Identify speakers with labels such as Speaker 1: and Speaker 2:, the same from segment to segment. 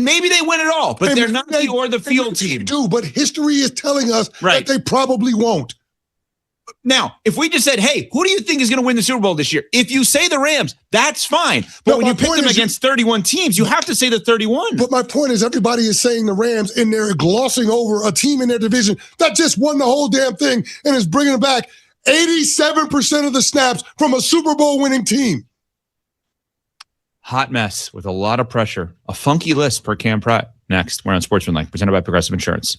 Speaker 1: maybe they win it all, but they're not the or the field team.
Speaker 2: But history is telling us that they probably won't.
Speaker 1: Now, if we just said, hey, who do you think is going to win the Super Bowl this year? If you say the Rams, that's fine. But when you pick them against 31 teams, you have to say the 31.
Speaker 2: But my point is everybody is saying the Rams, and they're glossing over a team in their division that just won the whole damn thing and is bringing back 87% of the snaps from a Super Bowl winning team.
Speaker 1: Hot mess with a lot of pressure. A funky list per Cam Pratt. Next, we're on Sportsmanlike, presented by Progressive Insurance.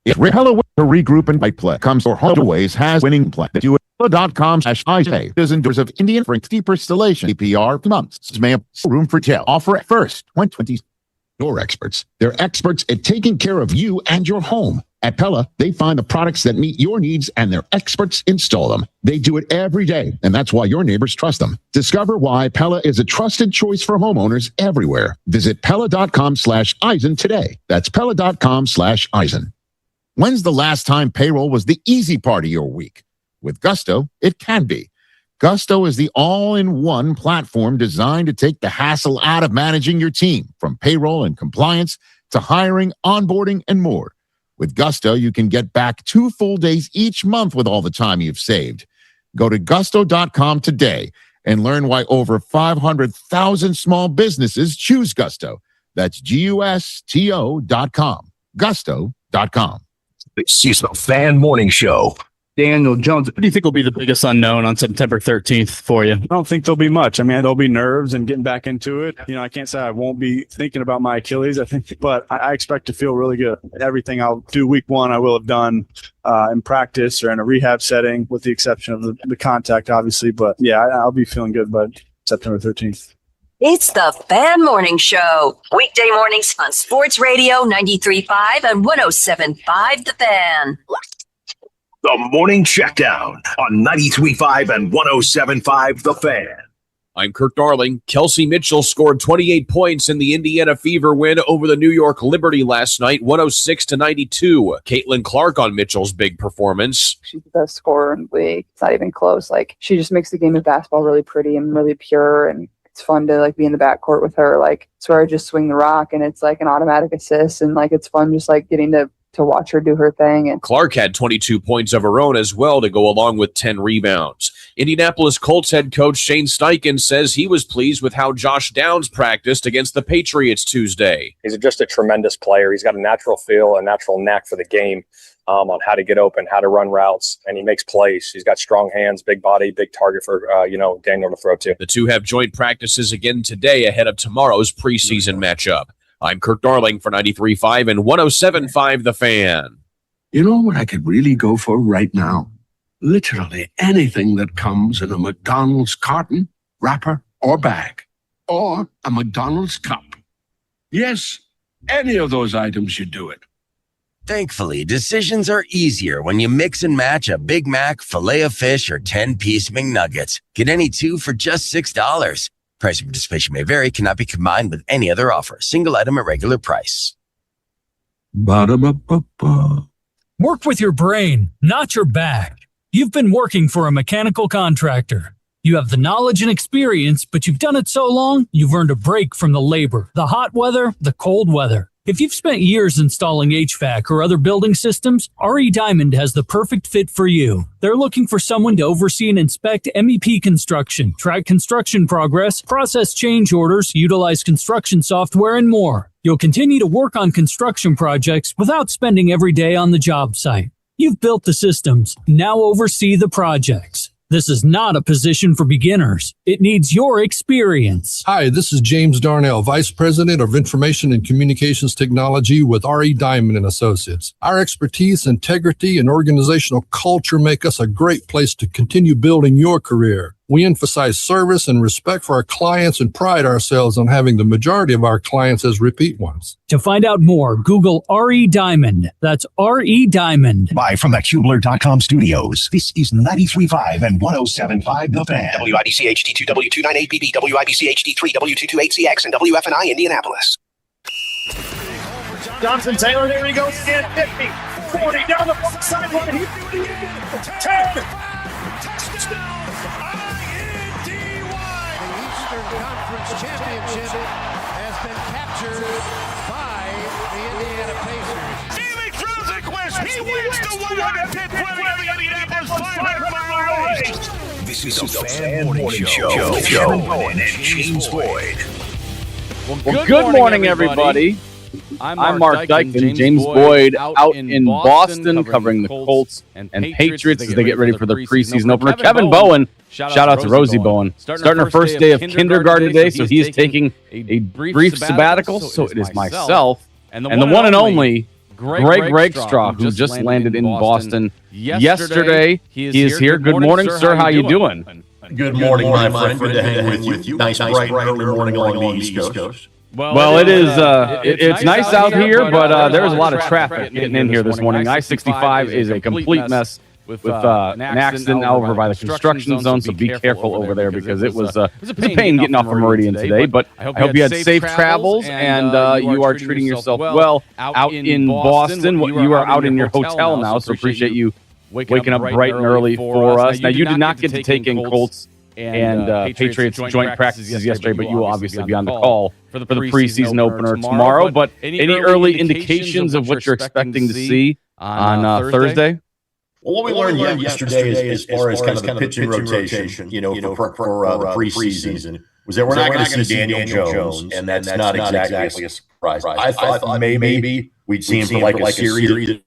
Speaker 3: Hello, to regroup and bike play comes or Holloway's has winning play. .com/IJ is endorse of Indian for steeper installation. APR months. May have room for tail. Offer at first. 120.
Speaker 4: Your experts. They're experts at taking care of you and your home. At Pella, they find the products that meet your needs and their experts install them. They do it every day, and that's why your neighbors trust them. Discover why Pella is a trusted choice for homeowners everywhere. Visit Pella.com/Eisen today. That's Pella.com/Eisen. When's the last time payroll was the easy part of your week? With Gusto, it can be. Gusto is the all-in-one platform designed to take the hassle out of managing your team, from payroll and compliance to hiring, onboarding, and more. With Gusto, you can get back 2 full days each month with all the time you've saved. Go to gusto.com today and learn why over 500,000 small businesses choose Gusto. That's GUSTO.com. Gusto.com.
Speaker 5: It's the Fan Morning Show.
Speaker 6: Daniel Jones, what do you think will be the biggest unknown on September 13th for you? I don't think there'll be much. I mean, there'll be nerves and getting back into it. You know, I can't say I won't be thinking about my Achilles, but I expect to feel really good. Everything I'll do week 1, I will have done in practice or in a rehab setting, with the exception of the contact, obviously. But yeah, I'll be feeling good by September 13th.
Speaker 7: It's the Fan Morning Show. Weekday mornings on Sports Radio 93.5 and 107.5 The Fan.
Speaker 5: The Morning Checkdown on 93.5 and 107.5 The Fan.
Speaker 8: I'm Kirk Darling. Kelsey Mitchell scored 28 points in the Indiana Fever win over the New York Liberty last night, 106-92. Caitlin Clark on Mitchell's big performance.
Speaker 9: She's the best scorer in the league. It's not even close. Like, she just makes the game of basketball really pretty and really pure, and it's fun to be in the backcourt with her. Like, it's where I just swing the rock and it's like an automatic assist, and it's fun just getting to watch her do her thing. And
Speaker 8: Clark had 22 points of her own as well to go along with 10 rebounds. Indianapolis Colts head coach Shane Steichen says he was pleased with how Josh Downs practiced against the Patriots Tuesday.
Speaker 10: He's just a tremendous player. He's got a natural feel, a natural knack for the game, on how to get open, how to run routes, and he makes plays. He's got strong hands, big body, big target for Daniel to throw to.
Speaker 8: The two have joint practices again today ahead of tomorrow's preseason matchup. I'm Kirk Darling for 93.5 and 107.5 The Fan.
Speaker 11: You know what I could really go for right now? Literally anything that comes in a McDonald's carton, wrapper, or bag. Or a McDonald's cup. Yes, any of those items should do it.
Speaker 12: Thankfully, decisions are easier when you mix and match a Big Mac, Filet-O-Fish, or 10-piece McNuggets. Get any 2 for just $6. Price of participation may vary, cannot be combined with any other offer. Single item at regular price.
Speaker 11: Ba-da-ba-ba-ba.
Speaker 13: Work with your brain, not your back. You've been working for a mechanical contractor. You have the knowledge and experience, but you've done it so long, you've earned a break from the labor, the hot weather, the cold weather. If you've spent years installing HVAC or other building systems, RE Diamond has the perfect fit for you. They're looking for someone to oversee and inspect MEP construction, track construction progress, process change orders, utilize construction software, and more. You'll continue to work on construction projects without spending every day on the job site. You've built the systems. Now oversee the projects. This is not a position for beginners. It needs your experience.
Speaker 14: Hi, this is James Darnell, Vice President of Information and Communications Technology with RE Diamond & Associates. Our expertise, integrity, and organizational culture make us a great place to continue building your career. We emphasize service and respect for our clients and pride ourselves on having the majority of our clients as repeat ones.
Speaker 13: To find out more, Google RE Diamond. That's RE Diamond.
Speaker 5: Live from the Kubler.com studios, this is 93.5 and 107.5 The Fan. WIBC HD2, W298BB, WIBC HD3, W228CX, and WFNI Indianapolis.
Speaker 15: Johnson Taylor, there he goes again. 50, 40, down the far sideline. He's doing it again. 10. Touchdown. Championship has been captured captured by the Indiana Pacers. Jimmy Troziquist, he wins the 110th running of the Indianapolis 500-mile race.
Speaker 5: This is the Fan Morning Show. Kevin Bowen and James Boyd.
Speaker 6: Well, good morning, everybody. I'm Mark Dykman. James Boyd out in Boston covering the Colts and Patriots as they get ready for their preseason opener. Kevin Bowen, shout out to Rosie Bowen, starting her first day of kindergarten today, so he is taking a brief sabbatical. So it is myself and the one and only Greg Rakestraw, who just landed in Boston yesterday. He is here. Good morning, sir. How you doing?
Speaker 16: Good morning, my friend. Good to hang with you. Nice bright early morning along the East Coast.
Speaker 6: Well, it is. It's nice out here, but there's a lot of traffic getting in here this morning. I-65 is a complete mess with an accident over by the construction zone, so be careful over there because it was a pain getting off of Meridian today. But I hope you had safe travels and you are treating yourself well out in Boston. You are out in your hotel now, so appreciate you waking up bright and early for us. Now, you did not get to take in Colts and Patriots joint practices yesterday, but you will obviously be on the call for the preseason opener tomorrow. But any early indications of what you're expecting to see on Thursday?
Speaker 16: Well, what we learned yesterday as far as kind of the pitching rotation, for the preseason, was that we're not going to see Daniel Jones, and that's not exactly a surprise. I thought maybe we'd see him for like a series.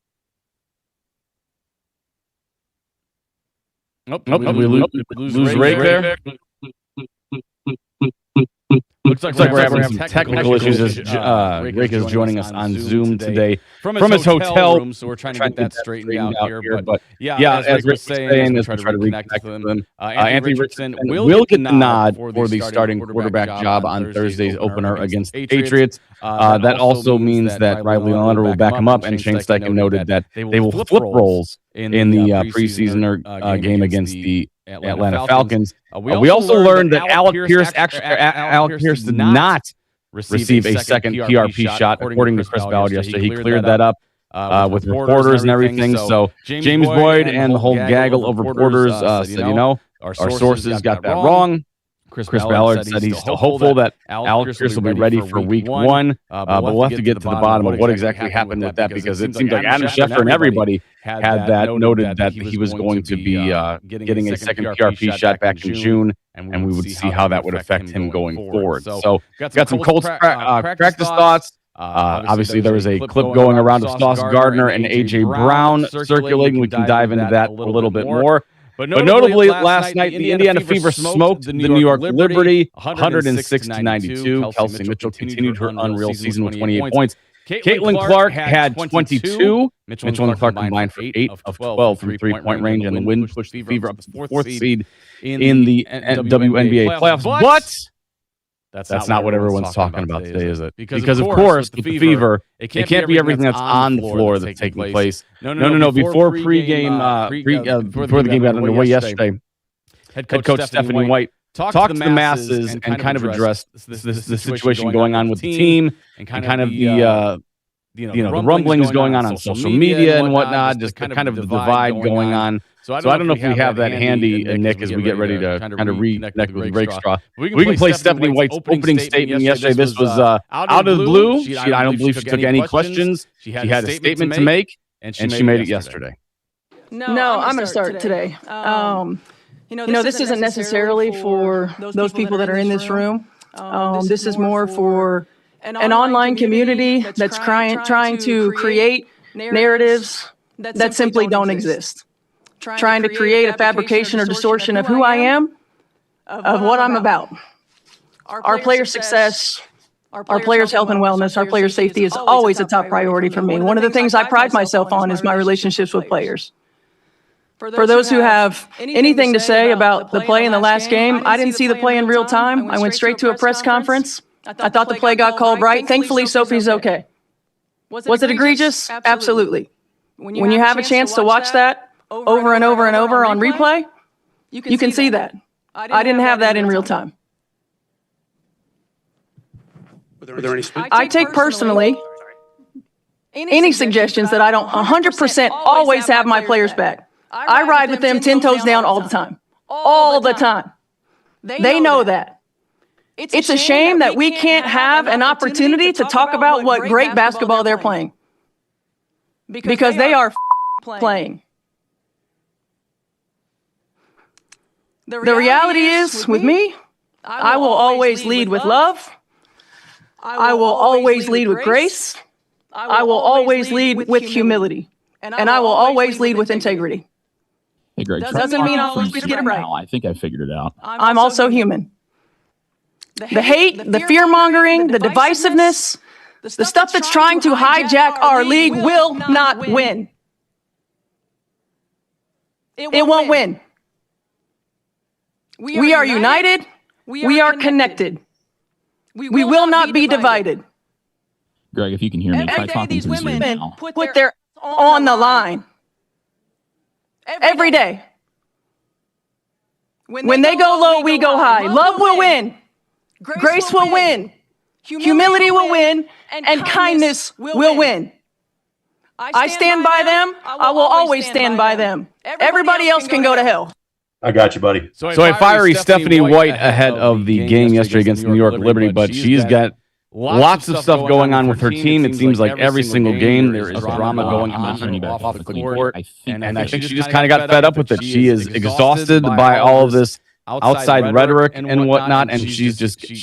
Speaker 6: Nope. We lose Ray there. Looks like we're having some technical issues as Rick is joining us on Zoom today from his hotel room, so we're trying to get that straightened out here. But yeah, as Rick's saying, as we try to reconnect with them, Anthony Richardson will get the nod for the starting quarterback job on Thursday's opener against the Patriots. That also means that Riley Leonard will back him up, and Shane Steichen noted that they will flip roles in the preseason game against the Atlanta Falcons. We also learned that Alec Pierce did not receive a second PRP shot, according to Chris Ballard yesterday. He cleared that up with reporters and everything. So James Boyd and the whole gaggle of reporters said, our sources got that wrong. Chris Ballard said he's still hopeful that Alec Pierce will be ready for week one, but we'll have to get to the bottom of what exactly happened with that, because it seems like Adam Schefter and everybody had that noted that he was going to be getting a second PRP shot back in June, and we would see how that would affect him going forward. So got some Colts practice thoughts. Obviously, there was a clip going around of Sauce Gardner and A.J. Brown circulating. We can dive into that a little bit more. But notably, last night, the Indiana Fever smoked the New York Liberty 106-92. Kelsey Mitchell continued her unreal season with 28 points. Caitlin Clark had 22. Mitchell and Clark combined for 8 of 12 from three-point range, and the win pushed the Fever up to the fourth seed in the WNBA playoffs. But that's not what everyone's talking about today, is it? Because of course, with the Fever, it can't be everything that's on the floor that's taking place. No. Before pregame, before the game got underway yesterday, head coach Stephanie White talked to the masses and kind of addressed the situation going on with the team and kind of the rumblings going on social media and whatnot, just kind of the divide going on. So I don't know if we have that handy, Nick, as we get ready to kind of reconnect with Rakestraw. We can play Stephanie White's opening statement yesterday. This was out of the blue. I don't believe she took any questions. She had a statement to make, and she made it yesterday.
Speaker 17: No, I'm going to start today. This isn't necessarily for those people that are in this room. This is more for an online community that's trying to create narratives that simply don't exist. Trying to create a fabrication or distortion of who I am, of what I'm about. Our player success, our players' health and wellness, our player safety is always a top priority for me. One of the things I pride myself on is my relationships with players. For those who have anything to say about the play in the last game, I didn't see the play in real time. I went straight to a press conference. I thought the play got called right. Thankfully, Sophie's okay. Was it egregious? Absolutely. When you have a chance to watch that over and over and over on replay, you can see that. I didn't have that in real time. I take personally any suggestions that I don't 100% always have my players back. I ride with them 10 toes down all the time. All the time. They know that. It's a shame that we can't have an opportunity to talk about what great basketball they're playing. Because they are playing. The reality is, with me, I will always lead with love. I will always lead with grace. I will always lead with humility. And I will always lead with integrity.
Speaker 18: Hey, Greg,
Speaker 17: Doesn't mean I'll always get it right.
Speaker 18: I think I figured it out.
Speaker 17: I'm also human. The hate, the fear-mongering, the divisiveness, the stuff that's trying to hijack our league will not win. It won't win. We are united. We are connected. We will not be divided.
Speaker 18: Greg, if you can hear me, try
Speaker 17: Every day
Speaker 18: talking
Speaker 17: these
Speaker 18: through Zoom
Speaker 17: women
Speaker 18: now.
Speaker 17: put their on the line. Every day. When they go low, we go high. Love will win. Grace will win. Humility will win. And kindness will win. I stand by them. I will always stand by them. Everybody else can go to hell.
Speaker 16: I got you, buddy.
Speaker 6: So a fiery Stephanie White ahead of the game yesterday against New York Liberty, but she's got lots of stuff going on with her team. It seems like every single game there is drama going on off the court. And I think she just kind of got fed up with it. She is exhausted by all of this outside rhetoric and whatnot, and she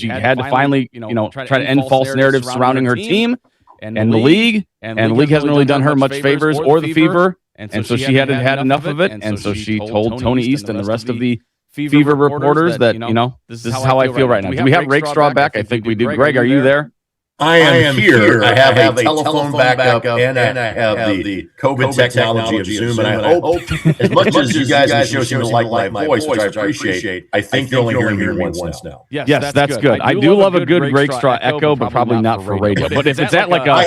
Speaker 6: had to finally, try to end false narratives surrounding her team and the league. And the league hasn't really done her much favors or the Fever. And so she had enough of it. And so she told Tony East and the rest of the Fever reporters that, this is how I feel right now. Do we have Rakestraw back? I think we do. Greg, are you there?
Speaker 16: I am here. I have a telephone backup and I have the COVID technology of Zoom. And I hope, as much as you guys in the show seem to like my voice, which I appreciate, I think you're only hearing me once now.
Speaker 6: Yes, that's good. I do love a good Rakestraw echo, but probably not for radio. But if it's at like a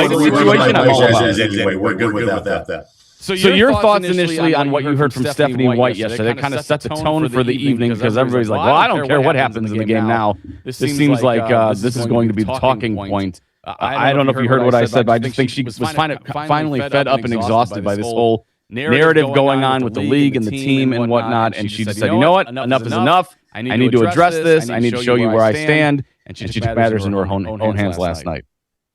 Speaker 6: situation, I'm all about it.
Speaker 16: Anyway, we're good without that.
Speaker 6: So your thoughts initially on what you heard from Stephanie White yesterday, that kind of set the tone for the evening because everybody's like, well, I don't care what happens in the game now. This seems like this is going to be the talking point. I don't know if you heard what I said, but I just think she was finally fed up and exhausted by this whole narrative going on with the league and the team and whatnot. And she just said, you know what? Enough is enough. I need to address this. I need to show you where I stand. And she took matters into her own hands last night.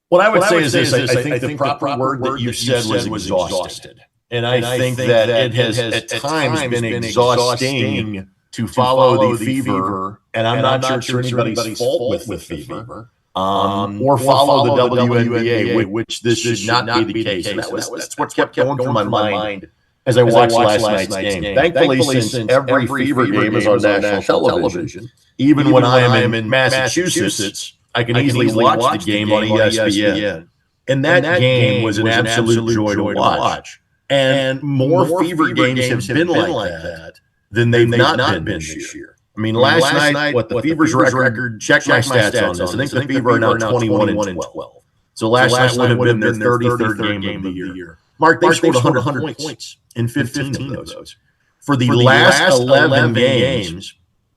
Speaker 16: What I would say is this. I think the proper word that you said was exhausted. And I think that it has at times been exhausting to follow the Fever, and I'm not sure it's anybody's fault with Fever, or follow the WNBA, which this should not be the case. And that's what kept going through my mind as I watched last night's game. Thankfully, since every Fever game is on national television, even when I am in Massachusetts, I can easily watch the game on ESPN. And that game was an absolute joy to watch. And more Fever games have been like that than they've not been this year. I mean, last night, the Fever's record, check my stats on this. I think the Fever are now 21-12. So last night would have been their 33rd game of the year. Mark, they scored 100 points in 15 of those. For the last 11 games,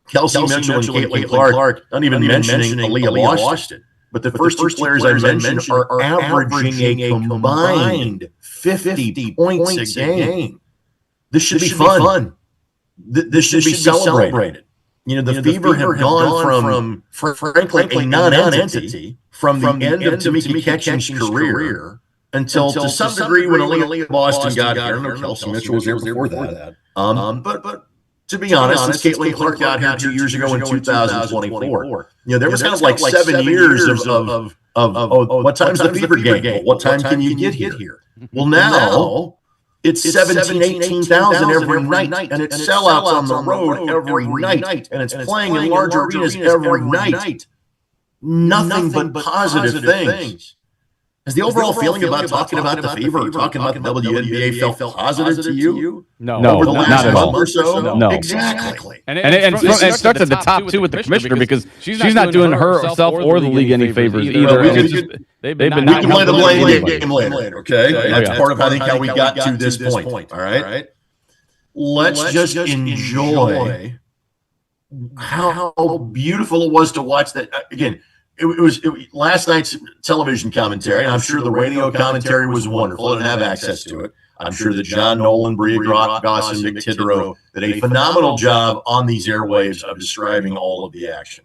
Speaker 16: Kelsey Mitchell and Caitlin Clark, not even mentioning Aaliyah Boston, but the first two players I mentioned are averaging a combined 50 points a game. This should be fun. This should be celebrated. The Fever have gone from frankly, a non-entity from the end of Tamika Catching's career until to some degree when Aaliyah Boston got here. I don't know if Kelsey Mitchell was there before that. But to be honest, since Caitlin Clark got here 2 years ago in 2024, there was kind of like 7 years of what time's the Fever game? What time can you get here? Well, now it's 17,000, 18,000 every night, and it's sellouts on the road every night, and it's playing in large arenas every night. Nothing but positive things. Has the overall feeling about talking about the Fever, talking about the WNBA felt positive to you?
Speaker 6: No,
Speaker 16: not
Speaker 6: at all.
Speaker 16: Or so?
Speaker 6: No.
Speaker 16: Exactly.
Speaker 6: And it starts at the top two with the commissioner because she's not doing herself or the league any favors either.
Speaker 16: We can play the blame game later, okay? That's part of, I think, how we got to this point, all right? Let's just enjoy how beautiful it was to watch that. Again, it was last night's television commentary, and I'm sure the radio commentary was wonderful. I didn't have access to it. I'm sure that John Nolan, Bria Goss, and Nick Tidrow did a phenomenal job on these airwaves of describing all of the action.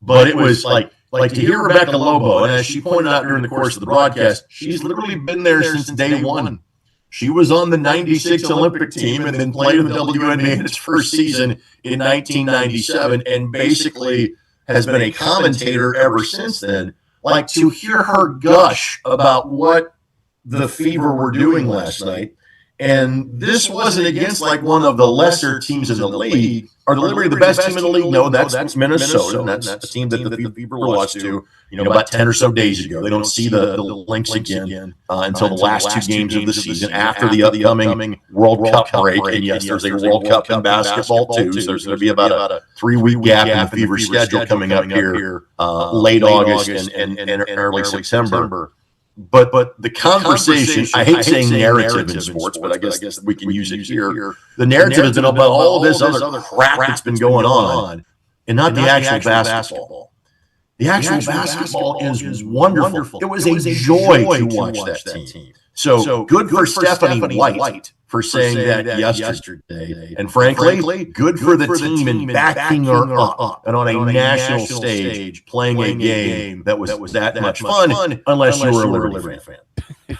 Speaker 16: but it was like to hear Rebecca Lobo, and as she pointed out during the course of the broadcast, she's literally been there since day one. She was on the 96 Olympic team and then played in the WNBA in its first season in 1997 and basically has been a commentator ever since then. Like, to hear her gush about what the Fever were doing last night, and this wasn't against like one of the lesser teams in the league. Are the Liberty the best team in the league? No, that's Minnesota. And that's a team that the Fever lost to, about 10 or so days ago. They don't see the Lynx again until the last two games of the season after the upcoming World Cup break. And yes, there's a World Cup in basketball too. So there's going to be about a 3-week gap in the Fever schedule coming up here late August and early September. But the conversation, I hate saying narrative in sports, but I guess we can use it here. The narrative has been about all this other crap that's been going on and not the actual basketball. The actual basketball is wonderful. It was a joy to watch that team. So good for Stephanie White for saying that yesterday. And frankly, good for the team in backing her up and on a national stage playing a game that was that much fun, unless you were a Liberty fan.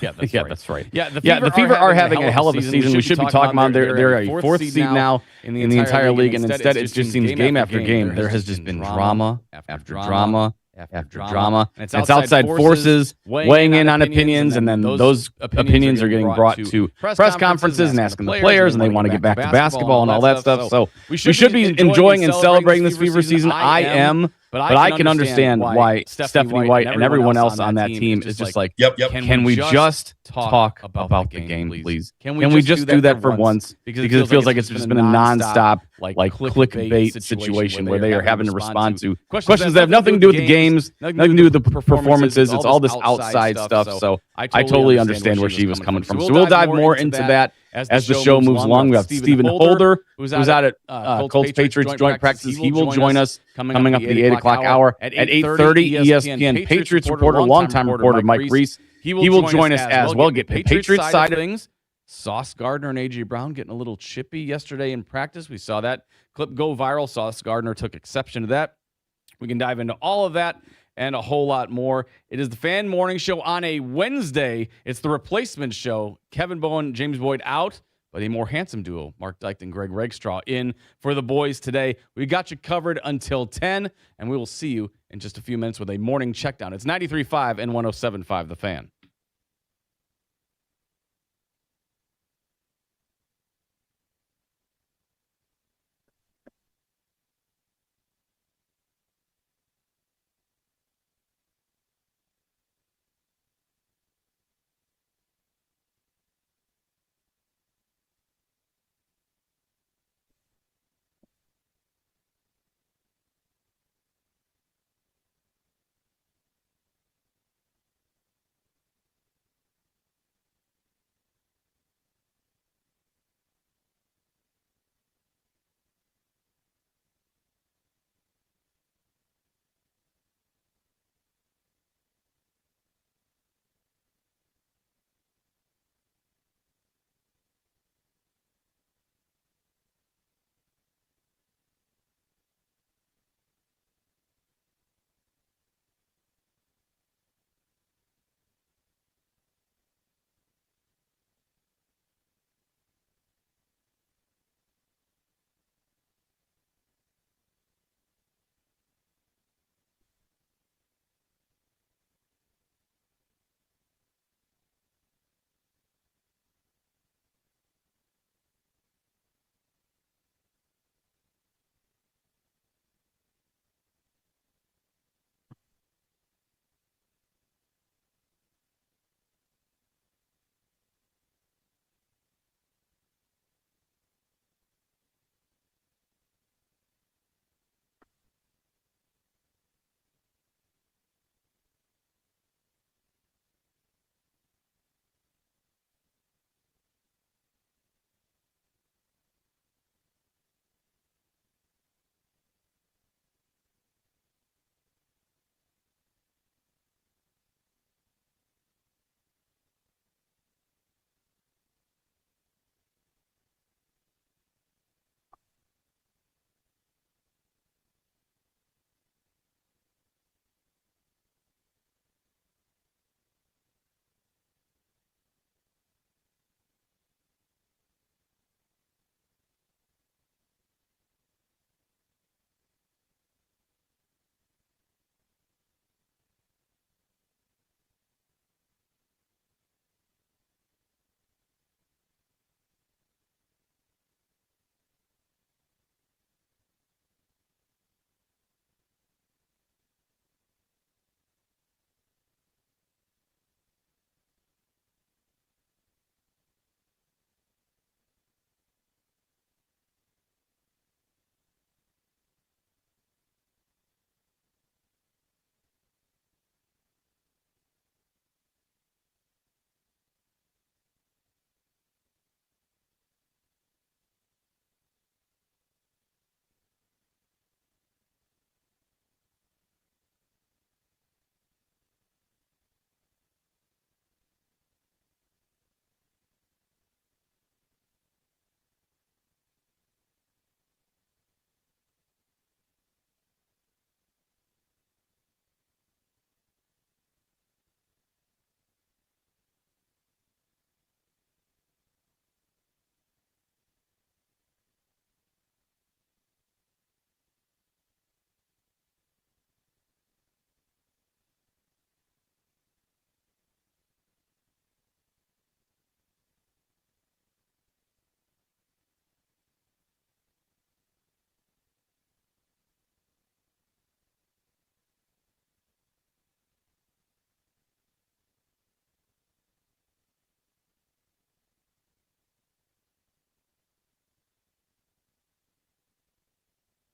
Speaker 19: That's right. Yeah, the Fever are having a hell of a season. We should be talking about they're a fourth seed now in the entire league, and instead it just seems game after game there has just been drama after drama after drama. And it's outside forces weighing in on opinions, and then those opinions are getting brought to press conferences and asking the players, and they want to get back to basketball and all that stuff. So we should be enjoying and celebrating this Fever season. I am. But I can understand why Stephanie White and everyone else on that team is just like, can we just talk about the game, please? Can we just do that for once? Because it feels like it's just been a nonstop, like clickbait situation where they are having to respond to questions that have nothing to do with the games, nothing to do with the performances. It's all this outside stuff. So I totally understand where she was coming from. So we'll dive more into that as the show moves along. We have Stephen Holder, who's out at Colts Patriots joint practices. He will join us coming up the 8 o'clock hour at 8:30. ESPN Patriots reporter, longtime reporter Mike Reese. He will join us as well. Get the Patriots side of things. Sauce Gardner and A.J. Brown getting a little chippy yesterday in practice. We saw that clip go viral. Sauce Gardner took exception to that. We can dive into all of that and a whole lot more. It is the Fan Morning Show on a Wednesday. It's the replacement show. Kevin Bowen, James Boyd out, but a more handsome duo, Mark Dykes and Greg Rakestraw, in for the boys today. We got you covered until 10, and we will see you in just a few minutes with a morning checkdown. It's 93.5 and 107.5 The Fan.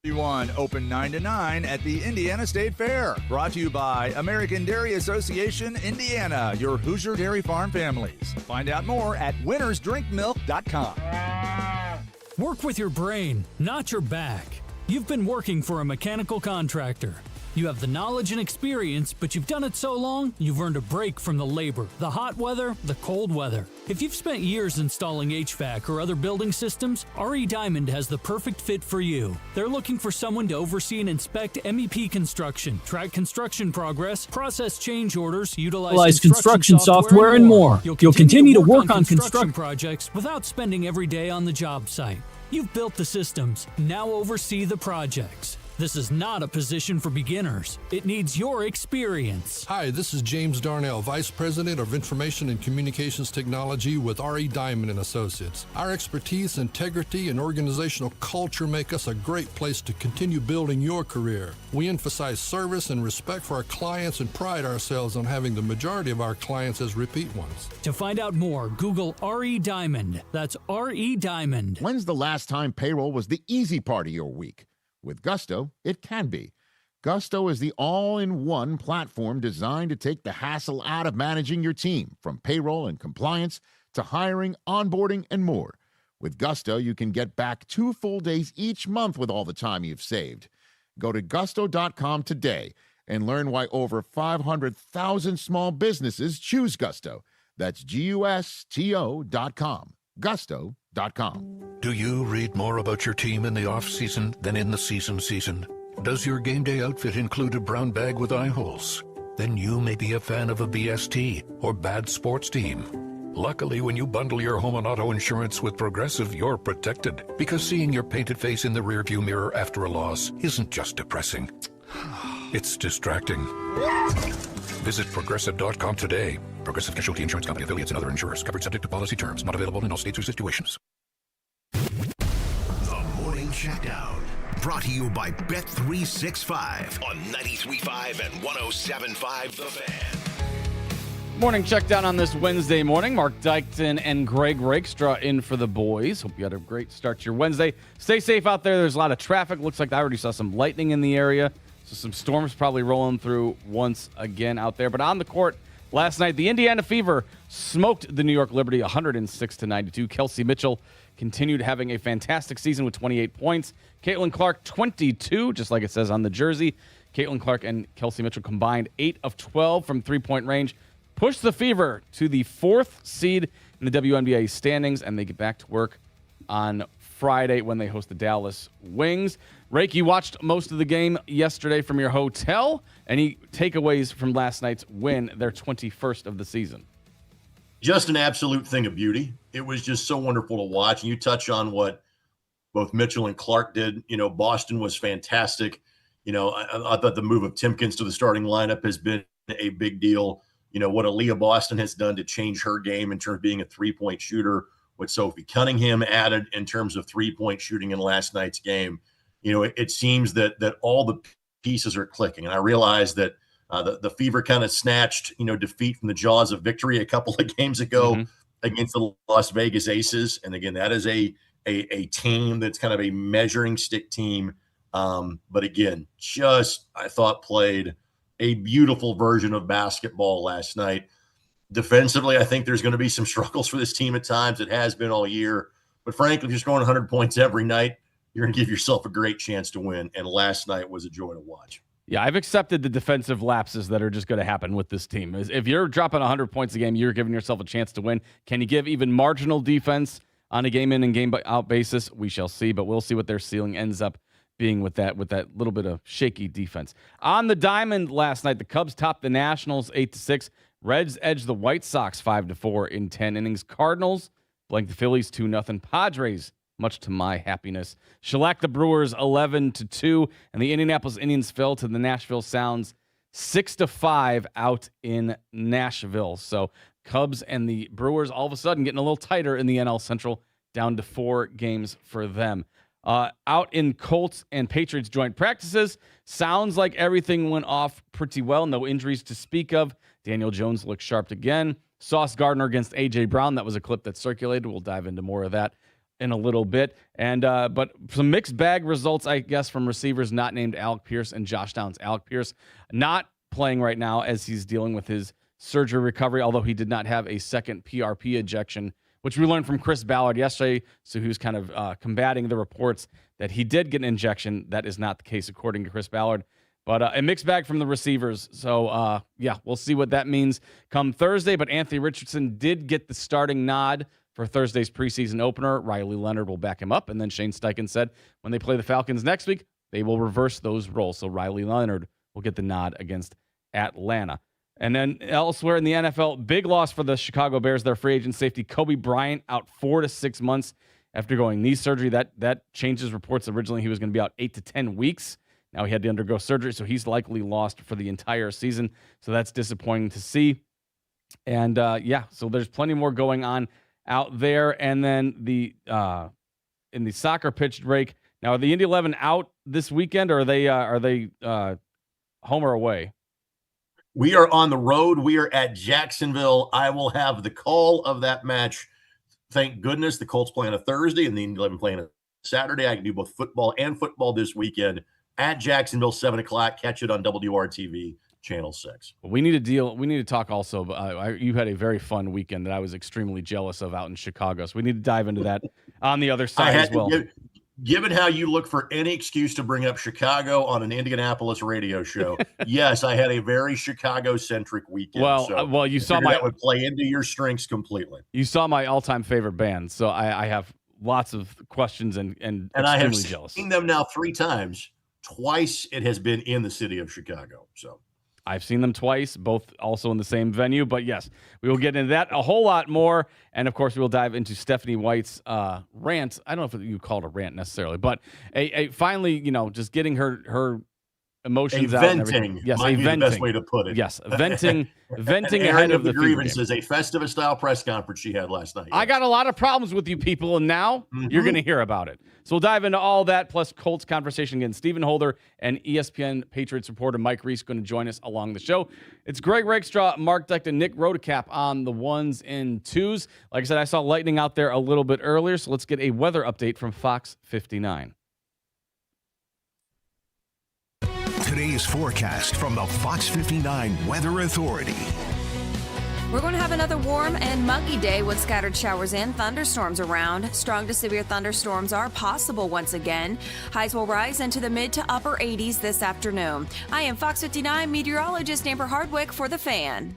Speaker 20: Open 9 to 9 at the Indiana State Fair. Brought to you by American Dairy Association, Indiana, your Hoosier Dairy Farm families. Find out more at winnersdrinkmilk.com.
Speaker 13: Work with your brain, not your back. You've been working for a mechanical contractor. You have the knowledge and experience, but you've done it so long, you've earned a break from the labor, the hot weather, the cold weather. If you've spent years installing HVAC or other building systems, RE Diamond has the perfect fit for you. They're looking for someone to oversee and inspect MEP construction, track construction progress, process change orders, utilize construction software, and more. You'll continue to work on construction projects without spending every day on the job site. You've built the systems, now oversee the projects. This is not a position for beginners. It needs your experience.
Speaker 14: Hi, this is James Darnell, Vice President of Information and Communications Technology with RE Diamond & Associates. Our expertise, integrity, and organizational culture make us a great place to continue building your career. We emphasize service and respect for our clients and pride ourselves on having the majority of our clients as repeat ones.
Speaker 13: To find out more, Google RE Diamond. That's RE Diamond.
Speaker 3: When's the last time payroll was the easy part of your week? With Gusto, it can be. Gusto is the all-in-one platform designed to take the hassle out of managing your team, from payroll and compliance to hiring, onboarding, and more. With Gusto, you can get back 2 full days each month with all the time you've saved. Go to gusto.com today and learn why over 500,000 small businesses choose Gusto. That's GUSTO.com. Gusto.com.
Speaker 21: Do you read more about your team in the off-season than in the season? Does your game day outfit include a brown bag with eye holes? Then you may be a fan of a BST or bad sports team. Luckily, when you bundle your home and auto insurance with Progressive, you're protected, because seeing your painted face in the rearview mirror after a loss isn't just depressing. It's distracting. Visit Progressive.com today. Progressive Casualty Insurance Company, affiliates, and other insurers. Covered subject to policy terms. Not available in all states or situations.
Speaker 5: The Morning Checkdown. Brought to you by Bet365 on 93.5 and 107.5 The Fan.
Speaker 19: Morning check down on this Wednesday morning. Mark Dykton and Greg Rakestraw in for the boys. Hope you had a great start to your Wednesday. Stay safe out there. There's a lot of traffic. Looks like I already saw some lightning in the area. So some storms probably rolling through once again out there. But on the court last night, the Indiana Fever smoked the New York Liberty 106-92. Kelsey Mitchell continued having a fantastic season with 28 points. Caitlin Clark, 22, just like it says on the jersey. Caitlin Clark and Kelsey Mitchell combined 8 of 12 from three-point range. Pushed the Fever to the 4th seed in the WNBA standings, and they get back to work on Friday when they host the Dallas Wings. Rake, you watched most of the game yesterday from your hotel. Any takeaways from last night's win, their 21st of the season?
Speaker 16: Just an absolute thing of beauty. It was just so wonderful to watch. And you touch on what both Mitchell and Clark did. You know, Boston was fantastic. You know, I thought the move of Timpkins to the starting lineup has been a big deal. You know, what Aaliyah Boston has done to change her game in terms of being a three-point shooter, what Sophie Cunningham added in terms of three-point shooting in last night's game. You know, it seems that all the pieces are clicking. And I realize that the Fever kind of snatched, you know, defeat from the jaws of victory a couple of games ago against the Las Vegas Aces. And again, that is a team that's kind of a measuring stick team. But again, just, I thought, played a beautiful version of basketball last night. Defensively, I think there's going to be some struggles for this team at times. It has been all year. But frankly, if you're scoring 100 points every night, you're going to give yourself a great chance to win. And last night was a joy to watch.
Speaker 19: Yeah, I've accepted the defensive lapses that are just going to happen with this team. If you're dropping 100 points a game, you're giving yourself a chance to win. Can you give even marginal defense on a game in and game out basis? We shall see, but we'll see what their ceiling ends up being with that little bit of shaky defense. On the diamond last night, the Cubs topped the Nationals 8-6. Reds edged the White Sox 5-4 in 10 innings. Cardinals blanked the Phillies 2-0. Padres, much to my happiness, shellacked the Brewers 11-2, and the Indianapolis Indians fell to the Nashville Sounds 6-5 out in Nashville. So Cubs and the Brewers all of a sudden getting a little tighter in the NL Central, down to 4 games for them. Out in Colts and Patriots joint practices, sounds like everything went off pretty well. No injuries to speak of. Daniel Jones looked sharp again. Sauce Gardner against A.J. Brown. That was a clip that circulated. We'll dive into more of that in a little bit. And but some mixed bag results, I guess, from receivers not named Alec Pierce and Josh Downs. Alec Pierce not playing right now as he's dealing with his surgery recovery, although he did not have a second PRP injection, which we learned from Chris Ballard yesterday. So he was kind of combating the reports that he did get an injection. That is not the case, according to Chris Ballard. But a mixed bag from the receivers. So, yeah, we'll see what that means come Thursday. But Anthony Richardson did get the starting nod for Thursday's preseason opener. Riley Leonard will back him up. And then Shane Steichen said when they play the Falcons next week, they will reverse those roles. So Riley Leonard will get the nod against Atlanta. And then elsewhere in the NFL, big loss for the Chicago Bears. Their free agent safety Kobe Bryant out 4 to 6 months after going knee surgery. That changes reports. Originally, he was going to be out 8 to 10 weeks. Now he had to undergo surgery, so he's likely lost for the entire season. So that's disappointing to see. And so there's plenty more going on out there. And then in the soccer pitch break, now are the Indy 11 out this weekend, or are they home or away?
Speaker 16: We are on the road. We are at Jacksonville. I will have the call of that match. Thank goodness the Colts play on a Thursday and the Indy 11 play on a Saturday. I can do both football and football this weekend at Jacksonville, 7 o'clock. Catch it on WRTV, Channel 6.
Speaker 19: We need to talk also. You had a very fun weekend that I was extremely jealous of out in Chicago. So we need to dive into that on the other side as well.
Speaker 16: Given how you look for any excuse to bring up Chicago on an Indianapolis radio show, yes, I had a very Chicago-centric weekend.
Speaker 19: Well, you saw
Speaker 16: that would play into your strengths completely.
Speaker 19: You saw my all-time favorite band, so I have lots of questions and
Speaker 16: I have
Speaker 19: jealous.
Speaker 16: Seen them now 3 times. Twice it has been in the city of Chicago. So
Speaker 19: I've seen them twice, both also in the same venue. But yes, we will get into that a whole lot more. And of course, we will dive into Stephanie White's rant. I don't know if you call it a rant necessarily, but a finally, just getting her emotions out.
Speaker 16: Venting.
Speaker 19: Yes,
Speaker 16: might be
Speaker 19: venting.
Speaker 16: the best way to put it.
Speaker 19: Yes, venting
Speaker 16: ahead
Speaker 19: of the
Speaker 16: grievances. A Festivus-style press conference she had last night.
Speaker 19: I got a lot of problems with you people, and now you're going to hear about it. So we'll dive into all that, plus Colts conversation again. Stephen Holder and ESPN Patriots reporter Mike Reese going to join us along the show. It's Greg Rakestraw, Mark Decht, and Nick Rodecap on the 1s and 2s. Like I said, I saw lightning out there a little bit earlier, so let's get a weather update from Fox 59.
Speaker 5: Today's forecast from the Fox 59 Weather Authority.
Speaker 2: We're going to have another warm and muggy day with scattered showers and thunderstorms around. Strong to severe thunderstorms are possible once again. Highs will rise into the mid to upper 80s this afternoon. I am Fox 59 meteorologist Amber Hardwick for The Fan.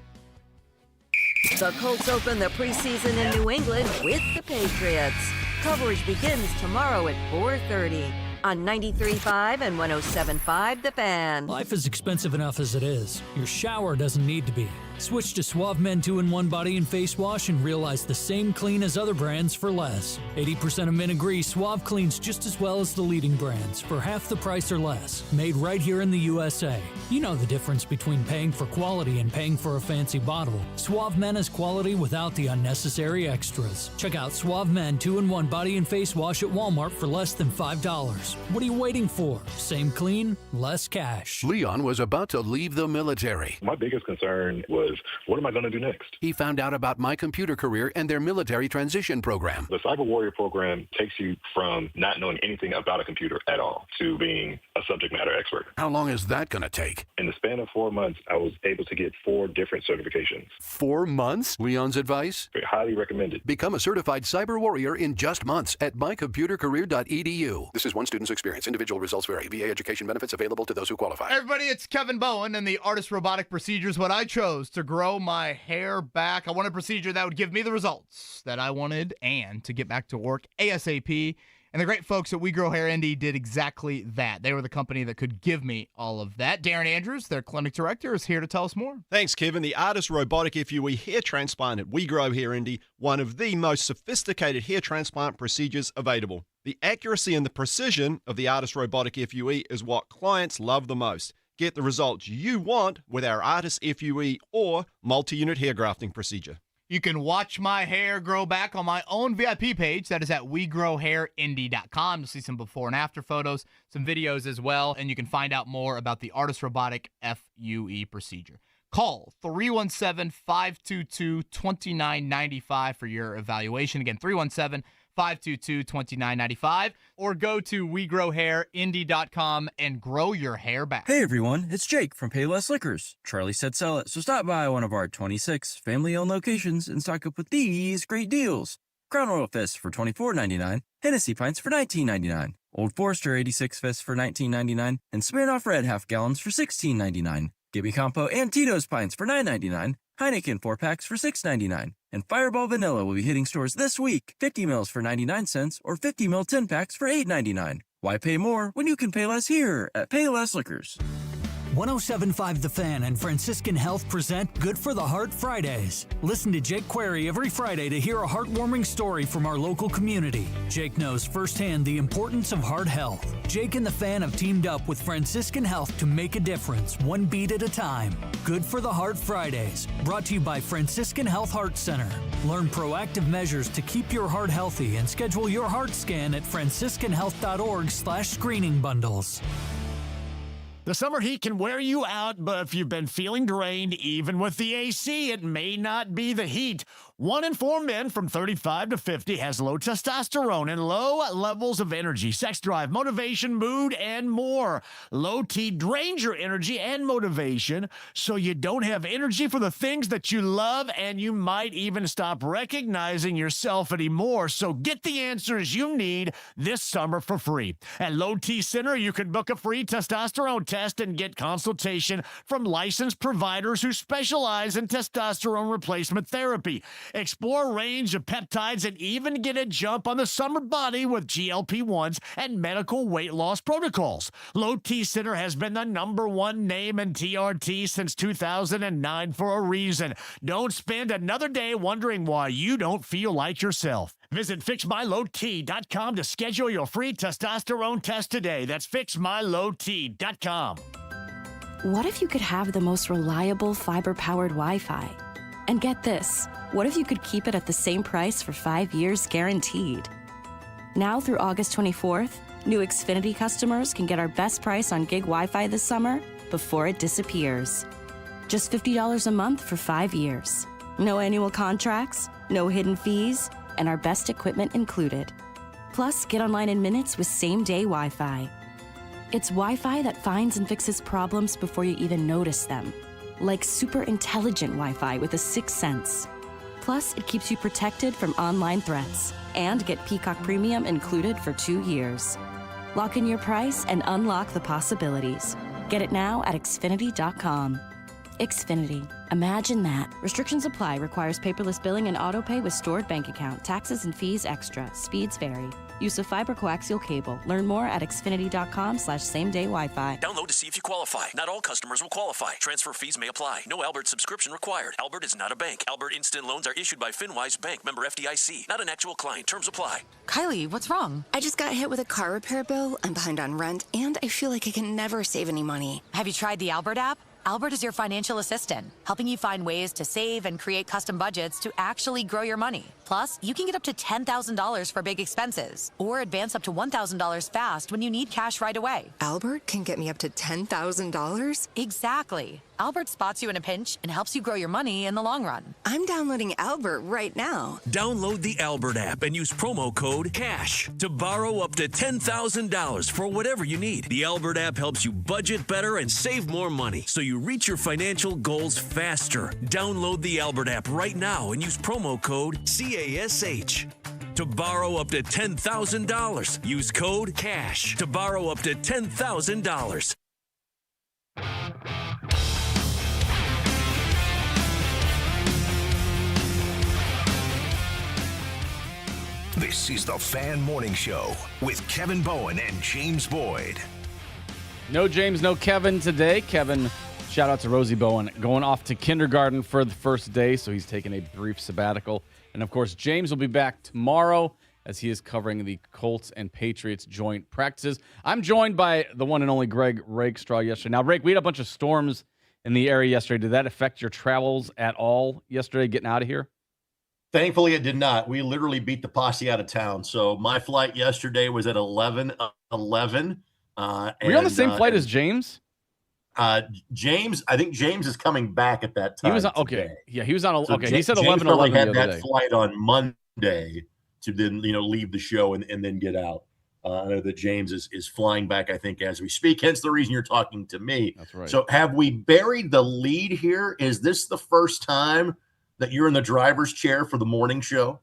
Speaker 7: The Colts open the preseason in New England with the Patriots. Coverage begins tomorrow at 4:30 on 93.5 and 107.5 The Fan.
Speaker 13: Life is expensive enough as it is. Your shower doesn't need to be. Switch to Suave Men 2-in-1 Body and Face Wash and realize the same clean as other brands for less. 80% of men agree Suave cleans just as well as the leading brands for half the price or less. Made right here in the USA. You know the difference between paying for quality and paying for a fancy bottle. Suave Men is quality without the unnecessary extras. Check out Suave Men 2-in-1 Body and Face Wash at Walmart for less than $5. What are you waiting for? Same clean, less cash.
Speaker 21: Leon was about to leave the military.
Speaker 22: My biggest concern was, what am I going to do next?
Speaker 21: He found out about My Computer Career and their military transition program.
Speaker 22: The Cyber Warrior program takes you from not knowing anything about a computer at all to being a subject matter expert.
Speaker 21: How long is that going to take?
Speaker 22: In the span of 4 months, I was able to get 4 different certifications.
Speaker 21: 4 months? Leon's advice?
Speaker 22: Highly recommended.
Speaker 21: Become a certified cyber warrior in just months at mycomputercareer.edu. This is one student's experience. Individual results vary. VA education benefits available to those who qualify.
Speaker 23: Hey everybody, it's Kevin Bowen, and the Artist Robotic Procedure is what I chose to grow my hair back. I wanted a procedure that would give me the results that I wanted and to get back to work ASAP. And the great folks at We Grow Hair Indy did exactly that. They were the company that could give me all of that. Darren Andrews, their clinic director, is here to tell us more.
Speaker 24: Thanks, Kevin. The Artist Robotic FUE hair transplant at We Grow Hair Indy, one of the most sophisticated hair transplant procedures available. The accuracy and the precision of the Artist Robotic FUE is what clients love the most. Get the results you want with our Artist FUE or multi-unit hair grafting procedure.
Speaker 23: You can watch my hair grow back on my own VIP page. That is at WeGrowHairIndy.com. You'll see some before and after photos, some videos as well, and you can find out more about the Artist Robotic FUE procedure. Call 317-522-2995 for your evaluation. Again, 522-2995, or go to WeGrowHairIndy.com and grow your hair back.
Speaker 1: Hey everyone, it's Jake from Payless Liquors. Charlie said sell it, so stop by one of our 26 family-owned locations and stock up with these great deals. Crown Royal Fists for $24.99, Hennessy Pints for $19.99, Old Forester 86 Fists for $19.99, and Smirnoff Red half gallons for $16.99. Gibby Compo and Tito's Pints for $9.99, Heineken 4-packs for $6.99, and Fireball Vanilla will be hitting stores this week. 50 mils for 99 cents or 50 mil 10-packs for $8.99. Why pay more when you can pay less here at Payless Liquors?
Speaker 13: 107.5 The Fan and Franciscan Health present Good for the Heart Fridays. Listen to Jake Query every Friday to hear a heartwarming story from our local community. Jake knows firsthand the importance of heart health. Jake and The Fan have teamed up with Franciscan Health to make a difference, one beat at a time. Good for the Heart Fridays, brought to you by Franciscan Health Heart Center. Learn proactive measures to keep your heart healthy and schedule your heart scan at franciscanhealth.org/screening bundles.
Speaker 4: The summer heat can wear you out, but if you've been feeling drained, even with the AC, it may not be the heat. 1 in 4 men from 35 to 50 has low testosterone and low levels of energy, sex drive, motivation, mood, and more. Low T drains your energy and motivation, so you don't have energy for the things that you love, and you might even stop recognizing yourself anymore. So get the answers you need this summer for free. At Low T Center, you can book a free testosterone test and get consultation from licensed providers who specialize in testosterone replacement therapy. Explore a range of peptides and even get a jump on the summer body with GLP-1s and medical weight loss protocols. Low T Center has been the #1 name in TRT since 2009 for a reason. Don't spend another day wondering why you don't feel like yourself. Visit FixMyLowT.com to schedule your free testosterone test today. That's FixMyLowT.com.
Speaker 9: What if you could have the most reliable fiber-powered Wi-Fi? And get this, what if you could keep it at the same price for 5 years guaranteed? Now through August 24th, new Xfinity customers can get our best price on gig Wi-Fi this summer before it disappears. Just $50 a month for 5 years. No annual contracts, no hidden fees, and our best equipment included. Plus, get online in minutes with same-day Wi-Fi. It's Wi-Fi that finds and fixes problems before you even notice them. Like super intelligent Wi-Fi with a 6th sense. Plus, it keeps you protected from online threats. And get Peacock Premium included for 2 years. Lock in your price and unlock the possibilities. Get it now at Xfinity.com. Xfinity. Imagine that. Restrictions apply. Requires paperless billing and autopay with stored bank account. Taxes and fees extra. Speeds vary. Use of fiber coaxial cable. Learn more at Xfinity.com/same-day Wi-Fi.
Speaker 10: Download to see if you qualify. Not all customers will qualify. Transfer fees may apply. No Albert subscription required. Albert is not a bank. Albert Instant Loans are issued by FinWise Bank, member FDIC. Not an actual client. Terms apply.
Speaker 25: Kylie, what's wrong? I just got hit with a car repair bill. I'm behind on rent, and I feel like I can never save any money.
Speaker 26: Have you tried the Albert app? Albert is your financial assistant, helping you find ways to save and create custom budgets to actually grow your money. Plus, you can get up to $10,000 for big expenses or advance up to $1,000 fast when you need cash right away.
Speaker 25: Albert can get me up to $10,000?
Speaker 26: Exactly. Albert spots you in a pinch and helps you grow your money in the long run.
Speaker 25: I'm downloading Albert right now.
Speaker 10: Download the Albert app and use promo code CASH to borrow up to $10,000 for whatever you need. The Albert app helps you budget better and save more money so you reach your financial goals faster. Download the Albert app right now and use promo code CASH to borrow up to $10,000. Use code CASH to borrow up to $10,000.
Speaker 5: This is the Fan Morning Show with Kevin Bowen and James Boyd.
Speaker 19: No James, no Kevin today. Kevin, shout out to Rosie Bowen, going off to kindergarten for the first day, so he's taking a brief sabbatical. And, of course, James will be back tomorrow as he is covering the Colts and Patriots joint practices. I'm joined by the one and only Greg Rakestraw yesterday. Now, Rake, we had a bunch of storms in the area yesterday. Did that affect your travels at all yesterday, getting out of here?
Speaker 16: Thankfully, it did not. We literally beat the posse out of town. So my flight yesterday was at 11:11.
Speaker 19: Were you on the same flight as James?
Speaker 16: James, I think James is coming back at that time.
Speaker 19: He was on, okay. Yeah, he was on.
Speaker 16: So
Speaker 19: okay, he said
Speaker 16: James
Speaker 19: 11:11
Speaker 16: had
Speaker 19: the other
Speaker 16: that
Speaker 19: day.
Speaker 16: flight on Monday to then, leave the show and then get out. I know that James is flying back, I think, as we speak. Hence the reason you're talking to me.
Speaker 19: That's right.
Speaker 16: So have we buried the lead here? Is this the first time that you're in the driver's chair for the morning show?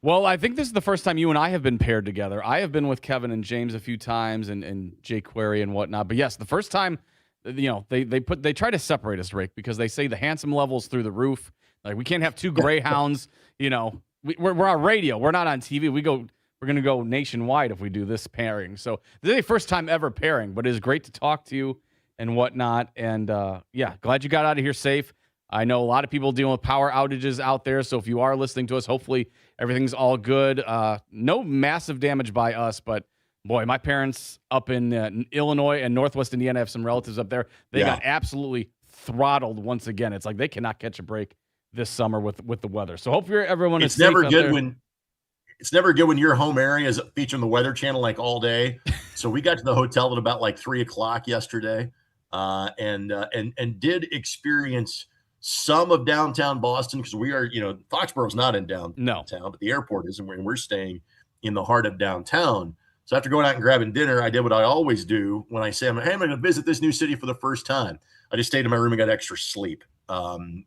Speaker 19: Well, I think this is the first time you and I have been paired together. I have been with Kevin and James a few times and Jay Query and whatnot. But yes, the first time, they try to separate us, Rick, because they say the handsome level's through the roof. Like, we can't have two Greyhounds. We're on radio. We're not on TV. We're going to go nationwide if we do this pairing. So this is the first time ever pairing, but it is great to talk to you and whatnot. And glad you got out of here safe. I know a lot of people dealing with power outages out there. So if you are listening to us, hopefully everything's all good. No massive damage by us, but boy, my parents up in Illinois and Northwest Indiana have some relatives up there. They got absolutely throttled once again. It's like they cannot catch a break this summer with the weather. So hope everyone is safe out there.
Speaker 16: It's never good when your home area is featuring the Weather Channel like all day. So we got to the hotel at about like 3:00 yesterday, and did experience some of downtown Boston because we are, Foxborough's not in downtown, but the airport is, and we're staying in the heart of downtown. So after going out and grabbing dinner, I did what I always do when I say, I'm going to visit this new city for the first time. I just stayed in my room and got extra sleep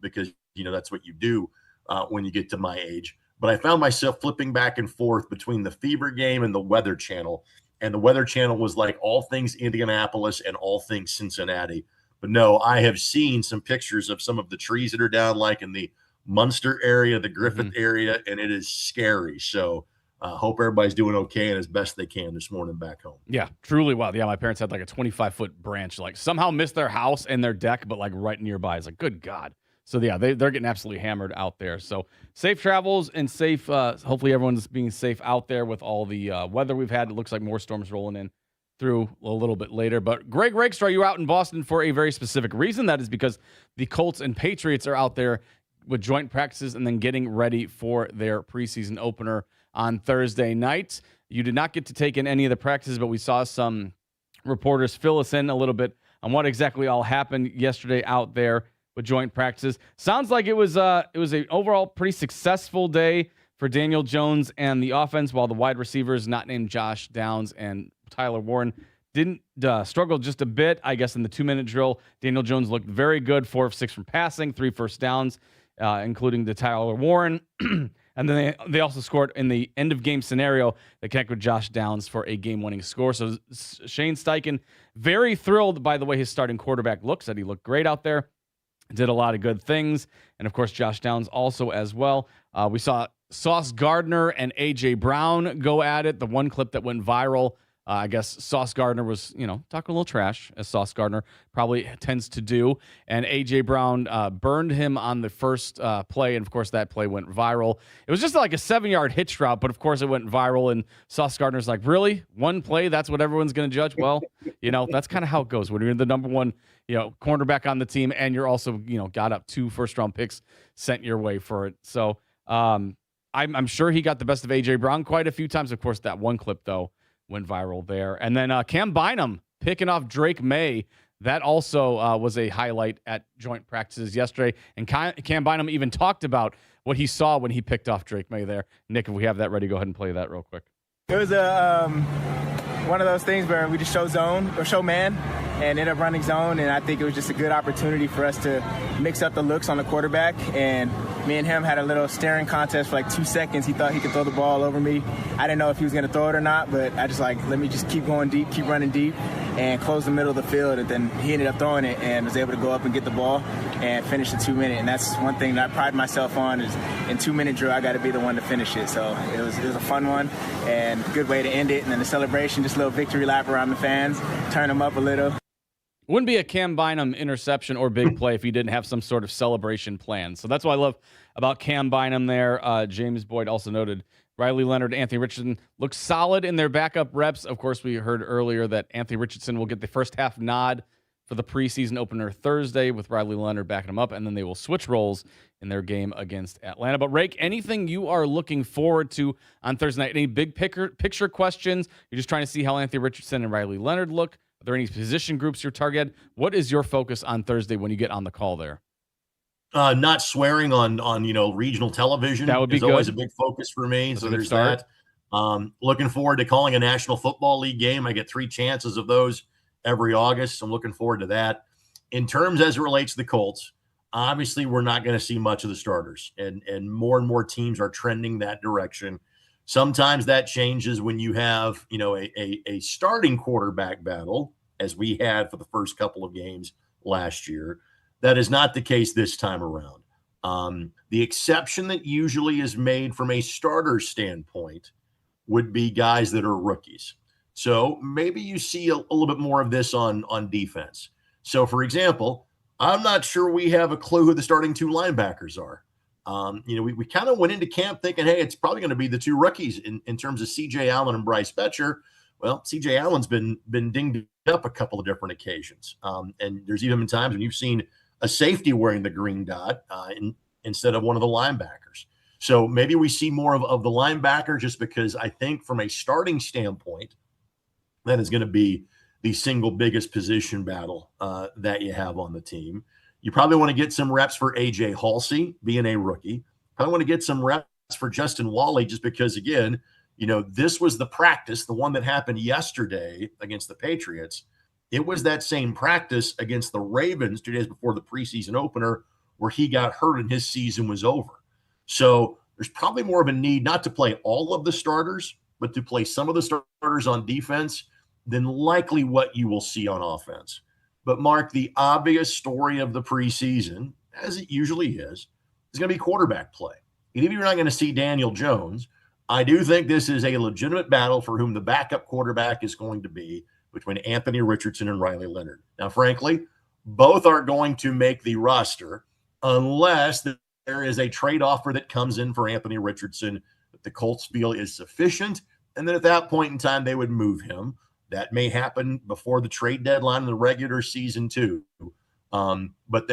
Speaker 16: because, that's what you do when you get to my age. But I found myself flipping back and forth between the Fever game and the Weather Channel. And the Weather Channel was like all things Indianapolis and all things Cincinnati. But no, I have seen some pictures of some of the trees that are down like in the Munster area, the Griffith area, and it is scary. So hope everybody's doing okay and as best they can this morning back home.
Speaker 19: Yeah, truly wild. Yeah, my parents had like a 25-foot branch, like somehow missed their house and their deck, but like right nearby. It's like, good God. So yeah, they're getting absolutely hammered out there. So safe travels and safe. Hopefully everyone's being safe out there with all the weather we've had. It looks like more storms rolling in through a little bit later. But Greg Rakestraw, you're out in Boston for a very specific reason. That is because the Colts and Patriots are out there with joint practices and then getting ready for their preseason opener on Thursday night. You did not get to take in any of the practices, but we saw some reporters fill us in a little bit on what exactly all happened yesterday out there with joint practices. Sounds like it was an overall pretty successful day for Daniel Jones and the offense, while the wide receivers not named Josh Downs and Tyler Warren didn't struggle just a bit. I guess in the 2-minute drill, Daniel Jones looked very good, 4 of 6 from passing, 3 first downs, including the Tyler Warren. And then they also scored in the end of game scenario that connected with Josh Downs for a game-winning score. So Shane Steichen, very thrilled by the way his starting quarterback looks. Said he looked great out there. Did a lot of good things. And, of course, Josh Downs also as well. We saw Sauce Gardner and A.J. Brown go at it. The one clip that went viral, I guess Sauce Gardner was, talking a little trash, as Sauce Gardner probably tends to do. And A.J. Brown burned him on the first play. And, of course, that play went viral. It was just like a 7-yard hitch route, but, of course, it went viral. And Sauce Gardner's like, really? One play? That's what everyone's going to judge? Well, that's kind of how it goes. When you're the number one, cornerback on the team, and you're also, got up 2 first-round picks sent your way for it. So I'm sure he got the best of A.J. Brown quite a few times. Of course, that one clip, though, went viral there. And then Cam Bynum picking off Drake May. That also was a highlight at joint practices yesterday. And Cam Bynum even talked about what he saw when he picked off Drake May there. Nick, if we have that ready, go ahead and play that real quick.
Speaker 8: It was one of those things where we just show man and ended up running zone. And I think it was just a good opportunity for us to mix up the looks on the quarterback. And me and him had a little staring contest for like 2 seconds. He thought he could throw the ball over me. I didn't know if he was going to throw it or not, but I just let me just keep going deep, keep running deep, and close the middle of the field. And then he ended up throwing it and was able to go up and get the ball and finish the 2-minute. And that's one thing that I pride myself on is in 2-minute drill, I got to be the one to finish it. So it was a fun one and good way to end it. And then the celebration, just a little victory lap around the fans, turn them up a little.
Speaker 19: Wouldn't be a Cam Bynum interception or big play if he didn't have some sort of celebration plan. So that's what I love about Cam Bynum there. James Boyd also noted Riley Leonard, Anthony Richardson look solid in their backup reps. Of course, we heard earlier that Anthony Richardson will get the first half nod for the preseason opener Thursday with Riley Leonard backing him up, and then they will switch roles in their game against Atlanta. But, Rake, anything you are looking forward to on Thursday night? Any big picture questions? You're just trying to see how Anthony Richardson and Riley Leonard look? Are there any position groups you're targeted? What is your focus on Thursday when you get on the call there?
Speaker 16: Not swearing on regional television.
Speaker 19: That would be
Speaker 16: always a big focus for me.
Speaker 19: That's
Speaker 16: so there's that. Looking forward to calling a National Football League game. I get 3 chances of those every August, so I'm looking forward to that. In terms as it relates to the Colts, obviously we're not going to see much of the starters, and more teams are trending that direction. Sometimes that changes when you have, a starting quarterback battle, as we had for the first couple of games last year. That is not the case this time around. The exception that usually is made from a starter standpoint would be guys that are rookies. So maybe you see a little bit more of this on defense. So, for example, I'm not sure we have a clue who the starting 2 linebackers are. We kind of went into camp thinking, hey, it's probably going to be the 2 rookies in terms of C.J. Allen and Bryce Betcher. Well, C.J. Allen's been dinged up a couple of different occasions. And there's even been times when you've seen a safety wearing the green dot instead of one of the linebackers. So maybe we see more of the linebacker, just because I think from a starting standpoint, that is going to be the single biggest position battle that you have on the team. You probably want to get some reps for A.J. Halsey, being a rookie. Probably want to get some reps for Justin Wally, just because, again, this was the practice, the one that happened yesterday against the Patriots. It was that same practice against the Ravens 2 days before the preseason opener where he got hurt and his season was over. So there's probably more of a need not to play all of the starters, but to play some of the starters on defense than likely what you will see on offense. But, Mark, the obvious story of the preseason, as it usually is going to be quarterback play. Even if you're not going to see Daniel Jones, I do think this is a legitimate battle for whom the backup quarterback is going to be between Anthony Richardson and Riley Leonard. Now, frankly, both are going to make the roster unless there is a trade offer that comes in for Anthony Richardson that the Colts feel is sufficient, and then at that point in time, they would move him. That may happen before the trade deadline in the regular season too. But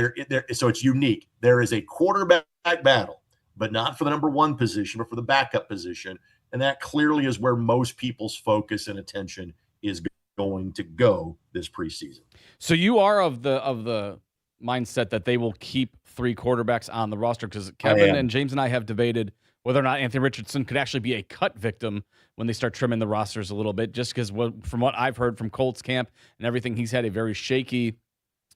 Speaker 16: so it's unique. There is a quarterback battle, but not for the number 1 position, but for the backup position. And that clearly is where most people's focus and attention is going to go this preseason.
Speaker 19: So you are of the mindset that they will keep 3 quarterbacks on the roster, because Kevin and James and I have debated whether or not Anthony Richardson could actually be a cut victim when they start trimming the rosters a little bit, just because from what I've heard from Colts camp and everything, he's had a very shaky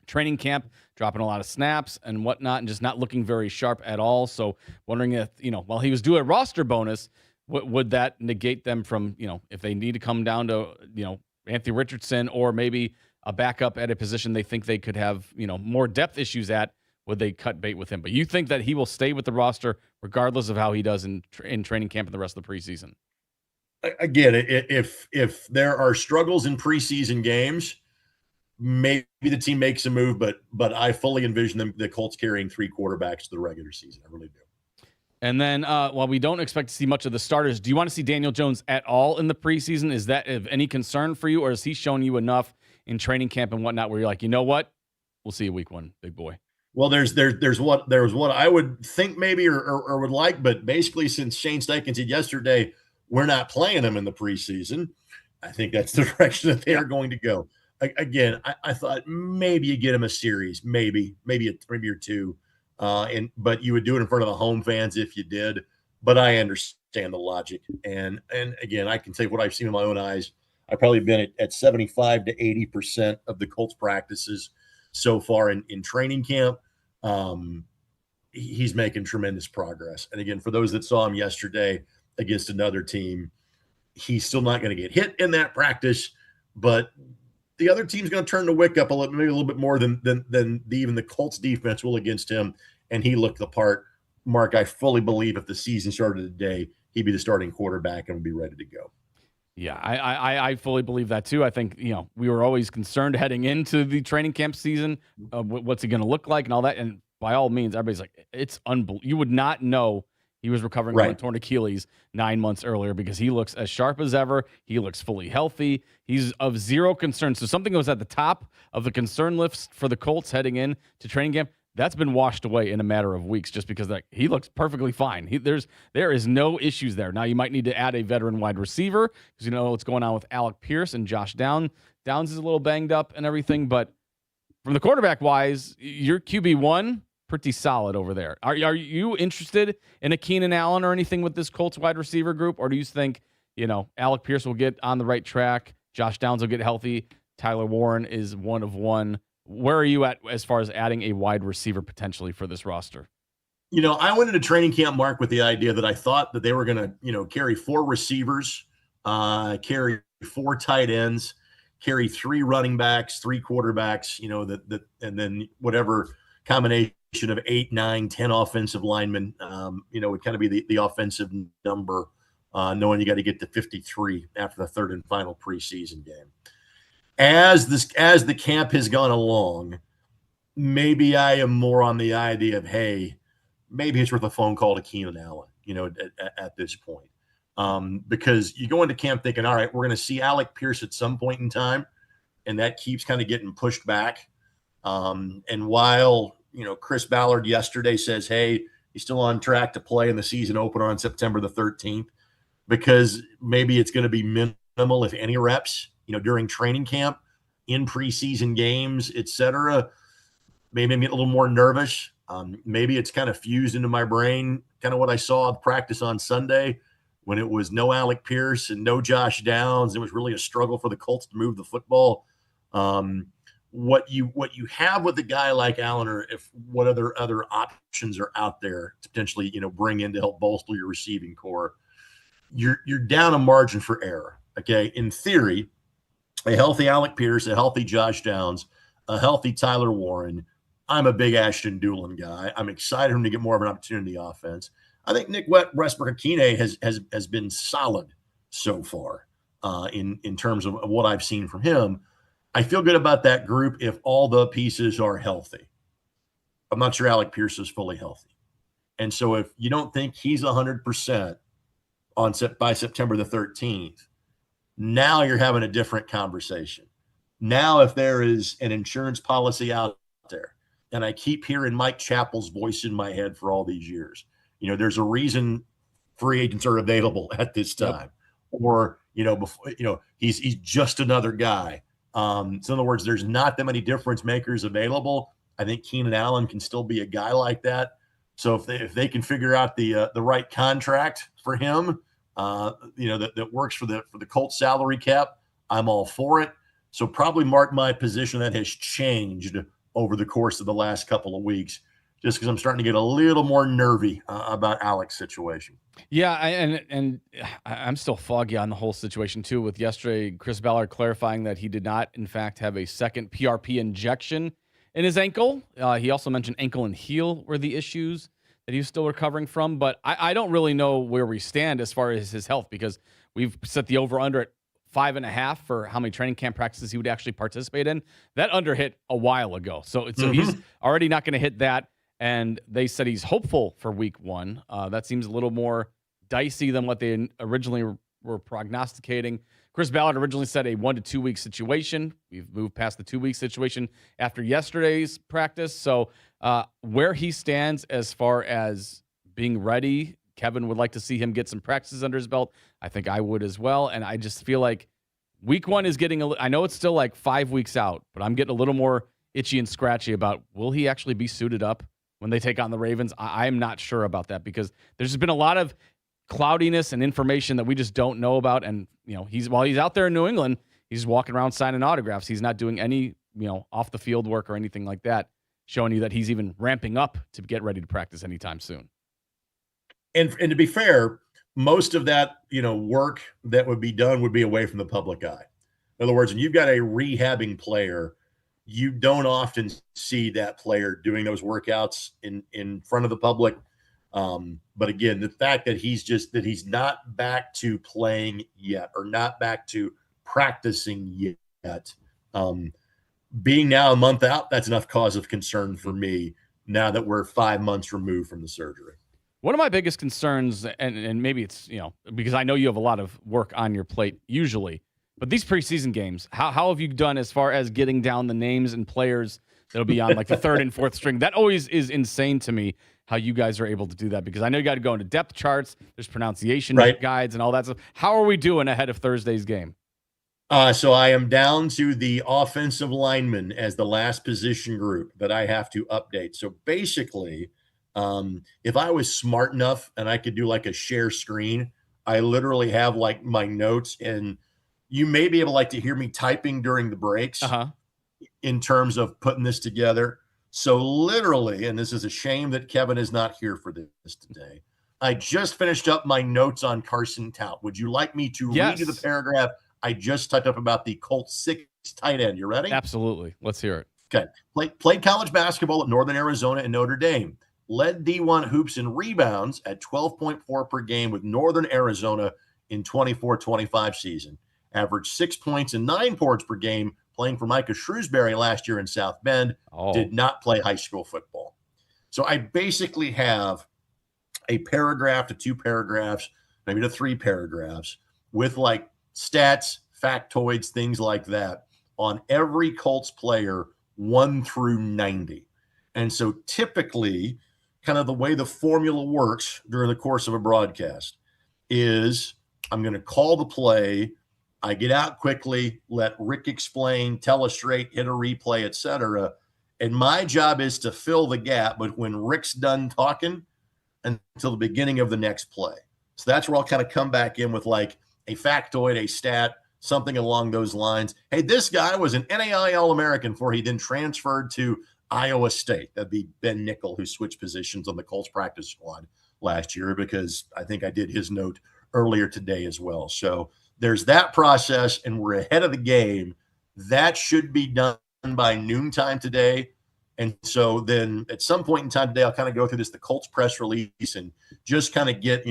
Speaker 19: training camp, dropping a lot of snaps and whatnot, and just not looking very sharp at all. So wondering if, while he was due a roster bonus, would that negate them from, if they need to come down to, Anthony Richardson or maybe a backup at a position they think they could have, more depth issues at, would they cut bait with him? But you think that he will stay with the roster regardless of how he does in training camp and the rest of the preseason?
Speaker 16: Again, if there are struggles in preseason games, maybe the team makes a move, but I fully envision the Colts carrying 3 quarterbacks to the regular season. I really do.
Speaker 19: And then while we don't expect to see much of the starters, do you want to see Daniel Jones at all in the preseason? Is that of any concern for you, or has he shown you enough in training camp and whatnot where you're like, you know what? We'll see you week 1, big boy.
Speaker 16: Well, there's what I would think maybe or would like, but basically since Shane Steichen said yesterday, we're not playing them in the preseason, I think that's the direction that they are going to go. Again, I thought maybe you get him a series, maybe or 2, but you would do it in front of the home fans if you did. But I understand the logic, and again, I can tell you what I've seen with my own eyes. I've probably been at 75 to 80% of the Colts practices so far in training camp. He's making tremendous progress. And again, for those that saw him yesterday against another team, he's still not going to get hit in that practice, but the other team's going to turn the wick up maybe a little bit more than even the Colts defense will against him. And he looked the part. Mark, I fully believe if the season started today, he'd be the starting quarterback and would be ready to go.
Speaker 19: Yeah, I fully believe that too. I think, we were always concerned heading into the training camp season, what's he going to look like and all that. And by all means, everybody's like, it's unbelievable. You would not know he was recovering from a torn Achilles 9 months earlier, because he looks as sharp as ever. He looks fully healthy. He's of zero concern. So something was at the top of the concern list for the Colts heading in to training camp. That's been washed away in a matter of weeks, just because he looks perfectly fine. There is no issues there. Now you might need to add a veteran wide receiver, because you know what's going on with Alec Pierce and Josh Downs. Downs is a little banged up and everything, but from the quarterback wise, your QB1 pretty solid over there. Are you interested in a Keenan Allen or anything with this Colts wide receiver group, or do you think Alec Pierce will get on the right track. Josh Downs will get healthy. Tyler Warren is one of one. Where are you at as far as adding a wide receiver potentially for this roster?
Speaker 16: I went into training camp, Mark, with the idea that I thought that they were going to, carry 4 receivers, carry 4 tight ends, carry 3 running backs, 3 quarterbacks, and then whatever combination of 8, 9, 10 offensive linemen, would kind of be the offensive number, knowing you got to get to 53 after the third and final preseason game. As the camp has gone along, maybe I am more on the idea of, hey, maybe it's worth a phone call to Keenan Allen, at this point. Because you go into camp thinking, all right, we're going to see Alec Pierce at some point in time, and that keeps kind of getting pushed back. And while, Chris Ballard yesterday says, hey, he's still on track to play in the season opener on September the 13th, because maybe it's going to be minimal, if any, reps, during training camp, in preseason games, etc. Maybe I'm getting a little more nervous. Maybe it's kind of fused into my brain, kind of what I saw at practice on Sunday when it was no Alec Pierce and no Josh Downs. It was really a struggle for the Colts to move the football. What you have with a guy like Allen, or what other options are out there to potentially, bring in to help bolster your receiving core, you're down a margin for error. Okay. In theory, a healthy Alec Pierce, a healthy Josh Downs, a healthy Tyler Warren. I'm a big Ashton Doolin guy. I'm excited for him to get more of an opportunity offense. I think Nick Westbrook-Akine has been solid so far in terms of what I've seen from him. I feel good about that group if all the pieces are healthy. I'm not sure Alec Pierce is fully healthy. And so if you don't think he's 100% by September the 13th, now you're having a different conversation. Now, if there is an insurance policy out there, and I keep hearing Mike Chappell's voice in my head for all these years, there's a reason free agents are available at this time. Yep. Or, before, he's just another guy. So in other words, there's not that many difference makers available. I think Keenan Allen can still be a guy like that. So if they can figure out the right contract for him, that works for the Colts salary cap, I'm all for it. So probably, Mark, my position that has changed over the course of the last couple of weeks, just because I'm starting to get a little more nervy about Alec's situation.
Speaker 19: Yeah, and I'm still foggy on the whole situation too. With yesterday, Chris Ballard clarifying that he did not, in fact, have a second PRP injection in his ankle. He also mentioned ankle and heel were the issues that he's still recovering from. But I don't really know where we stand as far as his health, because we've set the over-under at 5.5 for how many training camp practices he would actually participate in. That under hit a while ago. So he's already not going to hit that. And they said he's hopeful for week 1. That seems a little more dicey than what they originally were prognosticating. Chris Ballard originally said a 1 to 2 week situation. We've moved past the 2 week situation after yesterday's practice. So where he stands as far as being ready, Kevin would like to see him get some practices under his belt. I think I would as well. And I just feel like week 1 is getting I know it's still like 5 weeks out, but I'm getting a little more itchy and scratchy about, will he actually be suited up when they take on the Ravens? I'm not sure about that, because there's just been a lot of cloudiness and information that we just don't know about. And, while he's out there in New England, he's walking around signing autographs. He's not doing any, off the field work or anything like that, showing you that he's even ramping up to get ready to practice anytime soon.
Speaker 16: And to be fair, most of that, work that would be done would be away from the public eye. In other words, when you've got a rehabbing player, you don't often see that player doing those workouts in front of the public. But again, the fact that he's not back to playing yet, or not back to practicing yet, being now a month out, that's enough cause of concern for me now that we're 5 months removed from the surgery.
Speaker 19: One of my biggest concerns, and maybe it's, because I know you have a lot of work on your plate usually, but these preseason games, how have you done as far as getting down the names and players that'll be on like the third and fourth string? That always is insane to me, how you guys are able to do that, because I know you got to go into depth charts, there's pronunciation guides and all that stuff. How are we doing ahead of Thursday's game?
Speaker 16: So I am down to the offensive lineman as the last position group that I have to update. So basically, if I was smart enough and I could do like a share screen, I literally have like my notes, and you may be able to hear me typing during the breaks in terms of putting this together. So literally, and this is a shame that Kevin is not here for this today, I just finished up my notes on Carson Tout. Would you like me to read you the paragraph I just typed up about the Colts 6th tight end? You ready?
Speaker 19: Absolutely. Let's hear it.
Speaker 16: Okay. Played college basketball at Northern Arizona and Notre Dame. Led D1 hoops and rebounds at 12.4 per game with Northern Arizona in 24-25 season. Averaged 6 points and 9 boards per game playing for Micah Shrewsbury last year in South Bend. Did not play high school football. So I basically have a paragraph to 2 paragraphs, maybe to 3 paragraphs with like stats, factoids, things like that on every Colts player 1 through 90. And so typically kind of the way the formula works during the course of a broadcast is I'm going to call the play. I get out quickly, let Rick explain, tell us straight, hit a replay, etc. And my job is to fill the gap, but when Rick's done talking until the beginning of the next play. So that's where I'll kind of come back in with like a factoid, a stat, something along those lines. Hey, this guy was an NAIA All-American before he then transferred to Iowa State. That'd be Ben Nickel, who switched positions on the Colts practice squad last year, because I think I did his note earlier today as well. So there's that process, and we're ahead of the game. That should be done by noontime today. And so then at some point in time today, I'll kind of go through the Colts press release and just kind of get,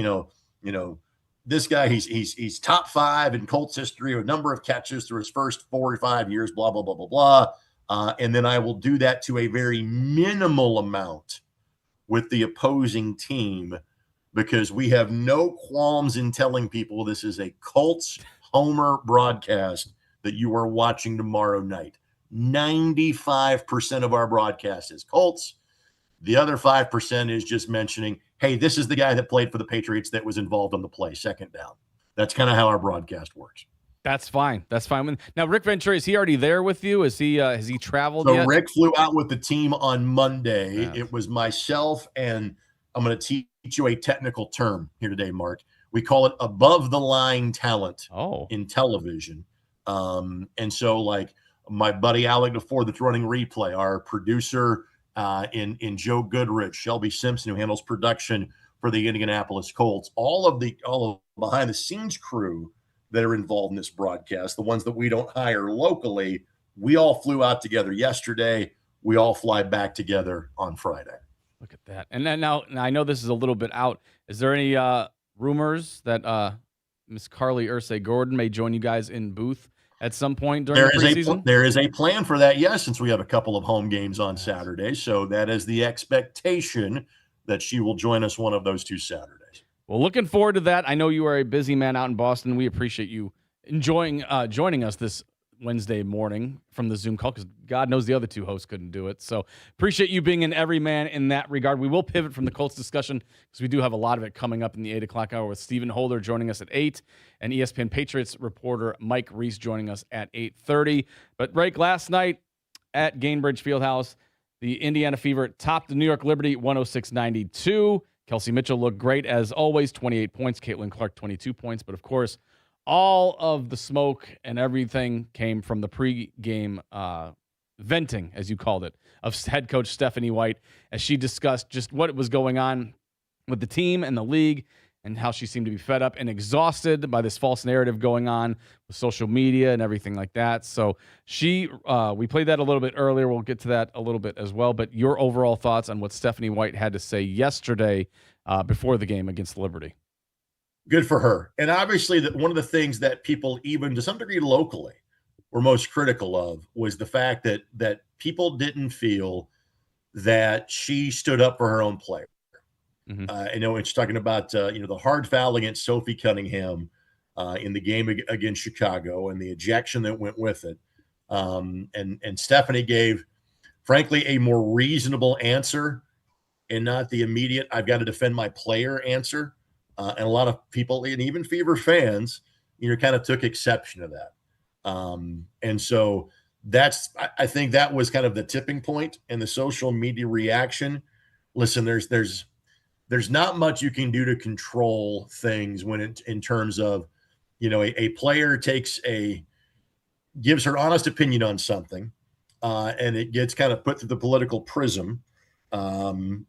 Speaker 16: this guy, he's top 5 in Colts history, a number of catches through his first 4 or 5 years, blah, blah, blah, blah, blah. And then I will do that to a very minimal amount with the opposing team, because we have no qualms in telling people this is a Colts Homer broadcast that you are watching tomorrow night. 95% of our broadcast is Colts. The other 5% is just mentioning, hey, this is the guy that played for the Patriots that was involved on the play, second down. That's kind of how our broadcast works.
Speaker 19: That's fine. That's fine. Now, Rick Venturi, is he already there with you? Has he traveled
Speaker 16: so
Speaker 19: yet?
Speaker 16: Rick flew out with the team on Monday. Yeah. It was myself, and I'm going to teach you a technical term here today, Mark. We call it above the line talent in television. And so like my buddy Alec Pierce that's running replay, our producer in Joe Goodrich, Shelby Simpson, who handles production for the Indianapolis Colts, all of behind the scenes crew that are involved in this broadcast, the ones that we don't hire locally, we all flew out together yesterday. We all fly back together on Friday.
Speaker 19: Look at that. And then now I know this is a little bit out. Is there any rumors that Miss Carly Ursay-Gordon may join you guys in booth at some point during the preseason?
Speaker 16: There is a plan for that, yes, since we have a couple of home games on Saturday. So that is the expectation, that she will join us one of those 2 Saturdays.
Speaker 19: Well, looking forward to that. I know you are a busy man out in Boston. We appreciate you joining us this Wednesday morning from the Zoom call, because God knows the other 2 hosts couldn't do it. So appreciate you being an everyman in that regard. We will pivot from the Colts discussion, because we do have a lot of it coming up in the 8 o'clock hour with Stephen Holder joining us at 8 and ESPN Patriots reporter Mike Reese joining us at 8:30. But break last night at Gainbridge Fieldhouse, the Indiana Fever topped the New York Liberty 106-92. Kelsey Mitchell looked great as always, 28 points. Caitlin Clark, 22 points. But of course, all of the smoke and everything came from the pregame venting, as you called it, of head coach Stephanie White, as she discussed just what was going on with the team and the league, and how she seemed to be fed up and exhausted by this false narrative going on with social media and everything like that. So we played that a little bit earlier. We'll get to that a little bit as well. But your overall thoughts on what Stephanie White had to say yesterday before the game against Liberty?
Speaker 16: Good for her. And obviously, one of the things that people, even to some degree locally, were most critical of was the fact that people didn't feel that she stood up for her own player. Mm-hmm. I know it's talking about the hard foul against Sophie Cunningham in the game against Chicago and the ejection that went with it. And Stephanie gave, frankly, a more reasonable answer, and not the immediate "I've got to defend my player" answer. And a lot of people, and even Fever fans, kind of took exception to that. And so I think that was kind of the tipping point in the social media reaction. Listen, there's there's not much you can do to control things when in terms of, a player gives her honest opinion on something, and it gets kind of put through the political prism. And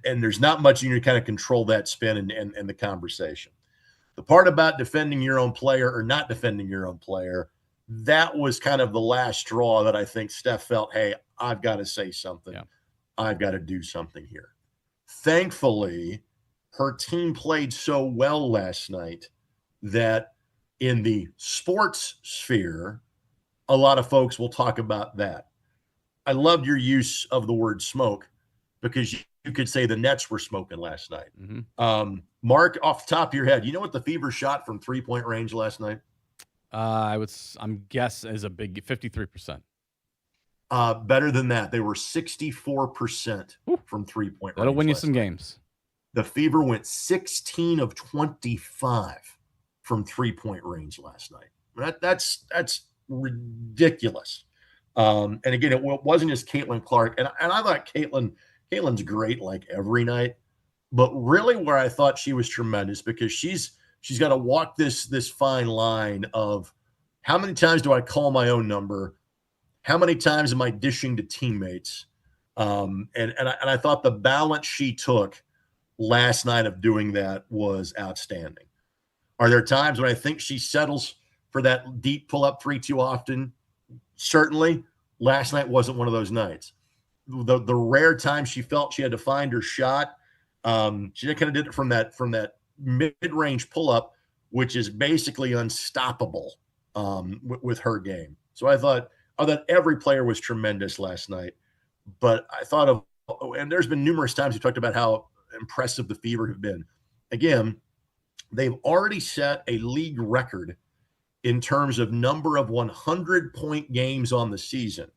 Speaker 16: there's not much you can kind of control that spin and the conversation. The part about defending your own player or not defending your own player, that was kind of the last straw that I think Steph felt, hey, I've got to say something. Yeah. I've got to do something here. Thankfully, her team played so well last night that in the sports sphere, a lot of folks will talk about that. I loved your use of the word smoke because you could say the Nets were smoking last night.
Speaker 19: Mm-hmm.
Speaker 16: Mark, off the top of your head, you know what the Fever shot from 3-point range last night?
Speaker 19: I'm guess is a big 53%.
Speaker 16: Better than that. They were 64% from 3-point range.
Speaker 19: That'll win you some games.
Speaker 16: The Fever went 16 of 25 from 3-point range last night. That's ridiculous. And again, it wasn't just Caitlin Clark. And I thought Caitlin's great like every night. But really where I thought she was tremendous because she's got to walk this fine line of how many times do I call my own number? How many times am I dishing to teammates? And I thought the balance she took last night of doing that was outstanding. Are there times when I think she settles for that deep pull-up 3 too often? Certainly. Last night wasn't one of those nights. The rare time she felt she had to find her shot, she kind of did it from that mid-range pull-up, which is basically unstoppable with her game. So I thought every player was tremendous last night. But I thought and there's been numerous times we talked about how impressive the Fever have been. Again, they've already set a league record in terms of number of 100-point games on the season.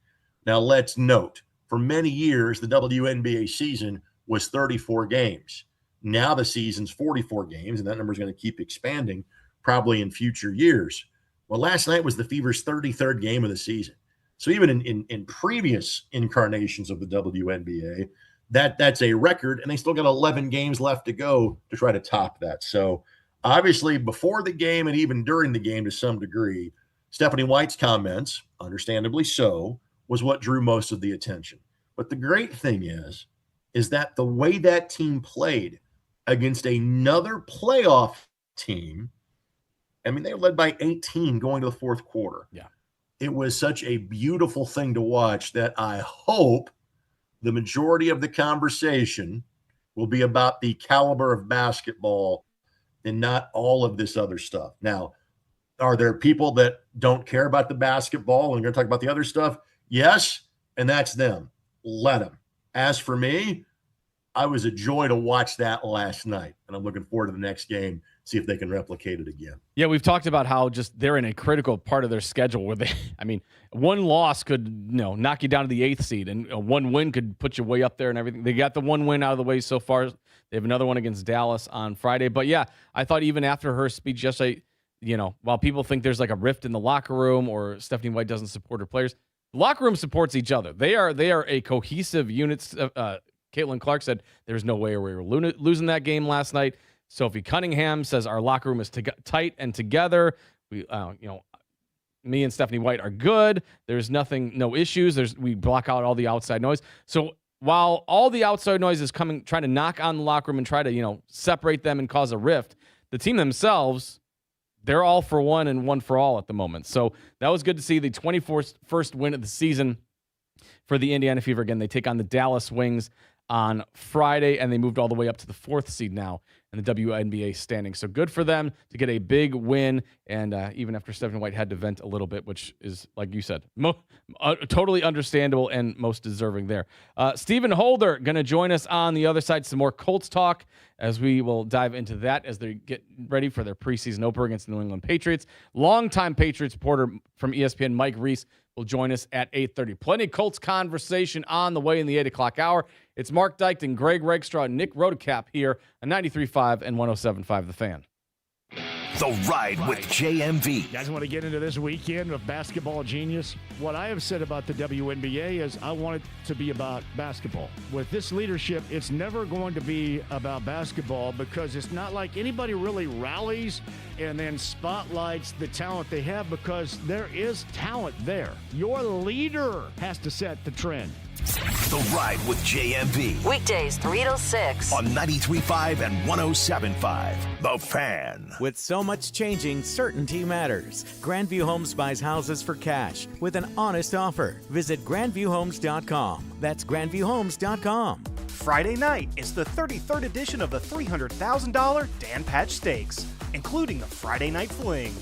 Speaker 16: Now, let's note, for many years, the WNBA season was 34 games. Now the season's 44 games, and that number is going to keep expanding probably in future years. Well, last night was the Fever's 33rd game of the season. So even in previous incarnations of the WNBA, that's a record, and they still got 11 games left to go to try to top that. So obviously before the game and even during the game to some degree, Stephanie White's comments, understandably so, was what drew most of the attention. But the great thing is that the way that team played against another playoff team, I mean, they were led by 18 going to the fourth quarter.
Speaker 19: Yeah.
Speaker 16: It was such a beautiful thing to watch that I hope the majority of the conversation will be about the caliber of basketball and not all of this other stuff. Now, are there people that don't care about the basketball and are going to talk about the other stuff? Yes, and that's them. Let them. As for me, I was a joy to watch that last night, and I'm looking forward to the next game, see if they can replicate it again.
Speaker 19: Yeah, we've talked about how just they're in a critical part of their schedule where one loss could knock you down to the 8th seed, and one win could put you way up there and everything. They got the one win out of the way so far. They have another one against Dallas on Friday. But yeah, I thought even after her speech yesterday, while people think there's like a rift in the locker room or Stephanie White doesn't support her players, the locker room supports each other. They are a cohesive unit. Caitlin Clark said there's no way we were losing that game last night. Sophie Cunningham says our locker room is tight and together. We, me and Stephanie White are good. There's no issues. We block out all the outside noise. So while all the outside noise is trying to knock on the locker room and try to, separate them and cause a rift, the team themselves, they're all for one and one for all at the moment. So that was good to see the 21st win of the season for the Indiana Fever. Again, they take on the Dallas Wings on Friday, and they moved all the way up to the 4th seed now in the WNBA standings. So good for them to get a big win, and even after Stephanie White had to vent a little bit, which is, like you said, totally understandable and most deserving there. Stephen Holder going to join us on the other side, some more Colts talk, as we will dive into that as they get ready for their preseason opener against the New England Patriots. Longtime Patriots reporter from ESPN, Mike Reese, will join us at 8:30. Plenty of Colts conversation on the way in the 8 o'clock hour. It's Mark Dykton, Greg Rakestraw, and Nick Rodecap here on 93.5 and 107.5 The Fan.
Speaker 5: The Ride with JMV.
Speaker 4: You guys want to get into this weekend of basketball genius? What I have said about the WNBA is I want it to be about basketball. With this leadership, it's never going to be about basketball because it's not like anybody really rallies and then spotlights the talent they have because there is talent there. Your leader has to set the trend.
Speaker 5: The Ride with JMV.
Speaker 7: Weekdays 3 to 6
Speaker 5: on 93.5 and 107.5. The Fan.
Speaker 6: With so much changing, certainty matters. Grandview Homes buys houses for cash with an honest offer. Visit grandviewhomes.com. That's grandviewhomes.com.
Speaker 11: Friday night is the 33rd edition of the $300,000 Dan Patch Stakes, including the Friday Night Fling.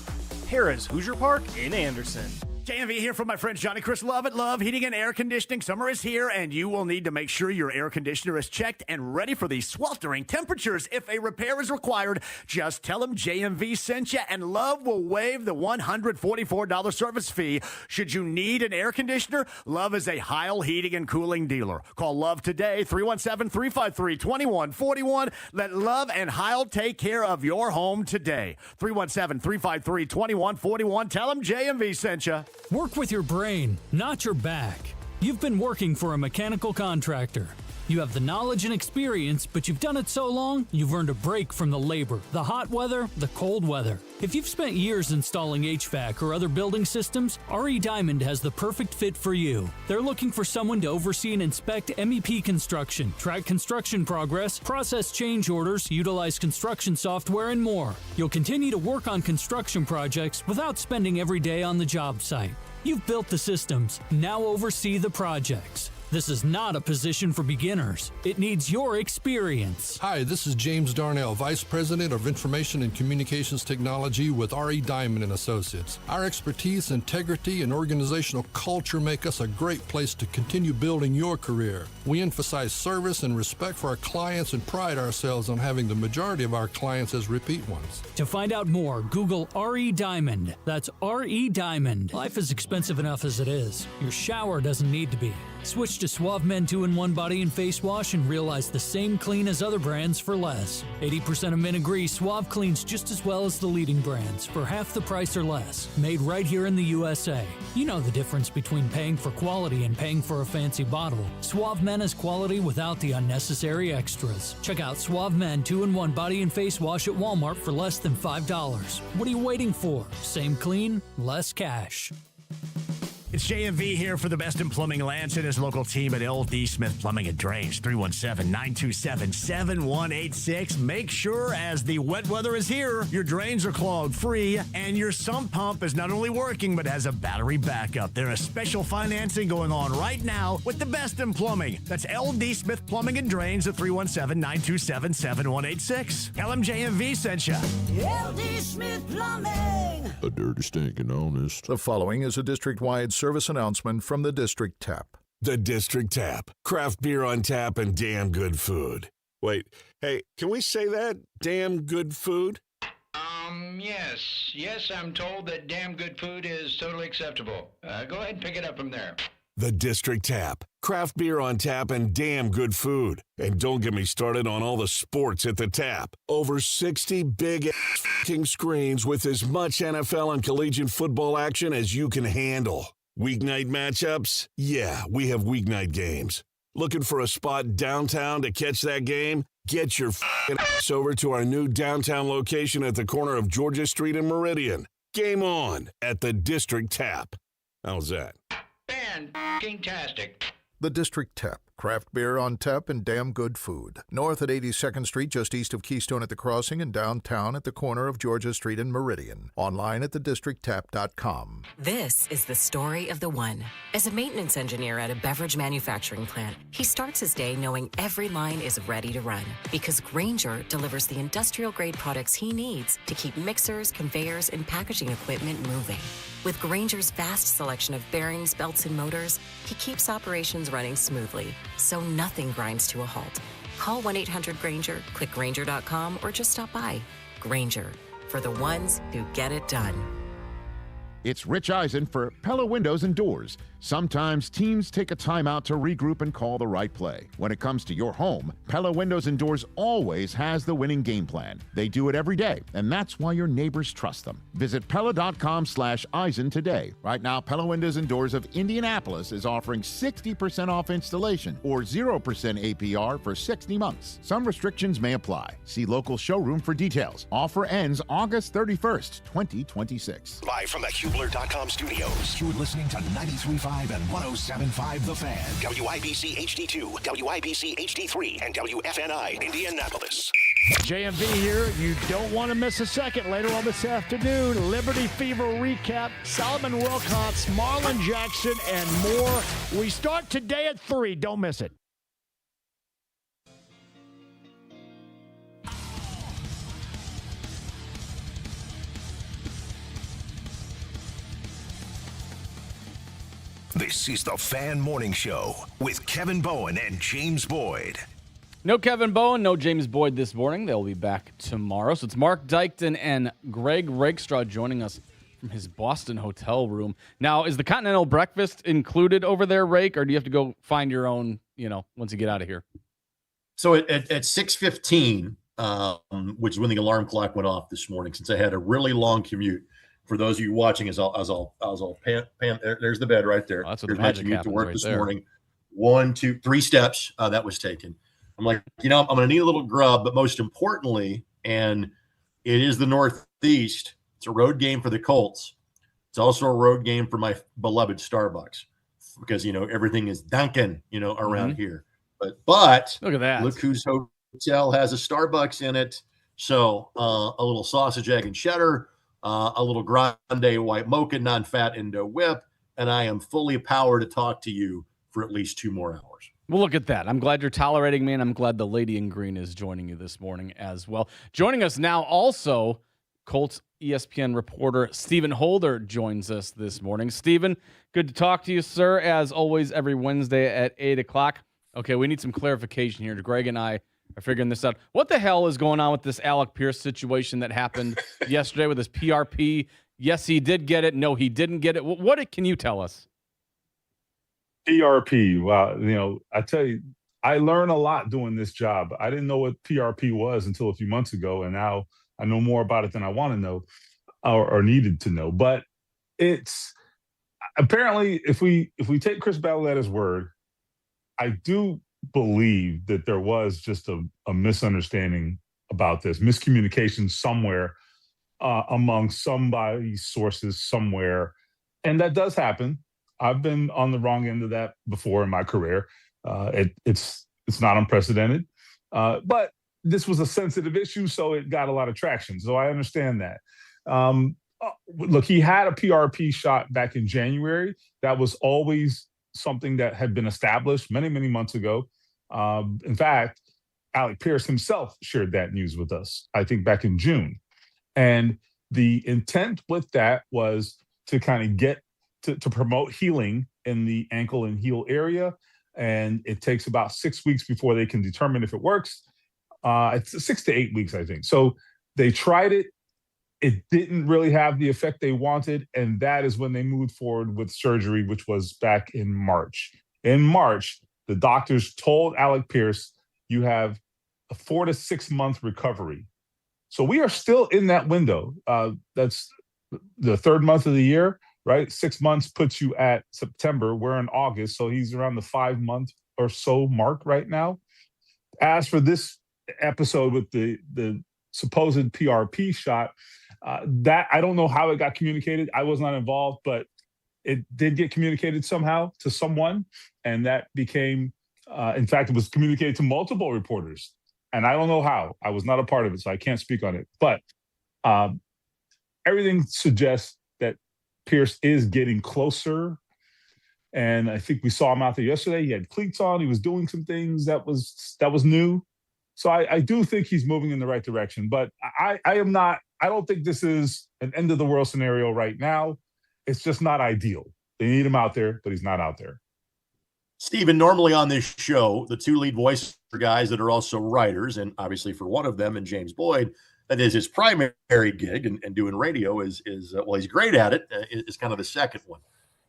Speaker 11: Harrah's Hoosier Park in Anderson.
Speaker 4: JMV here from my friend Johnny Chris Love at Love Heating and Air Conditioning. Summer is here, and you will need to make sure your air conditioner is checked and ready for these sweltering temperatures. If a repair is required, just tell them JMV sent you, and Love will waive the $144 service fee. Should you need an air conditioner, Love is a Heil Heating and Cooling dealer. Call Love today, 317-353-2141. Let Love and Heil take care of your home today. 317-353-2141. Tell them JMV sent you.
Speaker 13: Work with your brain, not your back. You've been working for a mechanical contractor. You have the knowledge and experience, but you've done it so long, you've earned a break from the labor, the hot weather, the cold weather. If you've spent years installing HVAC or other building systems, RE Diamond has the perfect fit for you. They're looking for someone to oversee and inspect MEP construction, track construction progress, process change orders, utilize construction software, and more. You'll continue to work on construction projects without spending every day on the job site. You've built the systems, now oversee the projects. This is not a position for beginners. It needs your experience.
Speaker 14: Hi, this is James Darnell, Vice President of Information and Communications Technology with RE Diamond & Associates. Our expertise, integrity, and organizational culture make us a great place to continue building your career. We emphasize service and respect for our clients and pride ourselves on having the majority of our clients as repeat ones.
Speaker 13: To find out more, Google RE Diamond. That's RE Diamond. Life is expensive enough as it is. Your shower doesn't need to be. Switch to Suave Men 2-in-1 Body and Face Wash and realize the same clean as other brands for less. 80% of men agree Suave cleans just as well as the leading brands for half the price or less. Made right here in the USA. You know the difference between paying for quality and paying for a fancy bottle. Suave Men is quality without the unnecessary extras. Check out Suave Men 2-in-1 Body and Face Wash at Walmart for less than $5. What are you waiting for? Same clean, less cash.
Speaker 4: It's JMV here for the best in plumbing. Lance and his local team at LD Smith Plumbing and Drains, 317-927-7186. Make sure as the wet weather is here, your drains are clogged free and your sump pump is not only working but has a battery backup. There is special financing going on right now with the best in plumbing. That's LD Smith Plumbing and Drains at 317-927-7186. Tell them JMV sent you.
Speaker 12: LD Smith Plumbing.
Speaker 15: A dirty, stinking honest. The following is a district-wide service announcement from the District Tap.
Speaker 17: The District Tap. Craft beer on tap and damn good food. Wait, hey, can we say that? Damn good food?
Speaker 18: Yes, I'm told that damn good food is totally acceptable. Go ahead and pick it up from there.
Speaker 17: The District Tap. Craft beer on tap and damn good food. And don't get me started on all the sports at the tap. Over 60 big f***ing screens with as much NFL and collegiate football action as you can handle. Weeknight matchups? Yeah, we have weeknight games. Looking for a spot downtown to catch that game? Get your f***ing ass over to our new downtown location at the corner of Georgia Street and Meridian. Game on at the District Tap. How's that?
Speaker 18: Fan-tastic.
Speaker 15: The District Tap. Craft beer on tap and damn good food. North at 82nd Street, just east of Keystone at the Crossing, and downtown at the corner of Georgia Street and Meridian. Online at thedistricttap.com.
Speaker 27: This is the story of the one. As a maintenance engineer at a beverage manufacturing plant, he starts his day knowing every line is ready to run because Grainger delivers the industrial-grade products he needs to keep mixers, conveyors, and packaging equipment moving. With Grainger's vast selection of bearings, belts, and motors, he keeps operations running smoothly, so nothing grinds to a halt. Call 1-800-GRAINGER, click Grainger.com, or just stop by. Grainger, for the ones who get it done.
Speaker 2: It's Rich Eisen for Pella Windows and Doors. Sometimes teams take a timeout to regroup and call the right play. When it comes to your home, Pella Windows and Doors always has the winning game plan. They do it every day, and that's why your neighbors trust them. Visit Pella.com/Eisen today. Right now, Pella Windows and Doors of Indianapolis is offering 60% off installation or 0% APR for 60 months. Some restrictions may apply. See local showroom for details. Offer ends August 31st, 2026.
Speaker 5: Live from the Hubler.com studios, you're listening to 93.5 and 107.5 The Fan, WIBC HD2, WIBC HD3, and WFNI Indianapolis.
Speaker 4: JMV here. You don't want to miss a second. Later on this afternoon, Liberty Fever recap, Solomon Wilcots, Marlon Jackson, and more. We start today at 3. Don't miss it.
Speaker 5: This is the Fan Morning Show with Kevin Bowen and James Boyd.
Speaker 19: No Kevin Bowen, no James Boyd this morning. They'll be back tomorrow. So it's Mark Dykton and Greg Rakestraw joining us from his Boston hotel room. Now, is the continental breakfast included over there, Rake, or do you have to go find your own, once you get out of here?
Speaker 16: So at 6:15, which is when the alarm clock went off this morning, since I had a really long commute. For those of you watching, as I'll pan, there's the bed right there.
Speaker 19: Oh, that's what
Speaker 16: Here's
Speaker 19: the
Speaker 16: my
Speaker 19: magic
Speaker 16: commute to
Speaker 19: happens
Speaker 16: work
Speaker 19: right
Speaker 16: this
Speaker 19: there.
Speaker 16: morning. 1, 2, 3 steps that was taken. I'm like, I'm going to need a little grub, but most importantly, and it is the Northeast. It's a road game for the Colts. It's also a road game for my beloved Starbucks because everything is Dunkin', around here. But
Speaker 19: look at that.
Speaker 16: Look whose hotel has a Starbucks in it. So a little sausage, egg, and cheddar. A little grande white mocha, non-fat Indo whip, and I am fully powered to talk to you for at least 2 more hours.
Speaker 19: Well, look at that. I'm glad you're tolerating me, and I'm glad the lady in green is joining you this morning as well. Joining us now also, Colts ESPN reporter Stephen Holder joins us this morning. Stephen, good to talk to you, sir, as always, every Wednesday at 8 o'clock. Okay, we need some clarification here. Greg and I are figuring this out. What the hell is going on with this Alec Pierce situation that happened yesterday with his PRP? Yes, he did get it. No, he didn't get it. What can you tell us?
Speaker 3: PRP. Wow. I tell you, I learn a lot doing this job. I didn't know what PRP was until a few months ago, and now I know more about it than I want to know or needed to know. But it's apparently, if we take Chris Balletta's word, I do believe that there was just a misunderstanding about this, miscommunication somewhere among somebody's sources somewhere. And that does happen. I've been on the wrong end of that before in my career. It's not unprecedented. But this was a sensitive issue, so it got a lot of traction. So I understand that. Look, he had a PRP shot back in January. That was always something that had been established many, many months ago. In fact, Alec Pierce himself shared that news with us, I think back in June. And the intent with that was to kind of get to promote healing in the ankle and heel area. And it takes about 6 weeks before they can determine if it works. It's 6 to 8 weeks, I think. So they tried it. It didn't really have the effect they wanted. And that is when they moved forward with surgery, which was back in March. In March, the doctors told Alec Pierce, you have a 4 to 6 month recovery. So we are still in that window. That's the 3rd month of the year, right? 6 months puts you at September. We're in August. So he's around the 5 month or so mark right now. As for this episode with the supposed PRP shot, that I don't know how it got communicated. I was not involved, but it did get communicated somehow to someone. And that became, in fact, it was communicated to multiple reporters. And I don't know how. I was not a part of it, so I can't speak on it. But everything suggests that Pierce is getting closer. And I think we saw him out there yesterday. He had cleats on. He was doing some things that was new. So I do think he's moving in the right direction. But I don't think this is an end of the world scenario right now. It's just not ideal. They need him out there, but he's not out there.
Speaker 16: Stephen, normally on this show, the 2 lead voice for guys that are also writers, and obviously for one of them and James Boyd, that is his primary gig, and doing radio is well, he's great at it, is kind of the second one.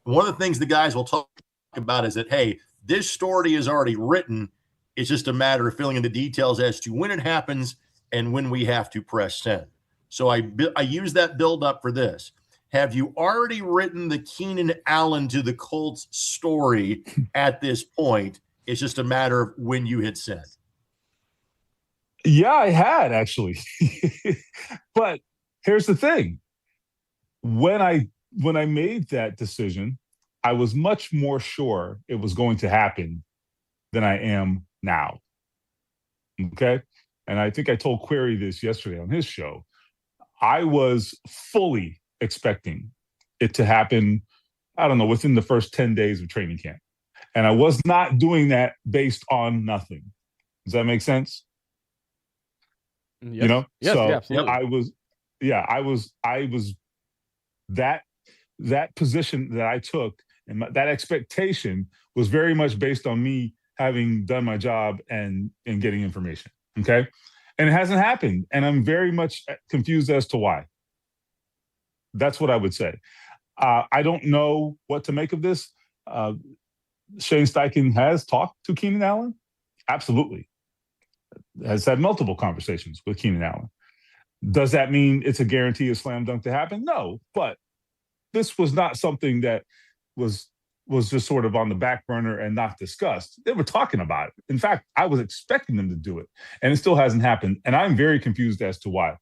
Speaker 16: And one of the things the guys will talk about is that, hey, this story is already written. It's just a matter of filling in the details as to when it happens and when we have to press send. So I use that build up for this. Have you already written the Keenan Allen to the Colts story at this point? It's just a matter of when you hit send.
Speaker 3: Yeah, I had actually. But here's the thing. When I made that decision, I was much more sure it was going to happen than I am now. Okay? And I think I told Query this yesterday on his show. I was fully expecting it to happen, I don't know, within the first 10 days of training camp. And I was not doing that based on nothing. Does that make sense?
Speaker 19: Yes.
Speaker 3: You know?
Speaker 19: Yes,
Speaker 3: so
Speaker 19: yeah, absolutely.
Speaker 3: I was that position that I took, and that expectation was very much based on me having done my job and getting information. Okay. And it hasn't happened. And I'm very much confused as to why. That's what I would say. I don't know what to make of this. Shane Steichen has talked to Keenan Allen. Absolutely. Has had multiple conversations with Keenan Allen. Does that mean it's a guarantee, a slam dunk to happen? No, but this was not something that was just sort of on the back burner and not discussed. They were talking about it. In fact, I was expecting them to do it, and it still hasn't happened. And I'm very confused as to why.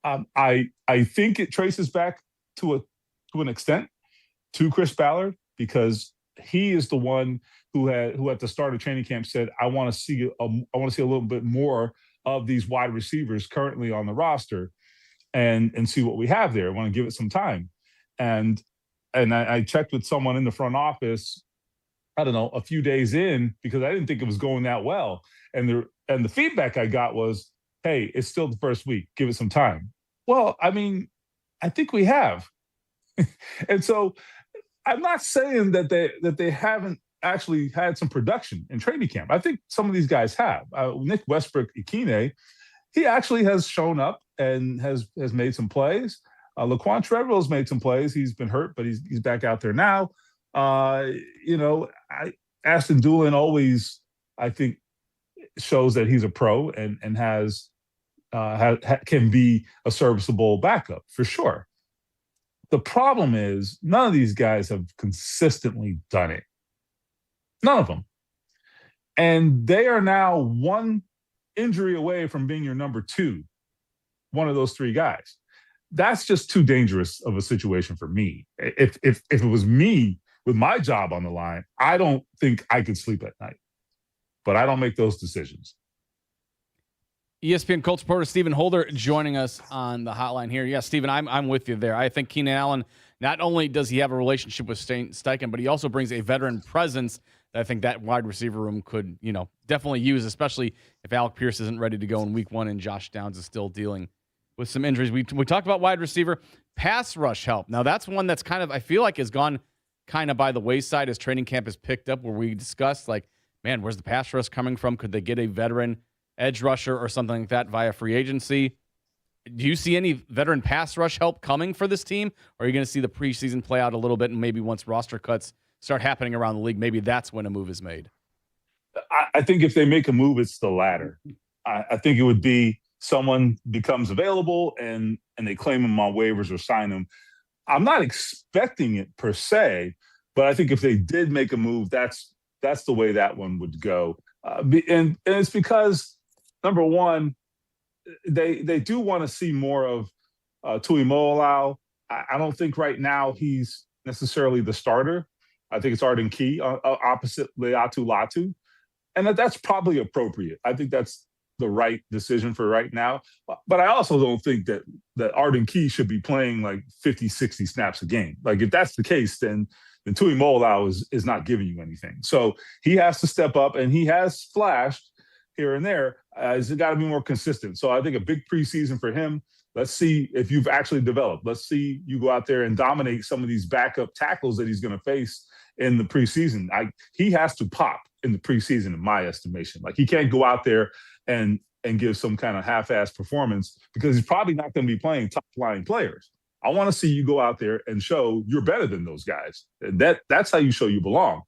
Speaker 3: I think it traces back to an extent to Chris Ballard, because he is the one who at the start of training camp said, I want to see a little bit more of these wide receivers currently on the roster and see what we have there. I want to give it some time. And I checked with someone in the front office, I don't know, a few days in, because I didn't think it was going that well. And the feedback I got was, hey, it's still the first week. Give it some time. Well, I mean, I think we have. And so I'm not saying that they haven't actually had some production in training camp. I think some of these guys have. Nick Westbrook-Ikine, he actually has shown up and has made some plays. Laquan Treadwell's made some plays. He's been hurt, but he's back out there now. Ashton Doolin always, I think, shows that he's a pro and can be a serviceable backup for sure. The problem is none of these guys have consistently done it. None of them. And they are now one injury away from being your number two, one of those three guys. That's just too dangerous of a situation for me. If it was me with my job on the line, I don't think I could sleep at night. But I don't make those decisions.
Speaker 1: ESPN Colts reporter Stephen Holder joining us on the hotline here. Yeah, Stephen, I'm with you there. I think Keenan Allen, not only does he have a relationship with Steichen, but he also brings a veteran presence that I think that wide receiver room could, definitely use, especially if Alec Pierce isn't ready to go in week one and Josh Downs is still dealing with some injuries. We talked about wide receiver, pass rush help. Now that's one that's kind of, I feel like, has gone kind of by the wayside as training camp has picked up, where we discussed, like, man, where's the pass rush coming from? Could they get a veteran edge rusher or something like that via free agency? Do you see any veteran pass rush help coming for this team? Or are you going to see the preseason play out a little bit, and maybe once roster cuts start happening around the league, maybe that's when a move is made?
Speaker 3: I think if they make a move, it's the latter. I think it would be someone becomes available and they claim him on waivers or sign him. I'm not expecting it per se, but I think if they did make a move, that's the way that one would go. And it's because, number one, they do want to see more of Tui Moalau. I don't think right now he's necessarily the starter. I think it's Arden Key opposite Leatu Latu. And that's probably appropriate. I think that's the right decision for right now. But I also don't think that Arden Key should be playing like 50, 60 snaps a game. Like, if that's the case, then Tui Moalau is not giving you anything. So he has to step up, and he has flashed here and there. He's got to be more consistent. So I think a big preseason for him. Let's see if you've actually developed. Let's see you go out there and dominate some of these backup tackles that he's going to face in the preseason. He has to pop in the preseason, in my estimation. Like, he can't go out there and and give some kind of half-ass performance because he's probably not going to be playing top-flying players. I want to see you go out there and show you're better than those guys. That's how you show you belong.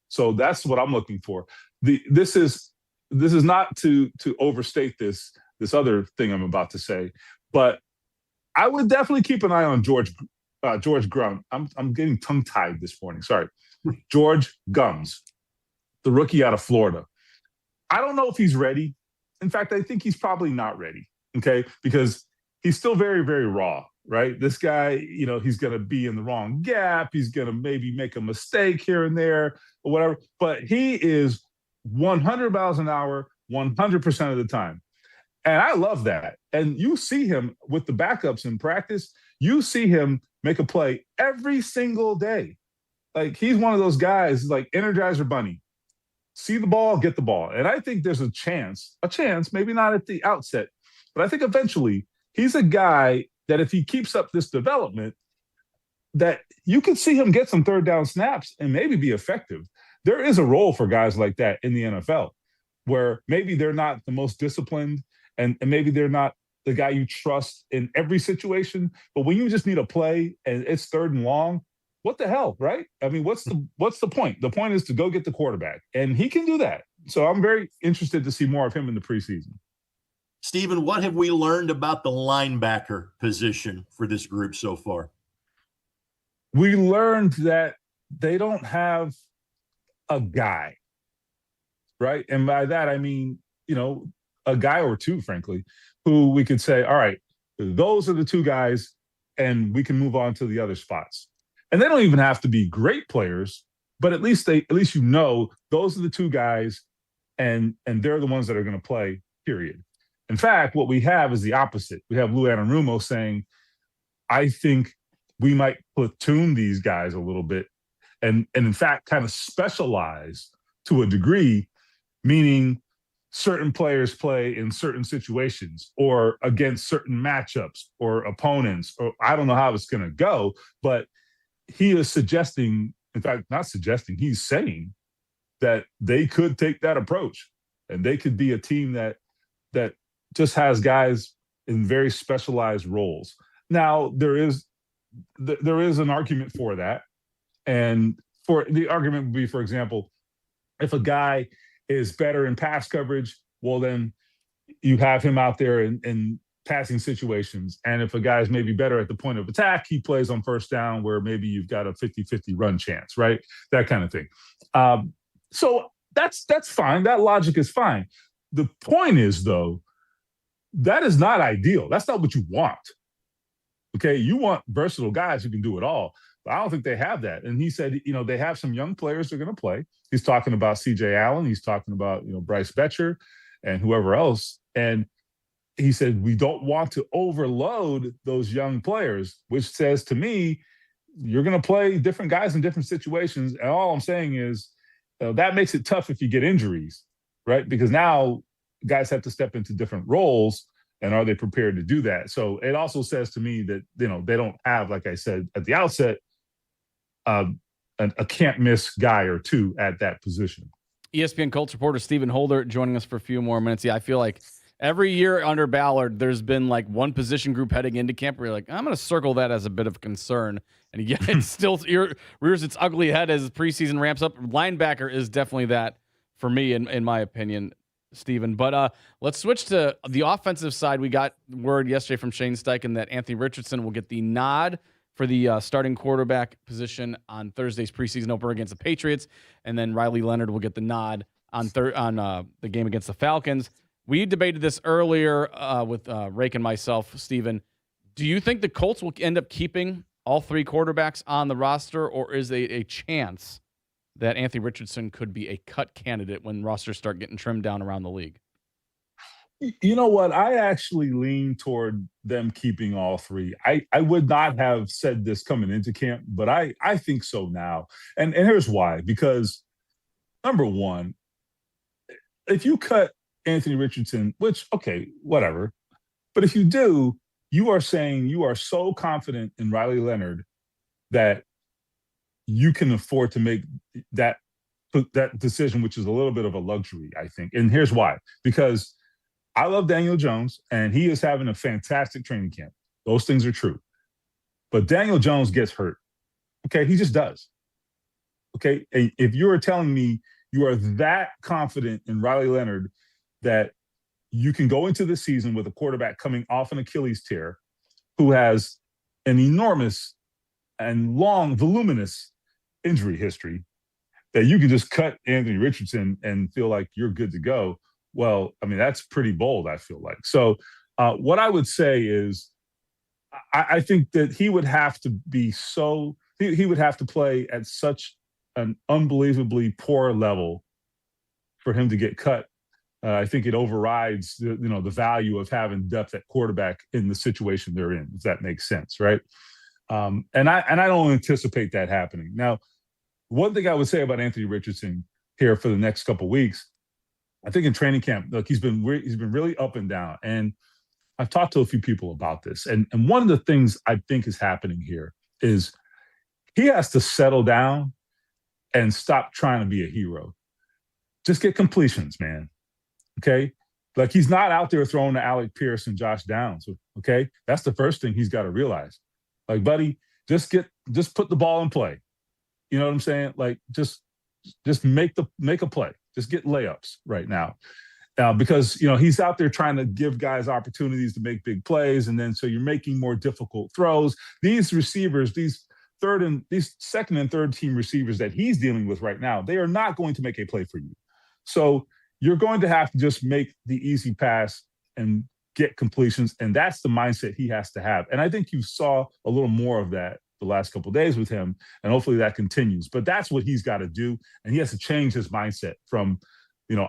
Speaker 3: So that's what I'm looking for. This is not to overstate this other thing I'm about to say, but I would definitely keep an eye on George Grum. I'm getting tongue-tied this morning. Sorry. George Gums, the rookie out of Florida. I don't know if he's ready. In fact, I think he's probably not ready, okay? Because he's still very, very raw, right? This guy, he's going to be in the wrong gap. He's going to maybe make a mistake here and there or whatever. But he is 100 miles an hour, 100% of the time. And I love that. And you see him with the backups in practice. You see him make a play every single day. Like, he's one of those guys, like Energizer Bunny. See the ball, get the ball. And I think there's a chance, maybe not at the outset, but I think eventually he's a guy that if he keeps up this development, that you can see him get some third down snaps and maybe be effective. There is a role for guys like that in the NFL where maybe they're not the most disciplined and maybe they're not the guy you trust in every situation. But when you just need a play and it's third and long, what the hell, right? I mean, what's the point? The point is to go get the quarterback, and he can do that. So I'm very interested to see more of him in the preseason.
Speaker 16: Stephen, what have we learned about the linebacker position for this group so far?
Speaker 3: We learned that they don't have a guy, right? And by that, I mean, a guy or two, frankly, who we could say, all right, those are the two guys, and we can move on to the other spots. And they don't even have to be great players, but at least those are the two guys, and they're the ones that are going to play, period. In fact, what we have is the opposite. We have Lou Anarumo saying, I think we might platoon these guys a little bit and in fact kind of specialize to a degree, meaning certain players play in certain situations or against certain matchups or opponents, or I don't know how it's going to go, but he is suggesting, in fact, not suggesting, he's saying that they could take that approach and they could be a team that just has guys in very specialized roles. Now, there is an argument for that. And for the argument would be, for example, if a guy is better in pass coverage, well, then you have him out there in passing situations. And if a guy's maybe better at the point of attack, he plays on first down where maybe you've got a 50-50 run chance, right? That kind of thing. So that's fine. That logic is fine. The point is, though, that is not ideal. That's not what you want. Okay, you want versatile guys who can do it all. But I don't think they have that. And he said, they have some young players that are going to play. He's talking about C.J. Allen. He's talking about, Bryce Betcher and whoever else. And he said, we don't want to overload those young players, which says to me, you're going to play different guys in different situations. And all I'm saying is that makes it tough if you get injuries, right? Because now guys have to step into different roles. And are they prepared to do that? So it also says to me that, they don't have, like I said at the outset, a can't-miss guy or two at that position.
Speaker 1: ESPN Colts reporter Stephen Holder joining us for a few more minutes. Yeah, I feel like every year under Ballard, there's been like one position group heading into camp where you're like, I'm going to circle that as a bit of concern. And yet it still rears its ugly head as preseason ramps up. Linebacker is definitely that for me, in my opinion, Stephen. But let's switch to the offensive side. We got word yesterday from Shane Steichen that Anthony Richardson will get the nod for the starting quarterback position on Thursday's preseason opener against the Patriots, and then Riley Leonard will get the nod on the game against the Falcons. We debated this earlier with Rake and myself, Stephen. Do you think the Colts will end up keeping all three quarterbacks on the roster, or is there a chance that Anthony Richardson could be a cut candidate when rosters start getting trimmed down around the league?
Speaker 3: You know what? I actually lean toward them keeping all three. I would not have said this coming into camp, but I think so now. And here's why. Because, number one, if you cut Anthony Richardson, which, okay, whatever. But if you do, you are saying you are so confident in Riley Leonard that you can afford to make that decision, which is a little bit of a luxury, I think. And here's why. Because I love Daniel Jones, and he is having a fantastic training camp. Those things are true. But Daniel Jones gets hurt. Okay, he just does. Okay, and if you are telling me you are that confident in Riley Leonard that you can go into the season with a quarterback coming off an Achilles tear who has an enormous and long, voluminous injury history, that you can just cut Anthony Richardson and feel like you're good to go. Well, I mean, that's pretty bold, I feel like. So what I would say is I think that he would have to be he would have to play at such an unbelievably poor level for him to get cut. I think it overrides the value of having depth at quarterback in the situation they're in, if that makes sense, right? And I don't anticipate that happening. Now, one thing I would say about Anthony Richardson here for the next couple of weeks, I think in training camp, look, he's been really up and down, and I've talked to a few people about this. And one of the things I think is happening here is he has to settle down and stop trying to be a hero. Just get completions, man. Okay? Like, he's not out there throwing to Alec Pierce and Josh Downs. Okay? That's the first thing he's got to realize. Like, buddy, just put the ball in play. You know what I'm saying? Like, just make a play. Just get layups right now. Because, he's out there trying to give guys opportunities to make big plays. And then so you're making more difficult throws. These receivers, these second and third team receivers that he's dealing with right now, they are not going to make a play for you. So you're going to have to just make the easy pass and get completions. And that's the mindset he has to have. And I think you saw a little more of that the last couple of days with him, and hopefully that continues. But that's what he's got to do. And he has to change his mindset from,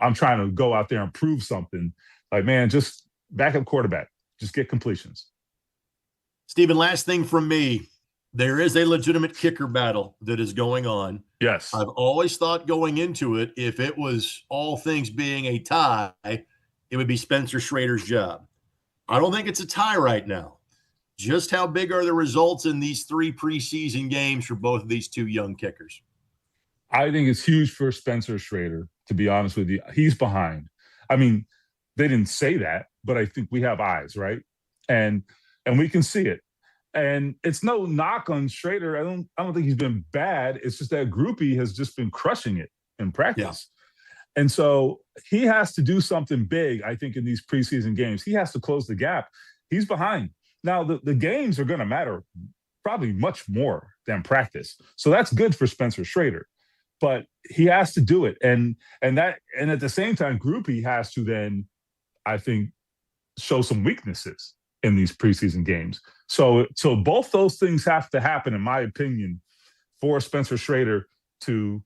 Speaker 3: I'm trying to go out there and prove something. Like, man, just back up quarterback. Just get completions.
Speaker 16: Stephen, last thing from me. There is a legitimate kicker battle that is going on.
Speaker 3: Yes.
Speaker 16: I've always thought going into it, if it was all things being a tie, it would be Spencer Schrader's job. I don't think it's a tie right now. Just how big are the results in these 3 preseason games for both of these 2 young kickers?
Speaker 3: I think it's huge for Spencer Schrader, to be honest with you. He's behind. I mean, they didn't say that, but I think we have eyes, right? And we can see it. And it's no knock on Schrader. I don't think he's been bad. It's just that Groupie has just been crushing it in practice. Yeah. And so he has to do something big, I think, in these preseason games. He has to close the gap. He's behind. Now, the games are going to matter probably much more than practice. So that's good for Spencer Schrader. But he has to do it. And at the same time, Groupie has to then, I think, show some weaknesses in these preseason games. So both those things have to happen, in my opinion, for Spencer Schrader to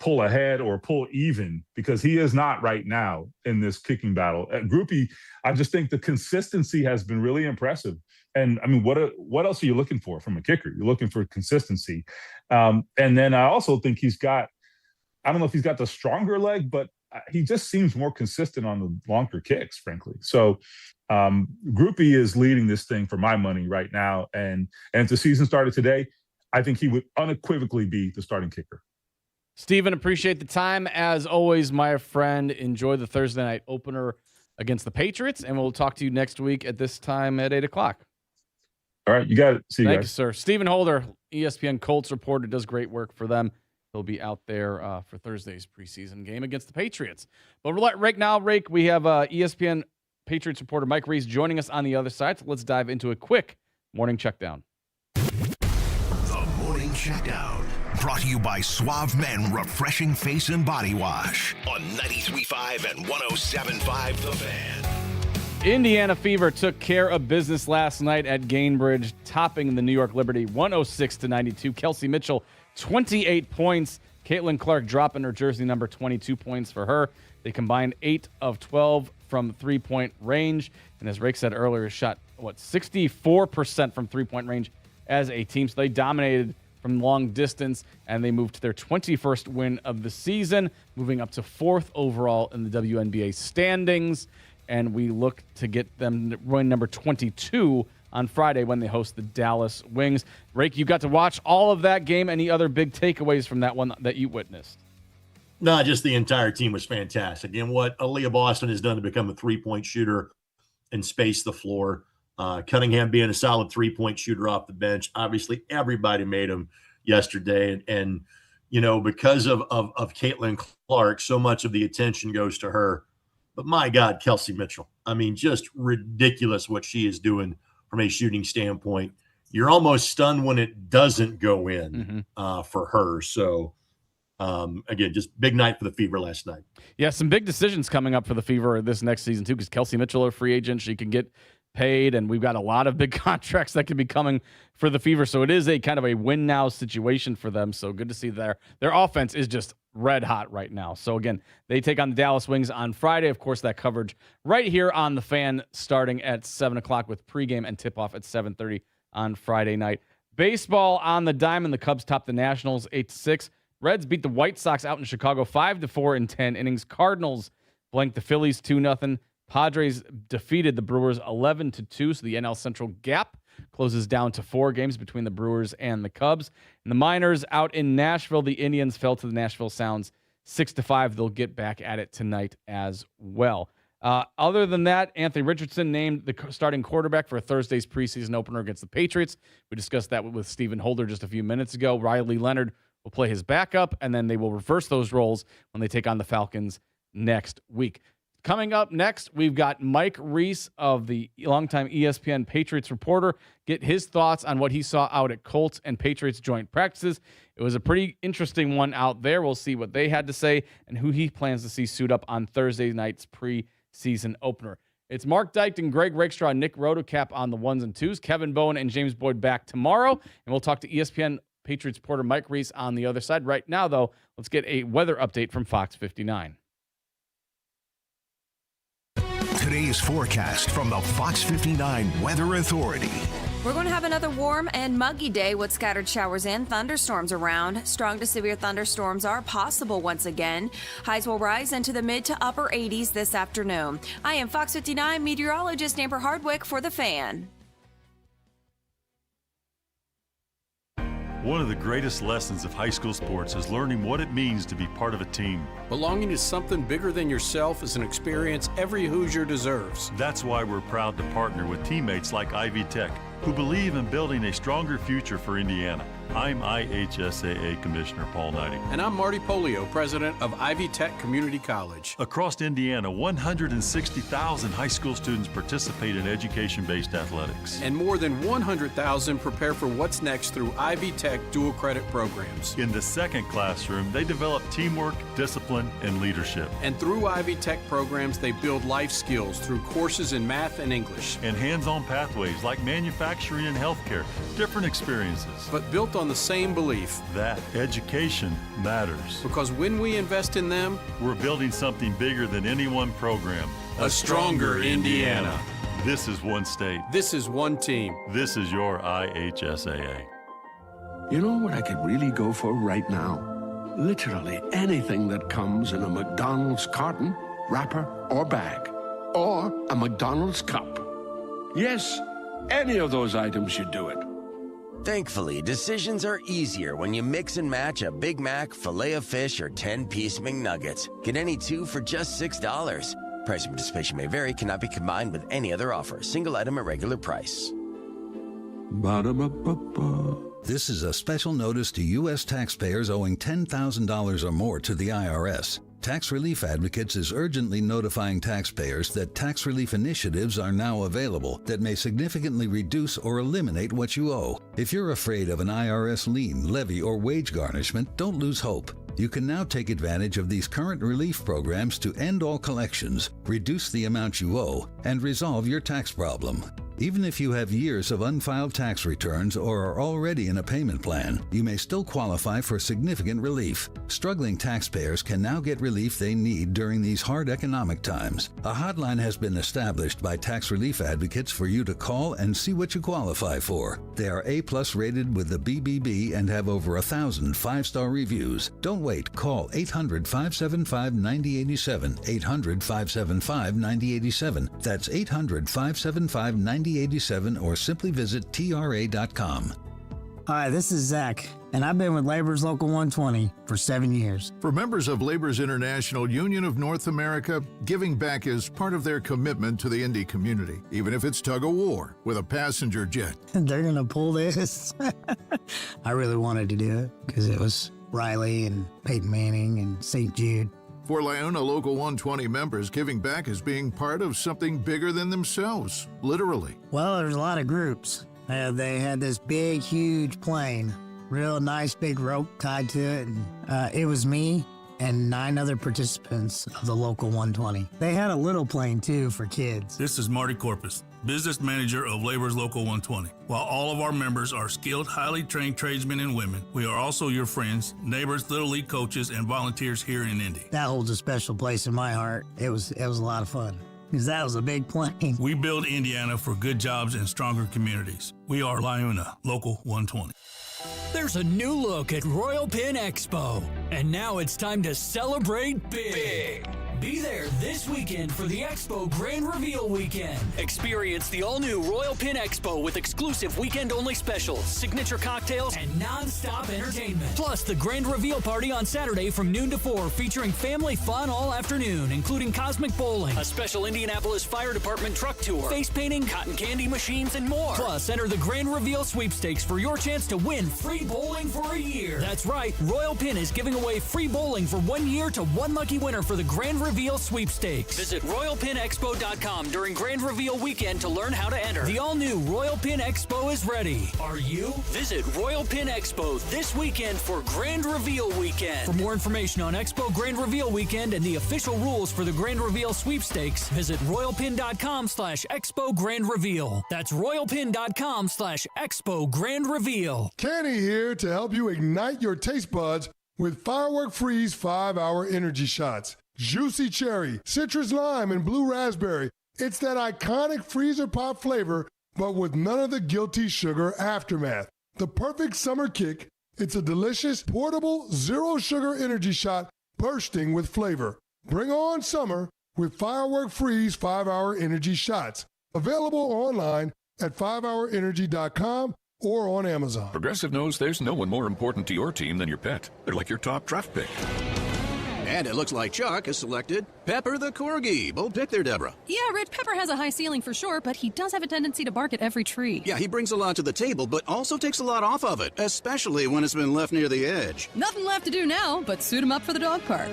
Speaker 3: pull ahead or pull even, because he is not right now in this kicking battle. At Groupie, I just think the consistency has been really impressive. And I mean, what else are you looking for from a kicker? You're looking for consistency. And then I also think I don't know if he's got the stronger leg, but he just seems more consistent on the longer kicks, frankly. So Groupie is leading this thing for my money right now. And if the season started today, I think he would unequivocally be the starting kicker.
Speaker 1: Stephen, appreciate the time. As always, my friend, enjoy the Thursday night opener against the Patriots, and we'll talk to you next week at this time at 8 o'clock.
Speaker 3: All right, you got it. See you
Speaker 1: Thank
Speaker 3: guys.
Speaker 1: you, sir. Stephen Holder, ESPN Colts reporter, does great work for them. He'll be out there for Thursday's preseason game against the Patriots. But right now, we have ESPN Patriots reporter Mike Reese joining us on the other side. So let's dive into a quick morning checkdown.
Speaker 5: The Morning Checkdown, brought to you by Suave Men Refreshing Face and Body Wash on 93.5 and 107.5 The Fan.
Speaker 1: Indiana Fever took care of business last night at Gainbridge, topping the New York Liberty 106-92. Kelsey Mitchell, 28 points. Caitlin Clark dropping her jersey number, 22 points for her. They combined 8 of 12 from three-point range. And as Rake said earlier, shot, 64% from three-point range as a team. So they dominated from long distance, and they moved to their 21st win of the season, moving up to 4th overall in the WNBA standings. And we look to get them win number 22 on Friday when they host the Dallas Wings. Rake, you got to watch all of that game. Any other big takeaways from that one that you witnessed?
Speaker 16: No, just the entire team was fantastic. And what Aaliyah Boston has done to become a three-point shooter and space the floor. Cunningham being a solid three-point shooter off the bench. Obviously, everybody made him yesterday. And because of Caitlin Clark, so much of the attention goes to her. But my God, Kelsey Mitchell. I mean, just ridiculous what she is doing from a shooting standpoint. You're almost stunned when it doesn't go in for her. So, again, just big night for the Fever last night.
Speaker 1: Yeah, some big decisions coming up for the Fever this next season, too, because Kelsey Mitchell, a free agent, she can get paid, and we've got a lot of big contracts that could be coming for the Fever. So it is a kind of a win-now situation for them. So good to see their offense is just red hot right now. So, again, they take on the Dallas Wings on Friday. Of course, that coverage right here on The Fan starting at 7 o'clock with pregame and tip-off at 7:30 on Friday night. Baseball on the diamond. The Cubs top the Nationals 8-6. Reds beat the White Sox out in Chicago 5-4 in 10 innings. Cardinals blanked the Phillies 2-0. Padres defeated the Brewers 11-2, so the NL Central gap closes down to 4 games between the Brewers and the Cubs. And the Miners out in Nashville, the Indians fell to the Nashville Sounds 6-5. They'll get back at it tonight as well. Other than that, Anthony Richardson named the starting quarterback for Thursday's preseason opener against the Patriots. We discussed that with Stephen Holder just a few minutes ago. Riley Leonard will play his backup, and then they will reverse those roles when they take on the Falcons next week. Coming up next, we've got Mike Reese of the longtime ESPN Patriots reporter, get his thoughts on what he saw out at Colts and Patriots joint practices. It was a pretty interesting one out there. We'll see what they had to say and who he plans to see suit up on Thursday night's preseason opener. It's Mark Dykton and Greg Rakestraw, Nick Rotocap on the ones and twos, Kevin Bowen and James Boyd back tomorrow, and we'll talk to ESPN Patriots reporter Mike Reese on the other side. Right now, though, let's get a weather update from Fox 59.
Speaker 5: Today's forecast from the Fox 59 Weather Authority.
Speaker 7: We're going to have another warm and muggy day with scattered showers and thunderstorms around. Strong to severe thunderstorms are possible once again. Highs will rise into the mid to upper 80s this afternoon. I am Fox 59 meteorologist Amber Hardwick for The Fan.
Speaker 9: One of the greatest lessons of high school sports is learning what it means to be part of a team.
Speaker 20: Belonging to something bigger than yourself is an experience every Hoosier deserves.
Speaker 9: That's why we're proud to partner with teammates like Ivy Tech, who believe in building a stronger future for Indiana. I'm IHSAA Commissioner Paul Knighting.
Speaker 20: And I'm Marty Polio, President of Ivy Tech Community College.
Speaker 9: Across Indiana, 160,000 high school students participate in education-based athletics.
Speaker 20: And more than 100,000 prepare for what's next through Ivy Tech dual credit programs.
Speaker 9: In the second classroom, they develop teamwork, discipline, and leadership.
Speaker 20: And through Ivy Tech programs, they build life skills through courses in math and English.
Speaker 9: And hands-on pathways like manufacturing and healthcare, different experiences.
Speaker 20: But built on the same belief
Speaker 9: that education matters.
Speaker 20: Because when we invest in them,
Speaker 9: we're building something bigger than any one program.
Speaker 20: A stronger Indiana.
Speaker 9: This is one state.
Speaker 20: This is one team.
Speaker 9: This is your IHSAA.
Speaker 21: You know what I could really go for right now? Literally anything that comes in a McDonald's carton, wrapper, or bag. Or a McDonald's cup. Yes, any of those items should do it.
Speaker 22: Thankfully, decisions are easier when you mix and match a Big Mac, Filet-O-Fish, or 10-piece McNuggets. Get any two for just $6. Price and participation may vary, cannot be combined with any other offer. Single item at regular price.
Speaker 21: Ba-da-ba-ba-ba.
Speaker 23: This is a special notice to U.S. taxpayers owing $10,000 or more to the IRS. Tax Relief Advocates is urgently notifying taxpayers that tax relief initiatives are now available that may significantly reduce or eliminate what you owe. If you're afraid of an IRS lien, levy, or wage garnishment, don't lose hope. You can now take advantage of these current relief programs to end all collections, reduce the amount you owe, and resolve your tax problem. Even if you have years of unfiled tax returns or are already in a payment plan, you may still qualify for significant relief. Struggling taxpayers can now get relief they need during these hard economic times. A hotline has been established by Tax Relief Advocates for you to call and see what you qualify for. They are A+ rated with the BBB and have over 1,000 5-star reviews. Don't wait. Call 800-575-9087. 800-575-9087. That's 800-575-9087 or simply visit TRA.com.
Speaker 6: Hi, this is Zach, and I've been with Labor's Local 120 for 7 years.
Speaker 15: For members of Labor's International Union of North America, giving back is part of their commitment to the Indy community, even if it's tug-of-war with a passenger jet.
Speaker 6: They're going to pull this. I really wanted to do it because it was Riley and Peyton Manning and St. Jude.
Speaker 15: For Liona Local 120 members, giving back is being part of something bigger than themselves, literally.
Speaker 6: Well, there's a lot of groups. They had this big, huge plane, real nice big rope tied to it. And, it was me and 9 other participants of the Local 120. They had a little plane, too, for kids.
Speaker 8: This is Marty Corpus, business manager of Labor's Local 120. While all of our members are skilled, highly trained tradesmen and women, we are also your friends, neighbors, Little League coaches, and volunteers here in Indy.
Speaker 6: That holds a special place in my heart. It was a lot of fun. Because that was a big plane.
Speaker 8: We build Indiana for good jobs and stronger communities. We are Liuna Local 120.
Speaker 13: There's a new look at Royal Pin Expo, and now it's time to celebrate big. Be there this weekend for the Expo Grand Reveal Weekend. Experience the all-new Royal Pin Expo with exclusive weekend-only specials, signature cocktails, and non-stop entertainment. Plus, the Grand Reveal Party on Saturday from noon to 4, featuring family fun all afternoon, including cosmic bowling, a special Indianapolis Fire Department truck tour, face painting, cotton candy machines, and more. Plus, enter the Grand Reveal Sweepstakes for your chance to win free bowling for a year. That's right, Royal Pin is giving away free bowling for 1 year to one lucky winner for the Grand Reveal Sweepstakes. Visit RoyalPinExpo.com during Grand Reveal Weekend to learn how to enter. The all-new Royal Pin Expo is ready. Are you? Visit Royal Pin Expo this weekend for Grand Reveal Weekend. For more information on Expo Grand Reveal Weekend and the official rules for the Grand Reveal Sweepstakes, visit RoyalPin.com/Expo Grand Reveal. That's RoyalPin.com/Expo Grand Reveal.
Speaker 10: Kenny here to help you ignite your taste buds with Firework Freeze 5-Hour Energy Shots. Juicy cherry, citrus lime, and blue raspberry. It's that iconic freezer pop flavor, but with none of the guilty sugar aftermath. The perfect summer kick. It's a delicious, portable, zero-sugar energy shot bursting with flavor. Bring on summer with Firework Freeze 5-Hour Energy Shots. Available online at 5hourenergy.com or on Amazon.
Speaker 11: Progressive knows there's no one more important to your team than your pet. They're like your top draft pick.
Speaker 20: And it looks like Chuck has selected Pepper the Corgi. Bold pick there, Deborah.
Speaker 24: Yeah, Rich, Pepper has a high ceiling for sure, but he does have a tendency to bark at every tree.
Speaker 20: Yeah, he brings a lot to the table, but also takes a lot off of it, especially when it's been left near the edge.
Speaker 24: Nothing left to do now but suit him up for the dog park.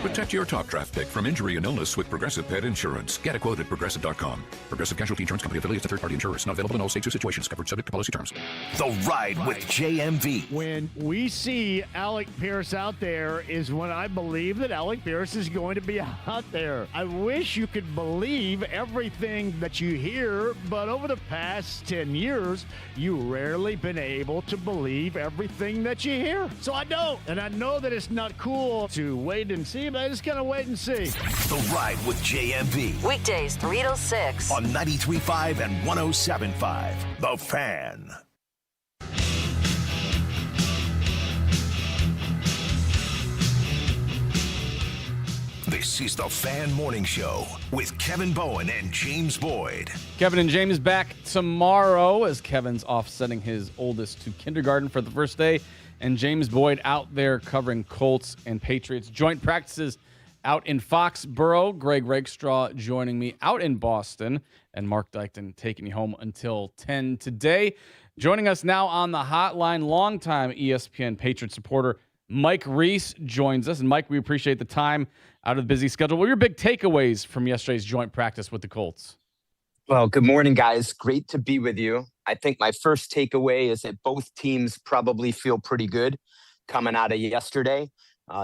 Speaker 11: Protect your top draft pick from injury and illness with Progressive Pet Insurance. Get a quote at Progressive.com. Progressive Casualty Insurance Company affiliates and third-party insurers. Not available in all states or situations. Covered subject to policy terms.
Speaker 5: The Ride with JMV.
Speaker 25: When we see Alec Pierce out there is when I believe that Alec Pierce is going to be out there. I wish you could believe everything that you hear, but over the past 10 years, you rarely been able to believe everything that you hear. So I don't, and I know that it's not cool to wait and see, but I just gotta wait and see.
Speaker 5: The Ride with JMV.
Speaker 7: Weekdays 3 to 6
Speaker 5: on 93.5 and 107.5. The Fan. This is the Fan Morning Show with Kevin Bowen and James Boyd.
Speaker 1: Kevin and James back tomorrow as Kevin's off sending his oldest to kindergarten for the first day. And James Boyd out there covering Colts and Patriots. Joint practices out in Foxborough. Greg Rakestraw joining me out in Boston. And Mark Dykton taking you home until 10 today. Joining us now on the hotline, longtime ESPN Patriot supporter Mike Reese joins us. And Mike, we appreciate the time out of the busy schedule. What were your big takeaways from yesterday's joint practice with the Colts?
Speaker 26: Well, good morning, guys. Great to be with you. I think my first takeaway is that both teams probably feel pretty good coming out of yesterday.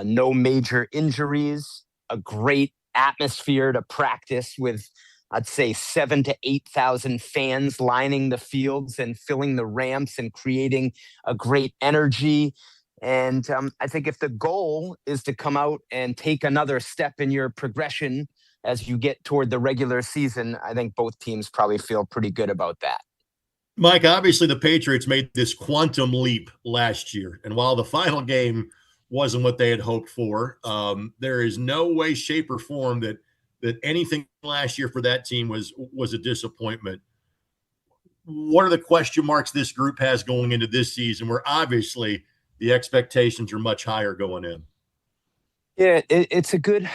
Speaker 26: No major injuries, a great atmosphere to practice with, I'd say, 7,000 to 8,000 fans lining the fields and filling the ramps and creating a great energy. And I think if the goal is to come out and take another step in your progression as you get toward the regular season, I think both teams probably feel pretty good about that.
Speaker 16: Mike, obviously the Patriots made this quantum leap last year. And while the final game wasn't what they had hoped for, there is no way, shape, or form that anything last year for that team was a disappointment. what are the question marks this group has going into this season, where obviously the expectations are much higher going in?
Speaker 26: Yeah, it's a good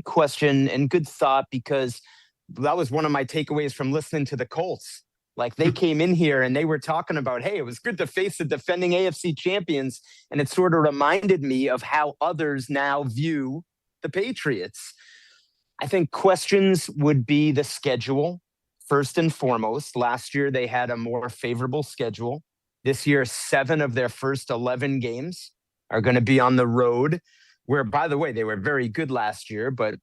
Speaker 26: question and good thought, because that was one of my takeaways from listening to the Colts. Like, they came in here and they were talking about, hey, it was good to face the defending AFC champions. And it sort of reminded me of how others now view the Patriots. I think questions would be the schedule, first and foremost. Last year, they had a more favorable schedule. This year, 7 of their first 11 games are going to be on the road, where, by the way, they were very good last year, but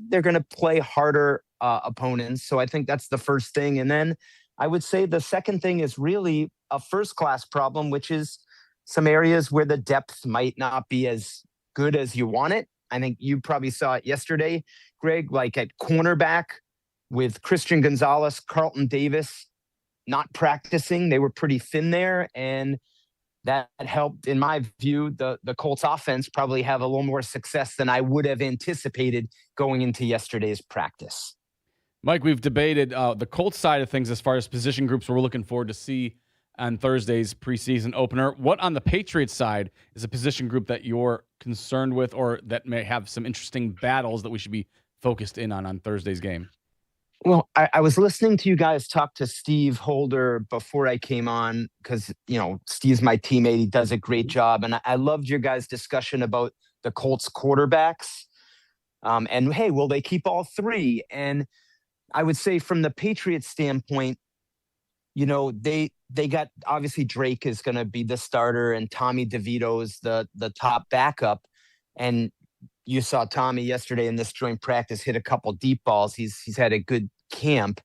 Speaker 26: they're going to play harder opponents. So I think that's the first thing. And then I would say the second thing is really a first-class problem, which is some areas where the depth might not be as good as you want it. I think you probably saw it yesterday, Greg, like at cornerback with Christian Gonzalez, Carlton Davis not practicing. They were pretty thin there, and that helped, in my view, the Colts offense probably have a little more success than I would have anticipated going into yesterday's practice.
Speaker 1: Mike, we've debated the Colts side of things as far as position groups we're looking forward to see on Thursday's preseason opener. What on the Patriots side is a position group that you're concerned with, or that may have some interesting battles that we should be focused in on Thursday's game?
Speaker 26: Well, I was listening to you guys talk to Steve Holder before I came on, because, Steve's my teammate. He does a great job. And I loved your guys' discussion about the Colts quarterbacks. And, hey, will they keep all 3? And I would say from the Patriots standpoint, they got, obviously Drake is going to be the starter, and Tommy DeVito's the top backup. And you saw Tommy yesterday in this joint practice hit a couple deep balls. He's had a good camp.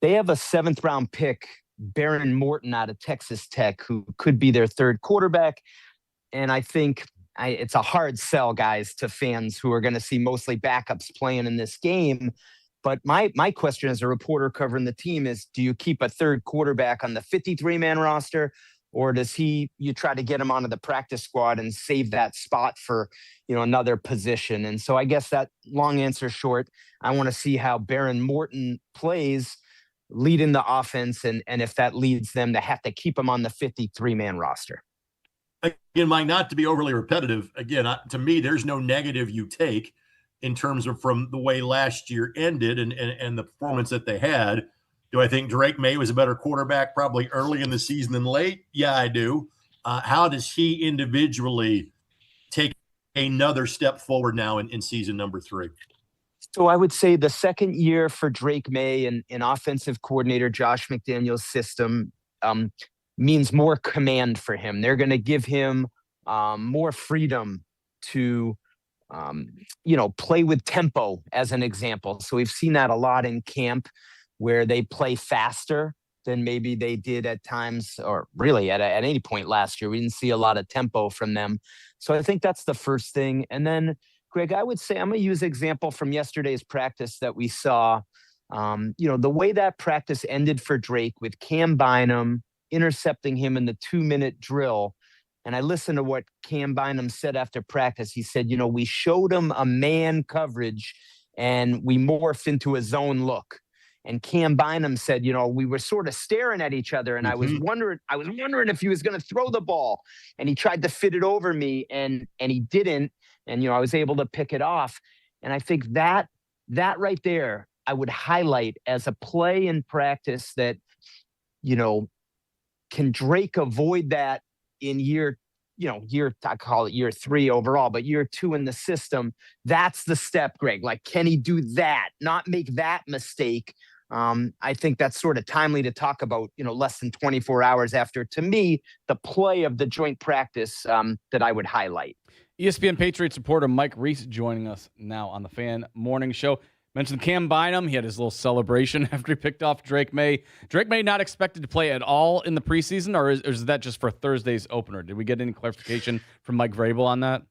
Speaker 26: They have a 7th round pick, Baron Morton out of Texas Tech, who could be their 3rd quarterback. And I think it's a hard sell, guys, to fans who are going to see mostly backups playing in this game. But my question as a reporter covering the team is, do you keep a 3rd quarterback on the 53-man roster, or does you try to get him onto the practice squad and save that spot for, another position? And so I guess that long answer short, I want to see how Baron Morton plays leading the offense, and if that leads them to have to keep him on the 53-man roster.
Speaker 16: Again, Mike, not to be overly repetitive, again, to me, there's no negative you take in terms of from the way last year ended and the performance that they had. Do I think Drake May was a better quarterback probably early in the season than late? Yeah, I do. How does he individually take another step forward now in season number 3?
Speaker 26: So I would say the second year for Drake May and offensive coordinator Josh McDaniels' system means more command for him. They're going to give him more freedom to play with tempo, as an example. So we've seen that a lot in camp, where they play faster than maybe they did at times, or really at any point last year. We didn't see a lot of tempo from them. So I think that's the first thing. And then, Greg, I would say I'm going to use an example from yesterday's practice that we saw. The way that practice ended for Drake, with Cam Bynum intercepting him in the 2-minute drill. And I listened to what Cam Bynum said after practice. He said, we showed him a man coverage and we morphed into a zone look. And Cam Bynum said, we were sort of staring at each other, and I was wondering if he was going to throw the ball, and he tried to fit it over me, and he didn't. And, I was able to pick it off. And I think that right there, I would highlight as a play in practice that, can Drake avoid that in I call it year 3 overall, but year 2 in the system? That's the step, Greg. Like, can he do that? Not make that mistake. I think that's sort of timely to talk about, less than 24 hours after, to me, the play of the joint practice that I would highlight.
Speaker 1: ESPN Patriots reporter Mike Reese joining us now on the Fan Morning Show. Mentioned Cam Bynum. He had his little celebration after he picked off Drake May. Drake May not expected to play at all in the preseason, or is that just for Thursday's opener? Did we get any clarification from Mike Vrabel on that?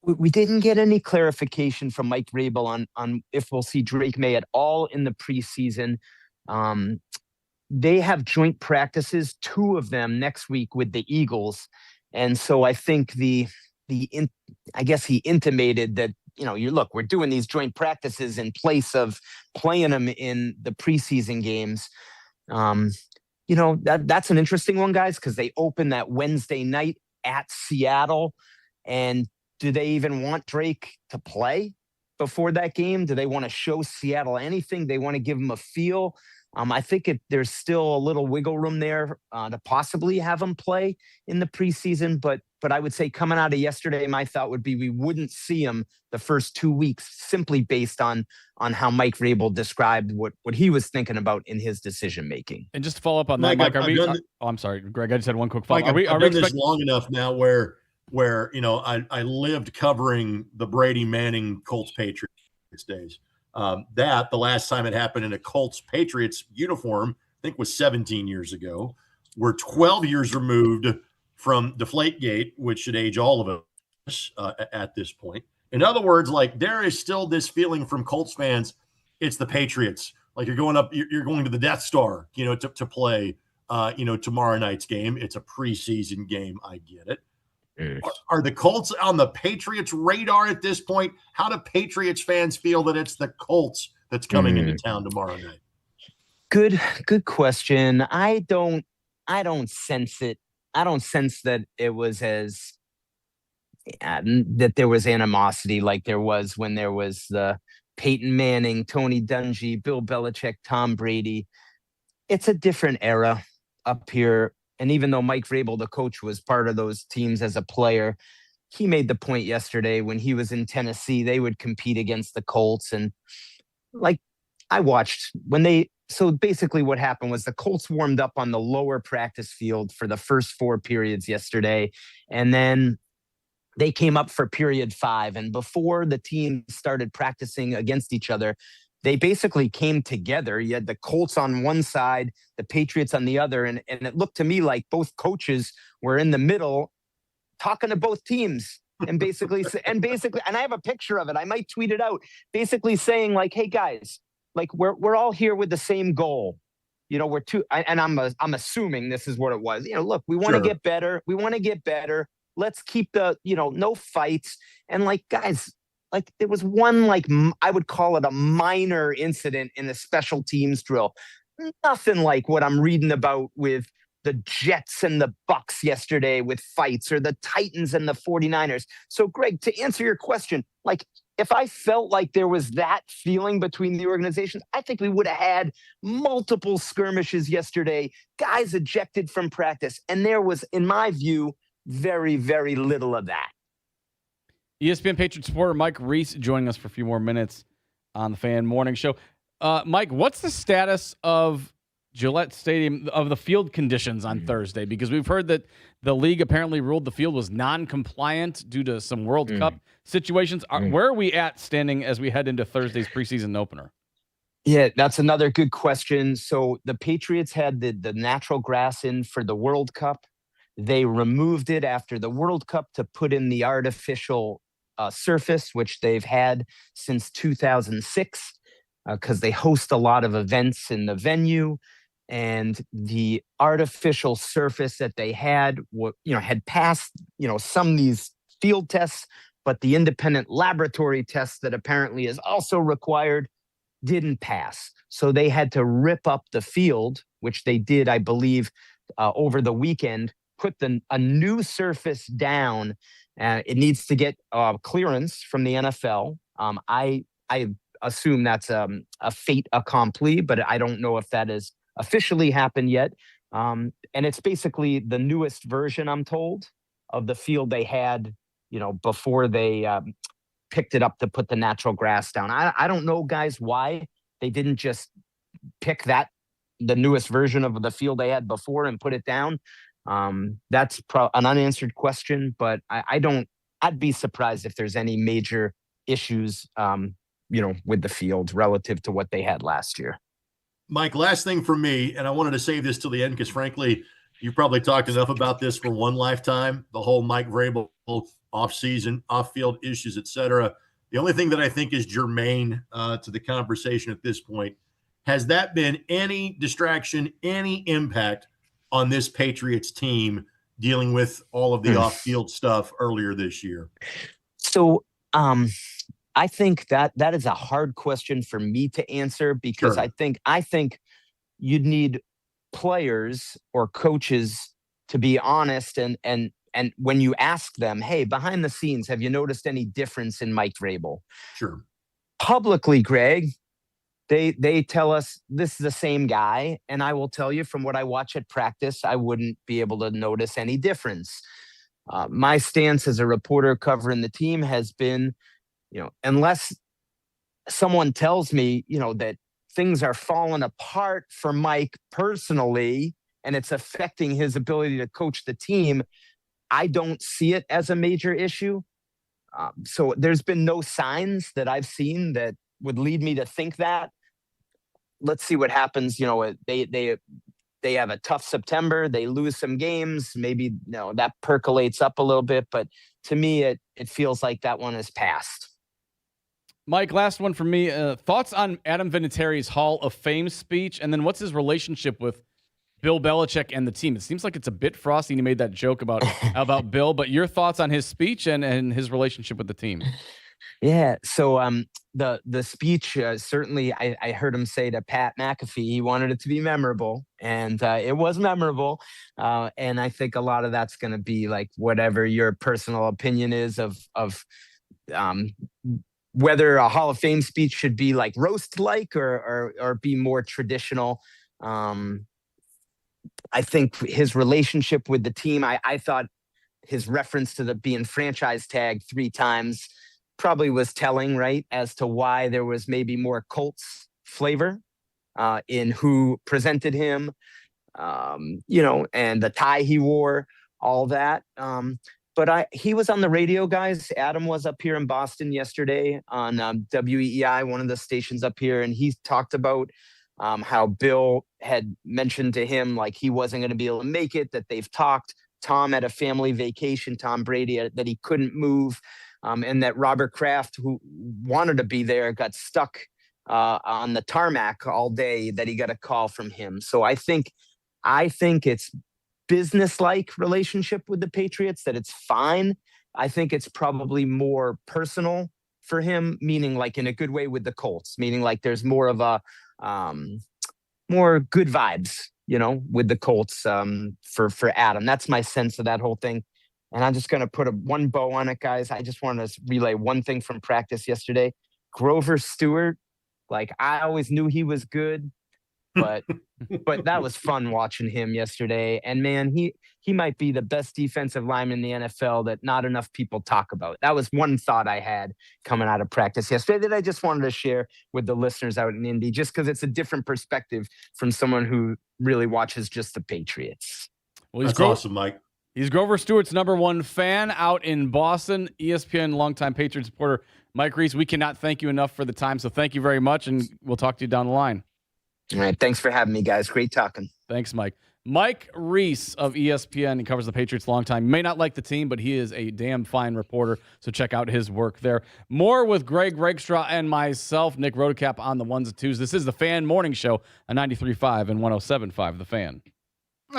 Speaker 26: We didn't get any clarification from Mike Vrabel on if we'll see Drake May at all in the preseason. They have joint practices, 2 of them next week with the Eagles. And so I think I guess he intimated that, we're doing these joint practices in place of playing them in the preseason games. that's an interesting one, guys, because they open that Wednesday night at Seattle. And do they even want Drake to play before that game? Do they want to show Seattle anything? They want to give him a feel? I think there's still a little wiggle room there to possibly have him play in the preseason. But I would say coming out of yesterday, my thought would be we wouldn't see him the first 2 weeks simply based on how Mike Vrabel described what he was thinking about in his decision making.
Speaker 1: And just to follow up on that, Mike, I'm sorry, Greg. I just had one quick follow-up.
Speaker 2: I've done this long enough now where I lived covering the Brady Manning Colts Patriots days. The last time it happened in a Colts Patriots uniform, I think was 17 years ago. We're 12 years removed from Deflategate, which should age all of us at this point. In other words, like there is still this feeling from Colts fans, it's the Patriots. Like you're going to the Death Star, to play, tomorrow night's game. It's a preseason game. I get it. Are the Colts on the Patriots' radar at this point? How do Patriots fans feel that it's the Colts that's coming into town tomorrow night?
Speaker 26: Good question. I don't sense it. I don't sense that it was that there was animosity like there was when there was the Peyton Manning, Tony Dungy, Bill Belichick, Tom Brady. It's a different era up here. And even though Mike Vrabel, the coach, was part of those teams as a player, he made the point yesterday when he was in Tennessee, they would compete against the Colts. And like I watched so basically what happened was the Colts warmed up on the lower practice field for the first 4 periods yesterday. And then they came up for period 5. And before the team started practicing against each other, they basically came together. You had the Colts on one side, the Patriots on the other. And it looked to me like both coaches were in the middle talking to both teams. And basically, and I have a picture of it. I might tweet it out, basically saying like, hey guys, like we're all here with the same goal. I'm assuming this is what it was. Look, we want to get better. We want to get better. Let's keep no fights. And like, guys, like there was one, like I would call it a minor incident in the special teams drill. Nothing like what I'm reading about with the Jets and the Bucks yesterday with fights, or the Titans and the 49ers. So Greg, to answer your question, like if I felt like there was that feeling between the organizations, I think we would have had multiple skirmishes yesterday, guys ejected from practice. And there was, in my view, very, very little of that.
Speaker 1: ESPN Patriot supporter Mike Reese joining us for a few more minutes on the Fan Morning Show. Mike, what's the status of Gillette Stadium, of the field conditions on Thursday? Because we've heard that the league apparently ruled the field was non-compliant due to some World Cup situations. Where are we at standing as we head into Thursday's preseason opener?
Speaker 26: Yeah, that's another good question. So the Patriots had the natural grass in for the World Cup. They removed it after the World Cup to put in the artificial surface, which they've had since 2006, because they host a lot of events in the venue. And the artificial surface that they had, had passed, some of these field tests, but the independent laboratory tests that apparently is also required didn't pass. So they had to rip up the field, which they did, I believe, over the weekend, put a new surface down. It needs to get clearance from the NFL. I assume that's a fait accompli, but I don't know if that has officially happened yet. And it's basically the newest version, I'm told, of the field they had, before they picked it up to put the natural grass down. I don't know, guys, why they didn't just pick the newest version of the field they had before and put it down. That's an unanswered question, but I'd be surprised if there's any major issues, with the field relative to what they had last year.
Speaker 2: Mike, last thing for me, and I wanted to save this till the end because, frankly, you've probably talked enough about this for one lifetime, the whole Mike Vrabel off-season, off-field issues, et cetera. The only thing that I think is germane to the conversation at this point, has that been any distraction, any impact on this Patriots team dealing with all of the off-field stuff earlier this year?
Speaker 26: So I think that is a hard question for me to answer, because I think you'd need players or coaches to be honest and when you ask them, hey, behind the scenes, have you noticed any difference in Mike Vrabel?
Speaker 2: Sure.
Speaker 26: Publicly, Greg, they tell us this is the same guy, and I will tell you from what I watch at practice, I wouldn't be able to notice any difference. My stance as a reporter covering the team has been, unless someone tells me, that things are falling apart for Mike personally, and it's affecting his ability to coach the team, I don't see it as a major issue. So there's been no signs that I've seen that would lead me to think that. Let's see what happens. They have a tough September. They lose some games. Maybe that percolates up a little bit. But to me, it feels like that one is passed.
Speaker 1: Mike, last one for me. Thoughts on Adam Vinatieri's Hall of Fame speech, and then what's his relationship with Bill Belichick and the team? It seems like it's a bit frosty. And he made that joke about Bill, but your thoughts on his speech and his relationship with the team?
Speaker 26: Yeah. So the speech, certainly I heard him say to Pat McAfee, he wanted it to be memorable, and it was memorable. And I think a lot of that's going to be like whatever your personal opinion is of whether a Hall of Fame speech should be like roast-like or be more traditional. I think his relationship with the team, I thought his reference to the being franchise tagged 3 times probably was telling, right, as to why there was maybe more Colts flavor in who presented him, and the tie he wore, all that. But he was on the radio, guys. Adam was up here in Boston yesterday on WEEI, one of the stations up here, and he talked about how Bill had mentioned to him like he wasn't going to be able to make it, that they've talked. Tom had a family vacation, Tom Brady, that he couldn't move, and that Robert Kraft, who wanted to be there, got stuck on the tarmac all day, that he got a call from him. So I think it's business-like relationship with the Patriots, that it's fine. I think it's probably more personal for him, meaning like in a good way with the Colts, meaning like there's more of a more good vibes, with the Colts for Adam. That's my sense of that whole thing. And I'm just going to put one bow on it, guys. I just want to relay one thing from practice yesterday. Grover Stewart, like I always knew he was good, but that was fun watching him yesterday. And man, he might be the best defensive lineman in the NFL that not enough people talk about. That was one thought I had coming out of practice yesterday that I just wanted to share with the listeners out in Indy, just because it's a different perspective from someone who really watches just the Patriots.
Speaker 1: Well,
Speaker 2: that's awesome, Mike.
Speaker 1: He's Grover Stewart's #1 fan out in Boston. ESPN longtime Patriots reporter Mike Reese, we cannot thank you enough for the time. So thank you very much, and we'll talk to you down the line.
Speaker 26: All right. Thanks for having me, guys. Great talking.
Speaker 1: Thanks, Mike. Mike Reese of ESPN. He covers the Patriots long time. May not like the team, but he is a damn fine reporter. So check out his work there. More with Greg Rakestraw and myself, Nick Rodecap, on the ones and twos. This is the Fan Morning Show on 93.5 and 107.5 The Fan.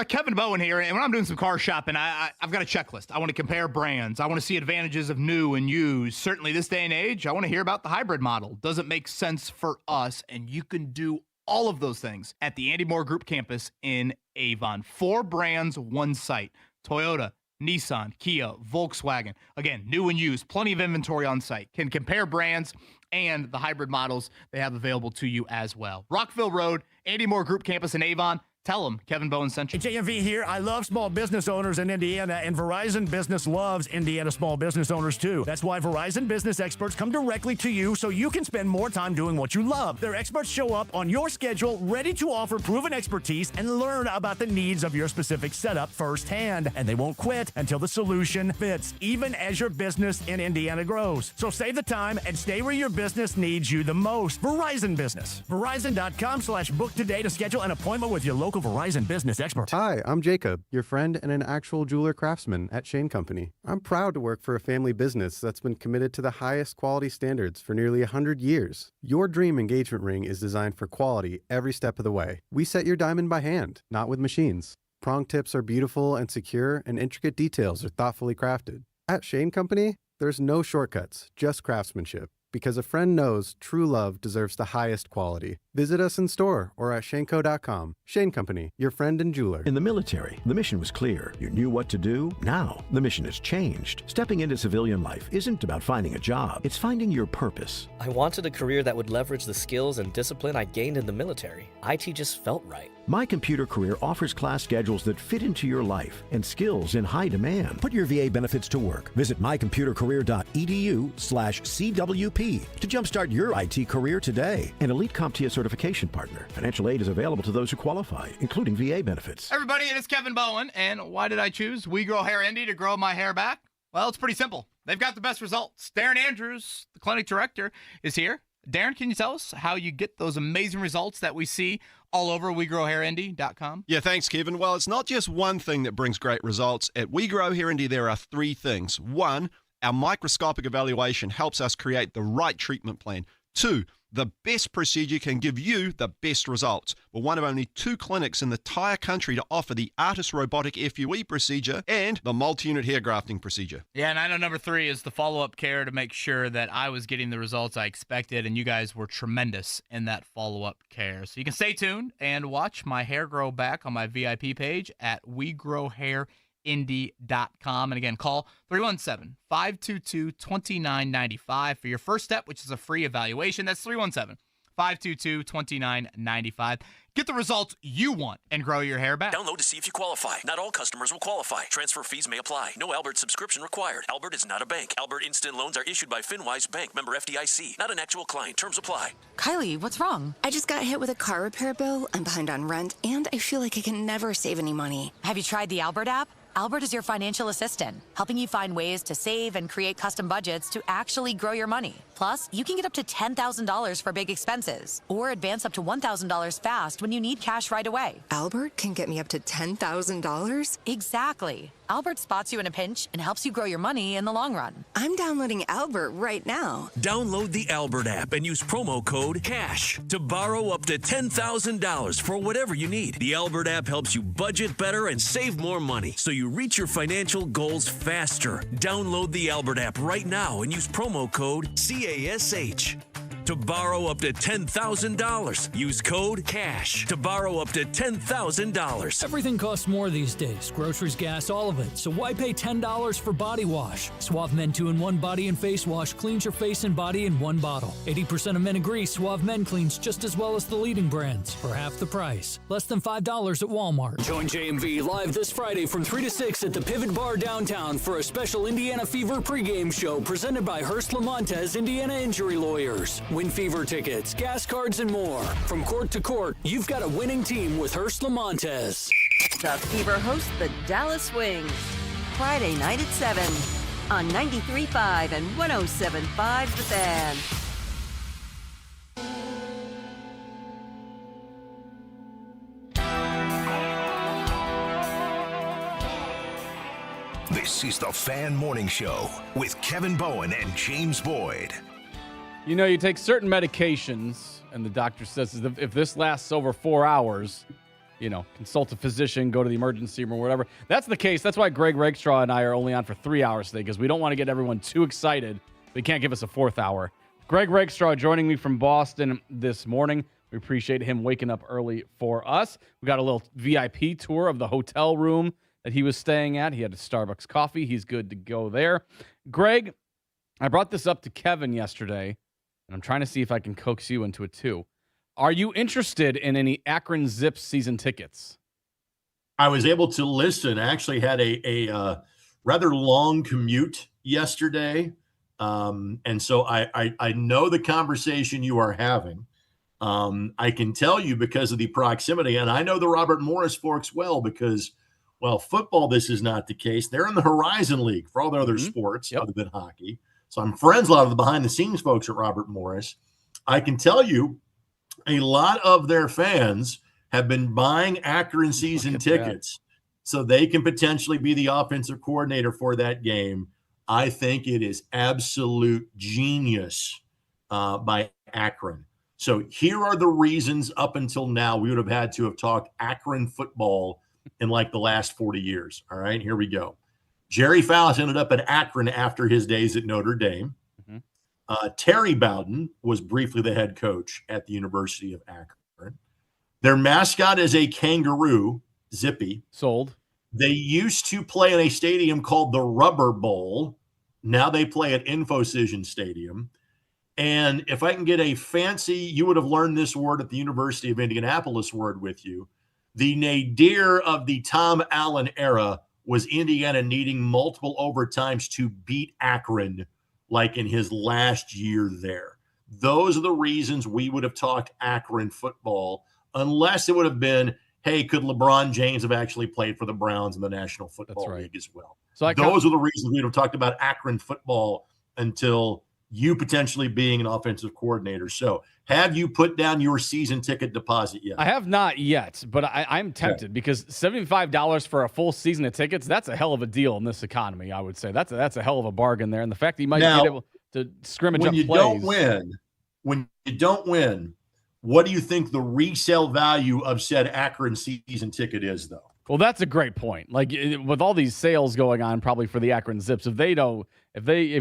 Speaker 4: Kevin Bowen here, and when I'm doing some car shopping, I've got a checklist. I want to compare brands. I want to see advantages of new and used. Certainly this day and age, I want to hear about the hybrid model. Does it make sense for us? And you can do all of those things at the Andy Moore Group campus in Avon. 4 brands, 1 site. Toyota, Nissan, Kia, Volkswagen. Again, new and used. Plenty of inventory on site. Can compare brands and the hybrid models they have available to you as well. Rockville Road, Andy Moore Group campus in Avon. Tell them Kevin Bowen sent you.
Speaker 25: JMV here. I love small business owners in Indiana, and Verizon Business loves Indiana small business owners too. That's why Verizon Business experts come directly to you so you can spend more time doing what you love. Their experts show up on your schedule, ready to offer proven expertise and learn about the needs of your specific setup firsthand. And they won't quit until the solution fits, even as your business in Indiana grows. So save the time and stay where your business needs you the most. Verizon Business. Verizon.com/book today to schedule an appointment with your local Verizon Business expert.
Speaker 12: Hi, I'm Jacob, your friend and an actual jeweler craftsman at Shane Company. I'm proud to work for a family business that's been committed to the highest quality standards for nearly 100 years. Your dream engagement ring is designed for quality every step of the way. We set your diamond by hand, not with machines. Prong tips are beautiful and secure, and intricate details are thoughtfully crafted. At Shane Company, there's no shortcuts, just craftsmanship. because a friend knows true love deserves the highest quality. Visit us in store or at shaneco.com. Shane Company, your friend and jeweler.
Speaker 3: In the military, the mission was clear. You knew what to do. Now, the mission has changed. Stepping into civilian life isn't about finding a job. It's finding your purpose.
Speaker 9: I wanted a career that would leverage the skills and discipline I gained in the military. IT just felt right.
Speaker 3: My Computer Career offers class schedules that fit into your life and skills in high demand. Put your VA benefits to work. Visit mycomputercareer.edu/CWP to jumpstart your IT career today. An elite CompTIA certification partner. Financial aid is available to those who qualify, including VA benefits.
Speaker 4: Everybody, it is Kevin Bowen, and why did I choose We Grow Hair Indy to grow my hair back? Well, it's pretty simple. They've got the best results. Darren Andrews, the clinic director, is here. Darren, can you tell us how you get those amazing results that we see all over WeGrowHairIndy.com?
Speaker 14: Yeah, thanks, Kevin. Well, it's not just one thing that brings great results. At We Grow Hair Indy, there are three things. One, our microscopic evaluation helps us create the right treatment plan. Two, the best procedure can give you the best results. We're one of only 2 clinics in the entire country to offer the ARTIS robotic FUE procedure and the multi-unit hair grafting procedure.
Speaker 4: Yeah, and I know number 3 is the follow-up care to make sure that I was getting the results I expected, and you guys were tremendous in that follow-up care. So you can stay tuned and watch my hair grow back on my VIP page at WeGrowHairIndy.com. And again, call 317-522-2995 for your first step, which is a free evaluation. That's 317-522-2995. Get the results you want and grow your hair back.
Speaker 17: Download to see if you qualify. Not all customers will qualify. Transfer fees may apply. No Albert subscription required. Albert is not a bank. Albert Instant Loans are issued by FinWise Bank, member FDIC. Not an actual client. Terms apply.
Speaker 18: Kylie, what's wrong? I just got hit with a car repair bill. I'm behind on rent, and I feel like I can never save any money.
Speaker 19: Have you tried the Albert app? Albert is your financial assistant, helping you find ways to save and create custom budgets to actually grow your money. Plus, you can get up to $10,000 for big expenses or advance up to $1,000 fast when you need cash right away.
Speaker 18: Albert can get me up to $10,000?
Speaker 19: Exactly. Albert spots you in a pinch and helps you grow your money in the long run.
Speaker 18: I'm downloading Albert right now.
Speaker 17: Download the Albert app and use promo code CASH to borrow up to $10,000 for whatever you need. The Albert app helps you budget better and save more money so you reach your financial goals faster. Download the Albert app right now and use promo code CASH to borrow up to $10,000. Use code CASH to borrow up to $10,000.
Speaker 13: Everything costs more these days. Groceries, gas, all of it. So why pay $10 for body wash? Suave Men 2-in-1 Body and Face Wash cleans your face and body in one bottle. 80% of men agree Suave Men cleans just as well as the leading brands for half the price. Less than $5 at Walmart.
Speaker 27: Join JMV live this Friday from 3 to 6 at the Pivot Bar downtown for a special Indiana Fever pregame show presented by Hearst Lamontes Indiana Injury Lawyers. Win Fever tickets, gas cards, and more. From court to court, you've got a winning team with Hearst Lamontes.
Speaker 7: The Fever host the Dallas Wings. Friday night at 7 on 93.5 and 107.5 The Fan.
Speaker 5: This is the Fan Morning Show with Kevin Bowen and James Boyd.
Speaker 1: You know, you take certain medications, and the doctor says if this lasts over 4 hours, consult a physician, go to the emergency room or whatever. That's the case. That's why Greg Rakestraw and I are only on for 3 hours today, because we don't want to get everyone too excited. They can't give us a 4th hour. Greg Rakestraw joining me from Boston this morning. We appreciate him waking up early for us. We got a little VIP tour of the hotel room that he was staying at. He had a Starbucks coffee. He's good to go there. Greg, I brought this up to Kevin yesterday, and I'm trying to see if I can coax you into it too. Are you interested in any Akron Zips season tickets?
Speaker 2: I was able to listen. I actually had a rather long commute yesterday. And so I know the conversation you are having. I can tell you because of the proximity, and I know the Robert Morris folks well because, well, football, this is not the case. They're in the Horizon League for all their other sports other than hockey. So I'm friends with a lot of the behind-the-scenes folks at Robert Morris. I can tell you a lot of their fans have been buying Akron season tickets so they can potentially be the offensive coordinator for that game. I think it is absolute genius by Akron. So here are the reasons up until now we would have had to have talked Akron football in like the last 40 years. All right, here we go. Jerry Fowles ended up at Akron after his days at Notre Dame. Terry Bowden was briefly the head coach at the University of Akron. Their mascot is a kangaroo, Zippy.
Speaker 1: Sold.
Speaker 2: They used to play in a stadium called the Rubber Bowl. Now they play at InfoCision Stadium. And if I can get a fancy, you would have learned this word at the University of Indianapolis word with you. The nadir of the Tom Allen era was Indiana needing multiple overtimes to beat Akron, like in his last year there. Those are the reasons we would have talked Akron football, unless it would have been, hey, could LeBron James have actually played for the Browns in the National Football League as well? So those are the reasons we would have talked about Akron football until you potentially being an offensive coordinator. So have you put down your season ticket deposit yet?
Speaker 1: I have not yet, but I'm tempted because $75 for a full season of tickets, that's a hell of a deal in this economy, I would say. That's a hell of a bargain there. And the fact that you might be able to scrimmage up plays.
Speaker 2: When you don't win, what do you think the resale value of said Akron season ticket is, though?
Speaker 1: Well, that's a great point. Like with all these sales going on, probably for the Akron Zips, if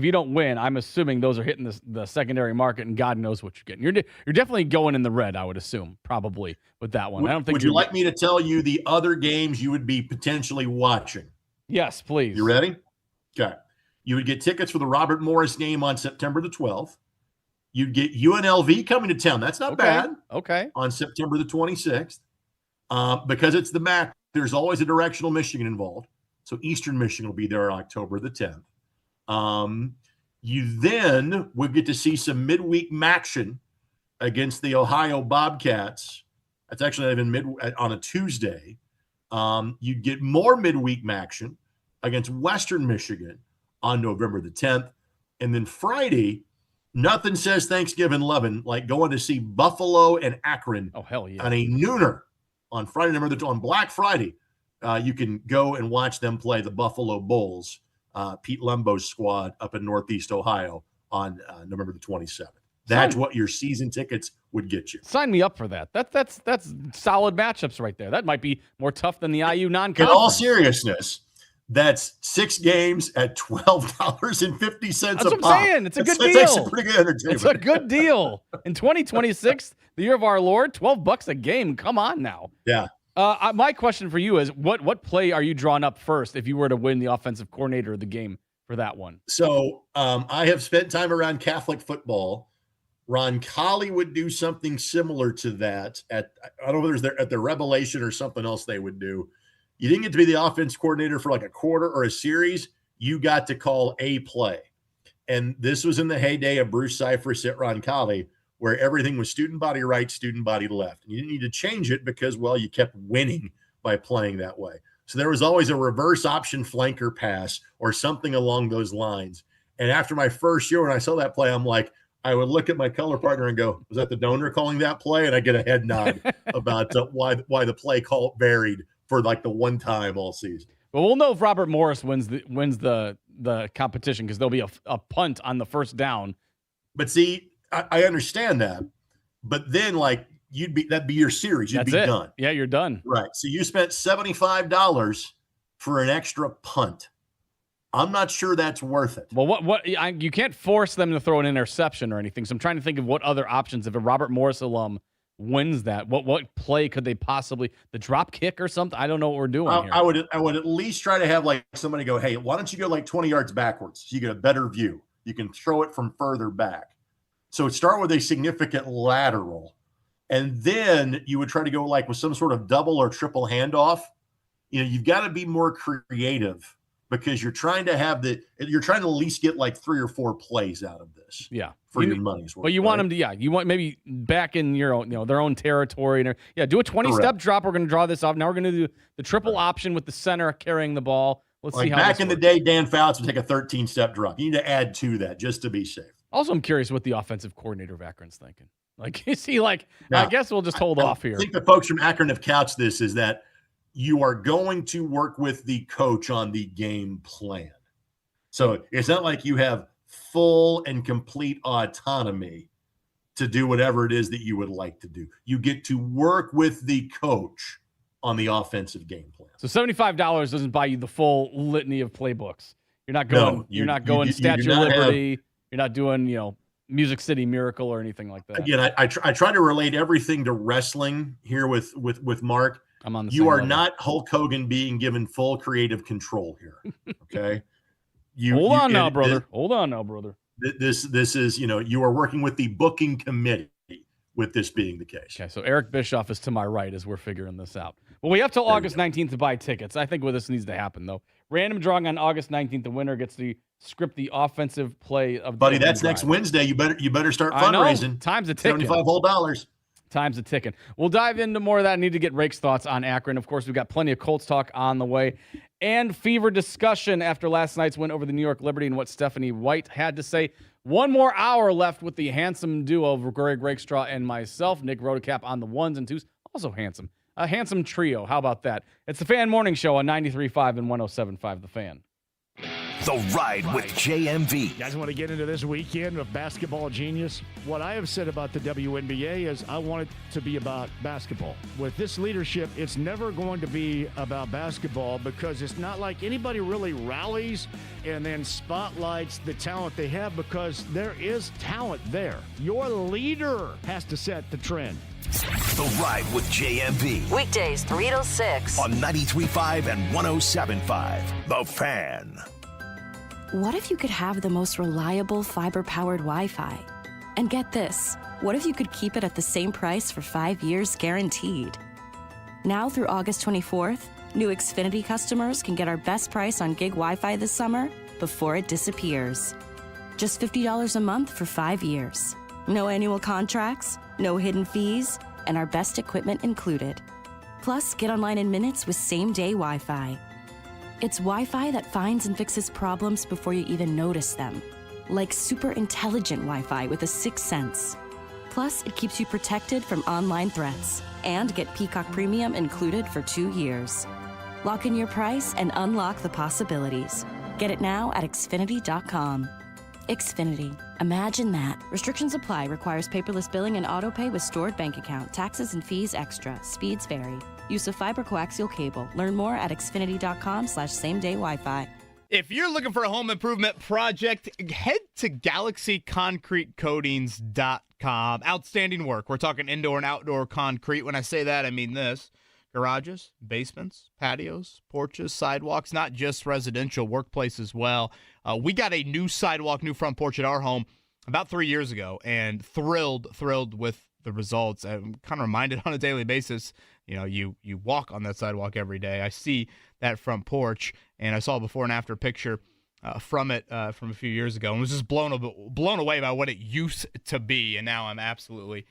Speaker 1: you don't win, I'm assuming those are hitting the secondary market, and God knows what you're getting. You're definitely going in the red, I would assume, probably with that one. I don't think.
Speaker 2: Would you like me to tell you the other games you would be potentially watching?
Speaker 1: Yes, please.
Speaker 2: You ready? Okay. You would get tickets for the Robert Morris game on September the 12th. You'd get UNLV coming to town. That's not bad.
Speaker 1: Okay.
Speaker 2: On September the 26th, because it's the MAC. There's always a directional Michigan involved. So Eastern Michigan will be there on October the 10th. You then would get to see some midweek action against the Ohio Bobcats. That's actually not even on a Tuesday. You'd get more midweek action against Western Michigan on November the 10th. And then Friday, nothing says Thanksgiving loving like going to see Buffalo and Akron.
Speaker 1: Oh, hell yeah.
Speaker 2: On a nooner. On Friday, on Black Friday, you can go and watch them play the Buffalo Bulls, Pete Lembo's squad up in Northeast Ohio on November the 27th. That's what your season tickets would get you.
Speaker 1: Sign me up for that. That's solid matchups right there. That might be more tough than the IU non-conference.
Speaker 2: In all seriousness, that's 6 games at $12.50
Speaker 1: That's what I'm saying. It's a good deal.
Speaker 2: That's pretty good entertainment.
Speaker 1: It's a good deal. In 2026, the year of our Lord, $12 a game. Come on now.
Speaker 2: Yeah.
Speaker 1: My question for you is, what play are you drawing up first if you were to win the offensive coordinator of the game for that one?
Speaker 2: So I have spent time around Catholic football. Ron Colley would do something similar to that. I don't know whether it's at the Revelation or something else they would do. You didn't get to be the offense coordinator for like a quarter or a series. You got to call a play. And this was in the heyday of Bruce Cyphers at Ron Colley, where everything was student body right, student body left. And you didn't need to change it because, well, you kept winning by playing that way. So there was always a reverse option flanker pass or something along those lines. And after my first year, when I saw that play, I'm like, I would look at my color partner and go, was that the donor calling that play? And I get a head nod about why the play call varied for like the one time all season.
Speaker 1: Well, we'll know if Robert Morris wins the competition because there'll be a punt on the first down.
Speaker 2: But see, I understand that. But then like that'd be your series. You'd be done.
Speaker 1: Yeah, you're done.
Speaker 2: Right. So you spent $75 for an extra punt. I'm not sure that's worth it.
Speaker 1: Well, you can't force them to throw an interception or anything. So I'm trying to think of what other options if a Robert Morris alum wins that. What play could they possibly, the drop kick or something? I don't know what we're doing here.
Speaker 2: I would at least try to have like somebody go, hey, why don't you go like 20 yards backwards so you get a better view? You can throw it from further back. So start with a significant lateral, and then you would try to go like with some sort of double or triple handoff. You've got to be more creative because you're trying to at least get like 3 or 4 plays out of this.
Speaker 1: Yeah.
Speaker 2: For your money's worth.
Speaker 1: Well, you want them to, you want maybe back in your own, their own territory. And do a 20-step drop. We're going to draw this off. Now we're going to do the triple option with the center carrying the ball. Let's see how
Speaker 2: back in the day, Dan Fouts would take a 13-step drop. You need to add to that just to be safe.
Speaker 1: Also, I'm curious what the offensive coordinator of Akron's thinking. Like, is he like, now, I guess we'll just hold off here.
Speaker 2: I think the folks from Akron have couched this is that you are going to work with the coach on the game plan. So it's not like you have full and complete autonomy to do whatever it is that you would like to do. You get to work with the coach on the offensive game plan.
Speaker 1: So $75 doesn't buy you the full litany of playbooks. You're not going. You're not going Statue of Liberty. You're not doing Music City Miracle or anything like that.
Speaker 2: Again, I try to relate everything to wrestling here with Mark.
Speaker 1: I'm on the
Speaker 2: You
Speaker 1: same
Speaker 2: are
Speaker 1: level.
Speaker 2: not Hulk Hogan being given full creative control here. Okay.
Speaker 1: Hold on now, brother. This
Speaker 2: is, you are working with the booking committee with this being the case.
Speaker 1: Okay, so Eric Bischoff is to my right as we're figuring this out. Well, we have till August 19th to buy tickets. I think what this needs to happen, though. Random drawing on August 19th. The winner gets to script the offensive play of the
Speaker 2: Buddy, that's next Wednesday. You better start fundraising.
Speaker 1: Time's a ticking.
Speaker 2: $75 whole.
Speaker 1: Time's a ticking. We'll dive into more of that. I need to get Rake's thoughts on Akron. Of course, we've got plenty of Colts talk on the way. And Fever discussion after last night's win over the New York Liberty and what Stephanie White had to say. One more hour left with the handsome duo of Greg Rakestraw and myself. Nick Rotacap on the ones and twos. Also handsome. A handsome trio. How about that? It's the Fan Morning Show on 93.5 and 107.5 The Fan.
Speaker 5: The Ride with JMV.
Speaker 25: You guys want to get into this weekend of basketball genius? What I have said about the WNBA is I want it to be about basketball. With this leadership, it's never going to be about basketball because it's not like anybody really rallies and then spotlights the talent they have because there is talent there. Your leader has to set the trend.
Speaker 5: The Ride with JMV.
Speaker 7: Weekdays 3 to 6
Speaker 5: on 93.5 and 107.5 The Fan.
Speaker 6: What if you could have the most reliable fiber-powered Wi-Fi? And get this, what if you could keep it at the same price for 5 years guaranteed? Now through August 24th, new Xfinity customers can get our best price on gig Wi-Fi this summer before it disappears. Just $50 a month for 5 years. No annual contracts, no hidden fees, and our best equipment included. Plus, get online in minutes with same-day Wi-Fi. It's Wi-Fi that finds and fixes problems before you even notice them. Like super intelligent Wi-Fi with a sixth sense. Plus, it keeps you protected from online threats. And get Peacock Premium included for 2 years. Lock in your price and unlock the possibilities. Get it now at Xfinity.com. Xfinity. Imagine that. Restrictions apply. Requires paperless billing and autopay with stored bank account. Taxes and fees extra. Speeds vary. Use of fiber coaxial cable. Learn more at Xfinity.com/same-day Wi-Fi.
Speaker 4: If you're looking for a home improvement project, head to GalaxyConcreteCoatings.com. Outstanding work. We're talking indoor and outdoor concrete. When I say that, I mean this. Garages, basements, patios, porches, sidewalks, not just residential, workplace as well. We got a new sidewalk, new front porch at our home about 3 years ago, and thrilled with the results. I'm kind of reminded on a daily basis, you walk on that sidewalk every day. I see that front porch, and I saw a before and after picture from it from a few years ago, and was just blown away by what it used to be, and now I'm absolutely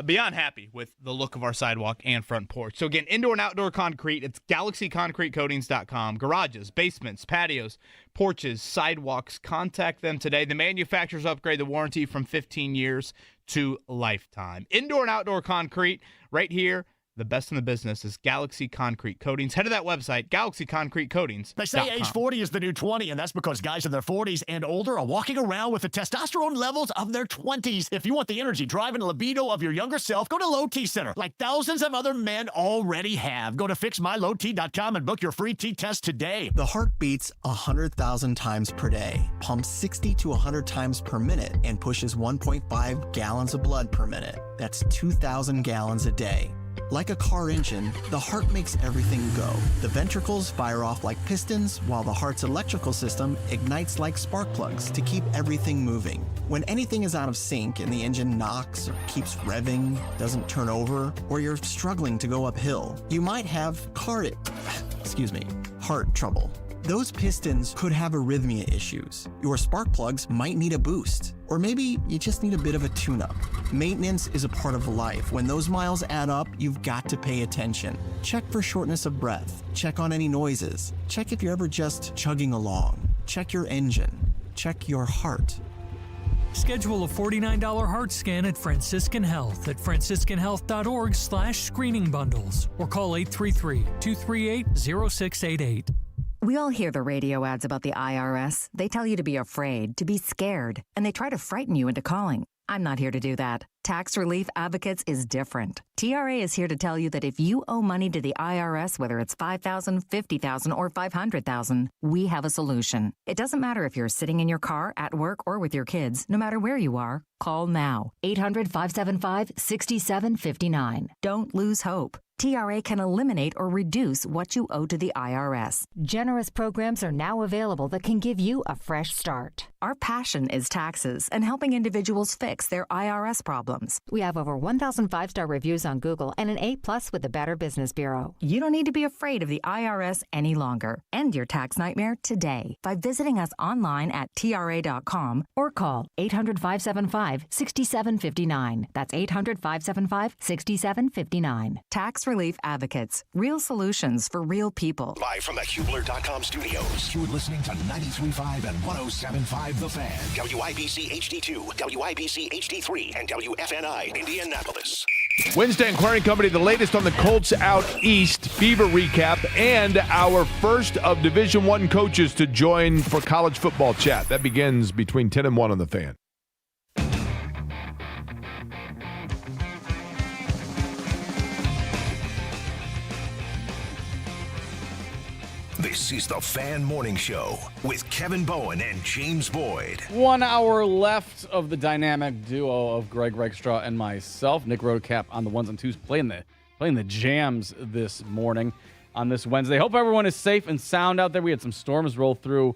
Speaker 4: beyond happy with the look of our sidewalk and front porch. So again, indoor and outdoor concrete, it's GalaxyConcreteCoatings.com. Garages, basements, patios, porches, sidewalks, contact them today. The manufacturers upgrade the warranty from 15 years to lifetime. Indoor and outdoor concrete right here. The best in the business is Galaxy Concrete Coatings. Head to that website, GalaxyConcreteCoatings.com.
Speaker 25: They say age 40 is the new 20, and that's because guys in their 40s and older are walking around with the testosterone levels of their 20s. If you want the energy, drive, and libido of your younger self, go to Low T Center, like thousands of other men already have. Go to FixMyLowT.com and book your free T test today.
Speaker 8: The heart beats 100,000 times per day, pumps 60 to 100 times per minute, and pushes 1.5 gallons of blood per minute. That's 2,000 gallons a day. Like a car engine, the heart makes everything go. The ventricles fire off like pistons, while the heart's electrical system ignites like spark plugs to keep everything moving. When anything is out of sync and the engine knocks or keeps revving, doesn't turn over, or you're struggling to go uphill, you might have heart trouble. Those pistons could have arrhythmia issues. Your spark plugs might need a boost. Or maybe you just need a bit of a tune-up. Maintenance is a part of life. When those miles add up, you've got to pay attention. Check for shortness of breath. Check on any noises. Check if you're ever just chugging along. Check your engine. Check your heart.
Speaker 13: Schedule a $49 heart scan at Franciscan Health at franciscanhealth.org/screening bundles or call 833-238-0688.
Speaker 10: We all hear the radio ads about the IRS. They tell you to be afraid, to be scared, and they try to frighten you into calling. I'm not here to do that. Tax Relief Advocates is different. TRA is here to tell you that if you owe money to the IRS, whether it's $5,000, $50,000, or $500,000, we have a solution. It doesn't matter if you're sitting in your car, at work, or with your kids. No matter where you are, call now. 800-575-6759. Don't lose hope. TRA can eliminate or reduce what you owe to the IRS.
Speaker 11: Generous programs are now available that can give you a fresh start.
Speaker 10: Our passion is taxes and helping individuals fix their IRS problems.
Speaker 11: We have over 1,000 5-star reviews on Google and an A+ with the Better Business Bureau.
Speaker 10: You don't need to be afraid of the IRS any longer. End your tax nightmare today by visiting us online at TRA.com or call 800-575-6759. That's 800-575-6759. Tax Relief Advocates. Real solutions for real people.
Speaker 5: Live from the Hubler.com studios, you're listening to 93.5 and 107.5 The Fan. WIBC HD2, WIBC HD3, and WFNI Indianapolis.
Speaker 15: Wednesday Inquiring Company, the latest on the Colts out east, fever recap, and our first of Division I coaches to join for college football chat. That begins between 10 and 1 on The Fan.
Speaker 5: This is the Fan Morning Show with Kevin Bowen and James Boyd.
Speaker 1: 1 hour left of the dynamic duo of Greg Rakestraw and myself. Nick Rotocap on the ones and twos playing the jams this morning on this Wednesday. Hope everyone is safe and sound out there. We had some storms roll through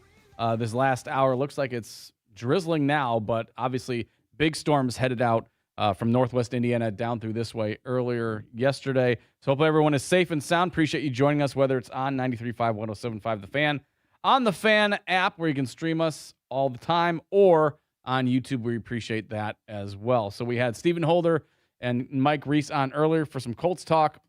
Speaker 1: this last hour. Looks like it's drizzling now, but obviously big storms headed out from northwest Indiana down through this way earlier yesterday. So hope everyone is safe and sound. Appreciate you joining us, whether it's on 93.5, 107.5 The Fan, on the Fan app where you can stream us all the time, or on YouTube. We appreciate that as well. So we had Stephen Holder and Mike Reese on earlier for some Colts talk.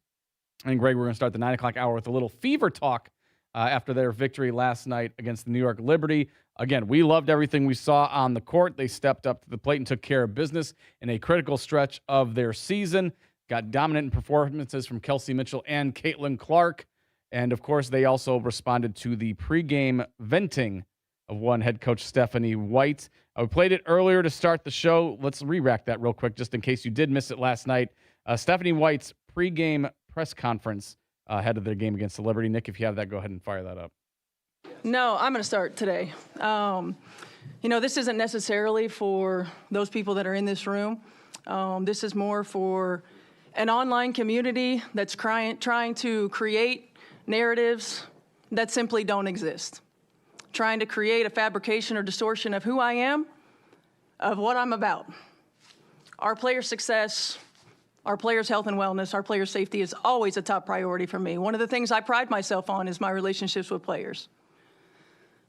Speaker 1: And Greg, we're going to start the 9 o'clock hour with a little fever talk after their victory last night against the New York Liberty. Again, we loved everything we saw on the court. They stepped up to the plate and took care of business in a critical stretch of their season. Got dominant performances from Kelsey Mitchell and Caitlin Clark. And, of course, they also responded to the pregame venting of one head coach, Stephanie White. We played it earlier to start the show. Let's re-rack that real quick just in case you did miss it last night. Stephanie White's pregame press conference ahead of their game against the Liberty. Nick, if you have that, go ahead and fire that up.
Speaker 20: No, I'm going to start today. This isn't necessarily for those people that are in this room. This is more for an online community that's trying to create narratives that simply don't exist. Trying to create a fabrication or distortion of who I am, of what I'm about. Our players' success, our players' health and wellness, our players' safety is always a top priority for me. One of the things I pride myself on is my relationships with players.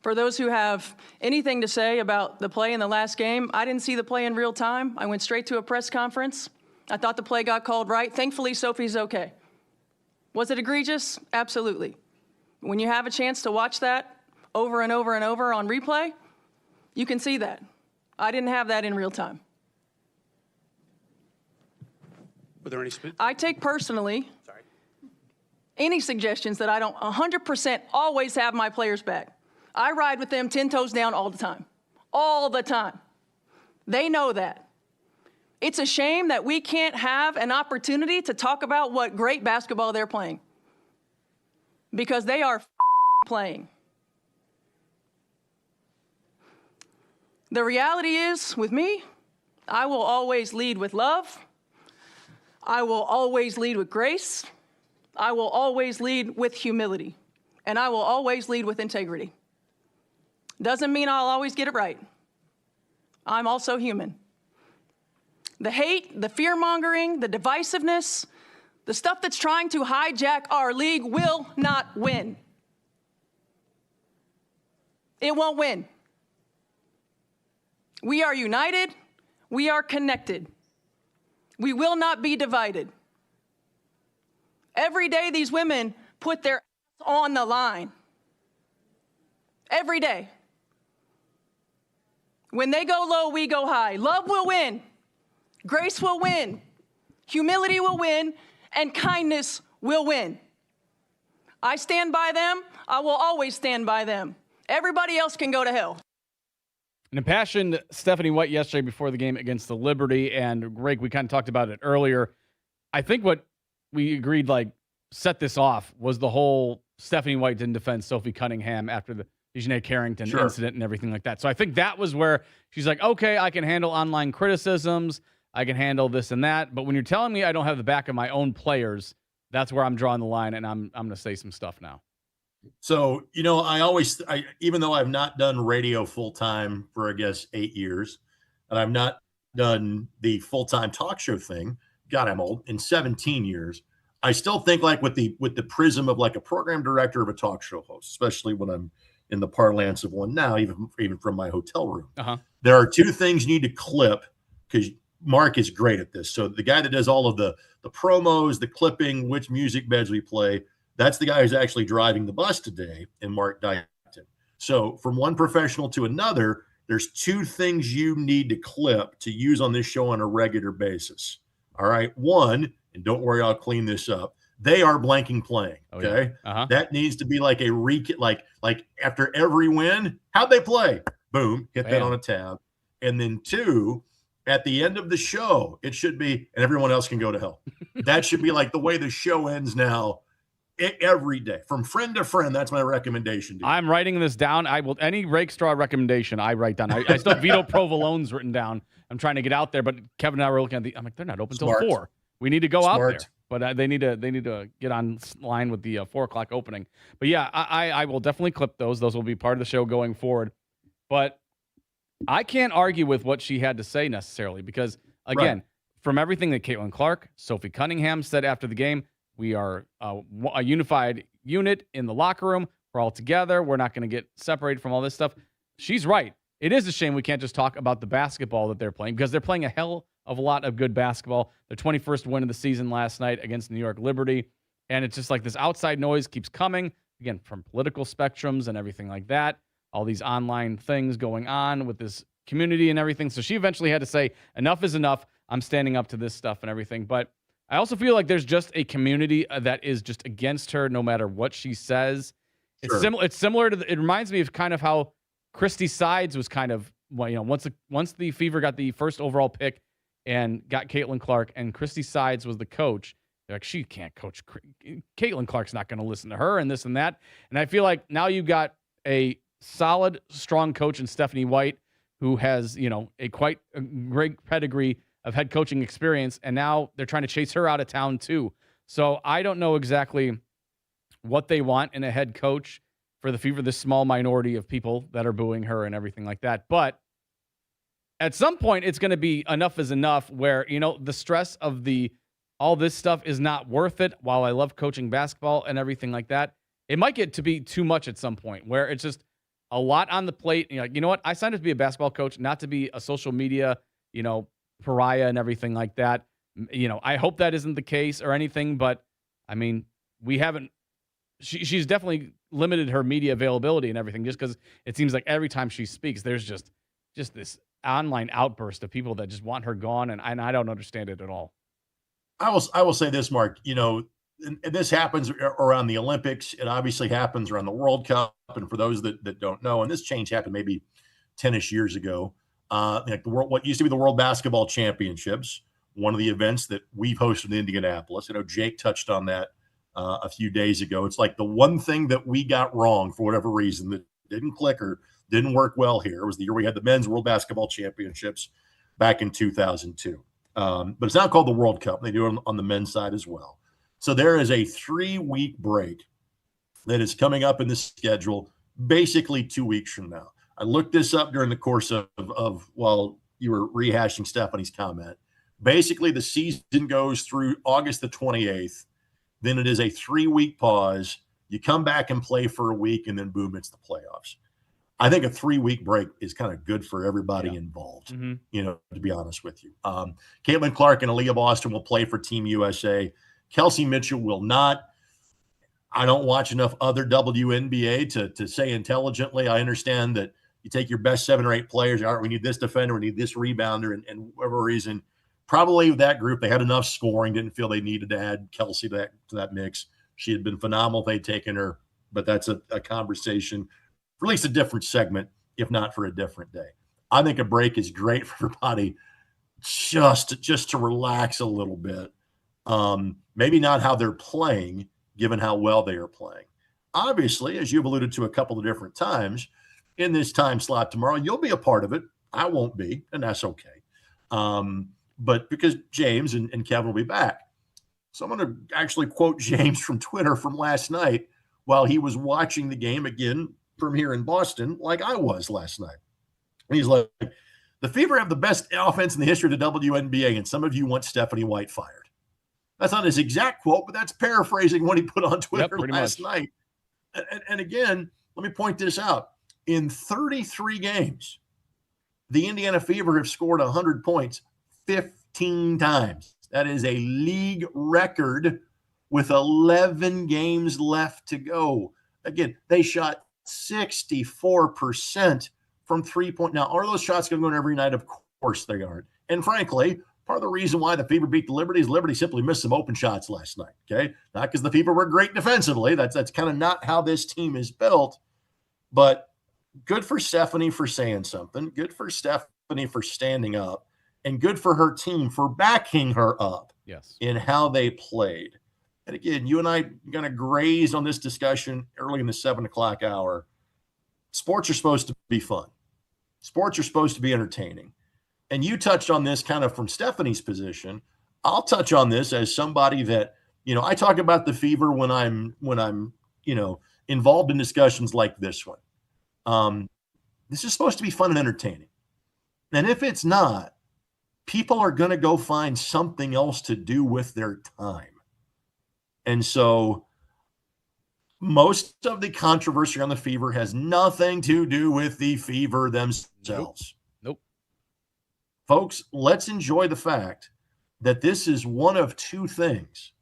Speaker 20: For those who have anything to say about the play in the last game, I didn't see the play in real time. I went straight to a press conference. I thought the play got called right. Thankfully, Sophie's okay. Was it egregious? Absolutely. When you have a chance to watch that over and over and over on replay, you can see that. I didn't have that in real time.
Speaker 21: Were there any
Speaker 20: I take personally any suggestions that I don't 100% always have my players back. I ride with them 10 toes down all the time. All the time. They know that. It's a shame that we can't have an opportunity to talk about what great basketball they're playing. Because they are playing. The reality is, with me, I will always lead with love. I will always lead with grace. I will always lead with humility. And I will always lead with integrity. Doesn't mean I'll always get it right. I'm also human. The hate, the fear-mongering, the divisiveness, the stuff that's trying to hijack our league will not win. It won't win. We are united. We are connected. We will not be divided. Every day these women put their ass on the line. Every day. When they go low, we go high. Love will win. Grace will win. Humility will win. And kindness will win. I stand by them. I will always stand by them. Everybody else can go to hell.
Speaker 1: An impassioned Stephanie White yesterday before the game against the Liberty, and Greg, we kind of talked about it earlier. I think what we agreed, set this off was the whole Stephanie White didn't defend Sophie Cunningham after the Dejanay Carrington incident and everything like that. So I think that was where she's like, okay, I can handle online criticisms. I can handle this and that. But when you're telling me I don't have the back of my own players, that's where I'm drawing the line, and I'm going to say some stuff now.
Speaker 2: So, even though I've not done radio full-time for, I guess, 8 years, and I've not done the full-time talk show thing, God, I'm old, in 17 years, I still think with the prism of a program director of a talk show host, especially when I'm in the parlance of one now, even from my hotel room. There are two things you need to clip, because Mark is great at this. So the guy that does all of the promos, the clipping, which music beds we play, that's the guy who's actually driving the bus today, and Mark Dighton. So from one professional to another, there's two things you need to clip to use on this show on a regular basis. All right. One, and don't worry, I'll clean this up. They are blanking playing. Okay. That needs to be like a like after every win, how'd they play? Boom, hit that on a tab. And then two, at the end of the show, it should be, and everyone else can go to hell. That should be the way the show ends now. Every day, from friend to friend. That's my recommendation.
Speaker 1: I'm writing this down. Any rake straw recommendation I write down. I still have Vito Provolone's written down. I'm trying to get out there, but Kevin and I were looking at I'm like, they're not open until 4. We need to go out there, but they need to get on line with the 4 o'clock opening. But yeah, I will definitely clip those. Those will be part of the show going forward. But I can't argue with what she had to say necessarily, because again, from everything that Caitlin Clark, Sophie Cunningham said after the game, we are a unified unit in the locker room. We're all together. We're not going to get separated from all this stuff. She's right. It is a shame we can't just talk about the basketball that they're playing, because they're playing a hell of a lot of good basketball. Their 21st win of the season last night against New York Liberty. And it's just this outside noise keeps coming, again, from political spectrums and everything like that. All these online things going on with this community and everything. So she eventually had to say, enough is enough. I'm standing up to this stuff and everything. But I also feel like there's just a community that is just against her no matter what she says. It's similar to it reminds me of kind of how Christy Sides was kind of, once the Fever got the first overall pick and got Caitlin Clark, and Christy Sides was the coach, they're like, she can't coach. Caitlin Clark's not going to listen to her and this and that. And I feel like now you've got a solid, strong coach in Stephanie White, who has, a quite great pedigree of head coaching experience, and now they're trying to chase her out of town too. So I don't know exactly what they want in a head coach for the Fever, this small minority of people that are booing her and everything like that. But at some point, it's going to be enough is enough, where, the stress of all this stuff is not worth it. While I love coaching basketball and everything like that, it might get to be too much at some point, where it's just a lot on the plate. And you're like, you know what? I signed up to be a basketball coach, not to be a social media, pariah and everything like that. I hope that isn't the case or anything, but I mean, we haven't, she's definitely limited her media availability and everything, just because it seems like every time she speaks, there's just this online outburst of people that just want her gone. And I don't understand it at all.
Speaker 2: I will say this, Mark, and this happens around the Olympics. It obviously happens around the World Cup. And for those that don't know, and this change happened maybe 10-ish years ago, what used to be the World Basketball Championships, one of the events that we've hosted in Indianapolis. Jake touched on that a few days ago. It's like the one thing that we got wrong for whatever reason that didn't click or didn't work well here was the year we had the men's World Basketball Championships back in 2002. But it's now called the World Cup. They do it on the men's side as well. So there is a 3-week break that is coming up in the schedule, basically 2 weeks from now. I looked this up during the course of while you were rehashing Stephanie's comment. Basically, the season goes through August the 28th. Then it is a 3-week pause. You come back and play for a week, and then boom, it's the playoffs. I think a 3-week break is kind of good for everybody involved, to be honest with you. Caitlin Clark and Aaliyah Boston will play for Team USA. Kelsey Mitchell will not. I don't watch enough other WNBA to say intelligently. I understand that you take your best 7 or 8 players. All right, we need this defender, we need this rebounder, and whatever reason, probably with that group, they had enough scoring, didn't feel they needed to add Kelsey to that mix. She had been phenomenal if they'd taken her, but that's a conversation for at least a different segment, if not for a different day. I think a break is great for everybody just to relax a little bit. Maybe not how they're playing, given how well they are playing. Obviously, as you've alluded to a couple of different times, in this time slot tomorrow, you'll be a part of it. I won't be, and that's okay. But because James and Kevin will be back. So I'm going to actually quote James from Twitter from last night while he was watching the game again from here in Boston, like I was last night. And he's like, the Fever have the best offense in the history of the WNBA, and some of you want Stephanie White fired. That's not his exact quote, but that's paraphrasing what he put on Twitter last night. And again, let me point this out. In 33 games, the Indiana Fever have scored 100 points 15 times. That is a league record with 11 games left to go. Again, they shot 64% from three-point. Now, are those shots going to go in every night? Of course they aren't. And frankly, part of the reason why the Fever beat the Liberty is Liberty simply missed some open shots last night, okay? Not because the Fever were great defensively. That's kind of not how this team is built. But good for Stephanie for saying something. Good for Stephanie for standing up. And good for her team for backing her up in how they played. And again, you and I kind of grazed on this discussion early in the 7 o'clock hour. Sports are supposed to be fun. Sports are supposed to be entertaining. And you touched on this kind of from Stephanie's position. I'll touch on this as somebody that, I talk about the Fever when I'm involved in discussions like this one. This is supposed to be fun and entertaining. And if it's not, people are going to go find something else to do with their time. And so most of the controversy on the Fever has nothing to do with the Fever themselves.
Speaker 1: Nope.
Speaker 2: Folks, let's enjoy the fact that this is one of two things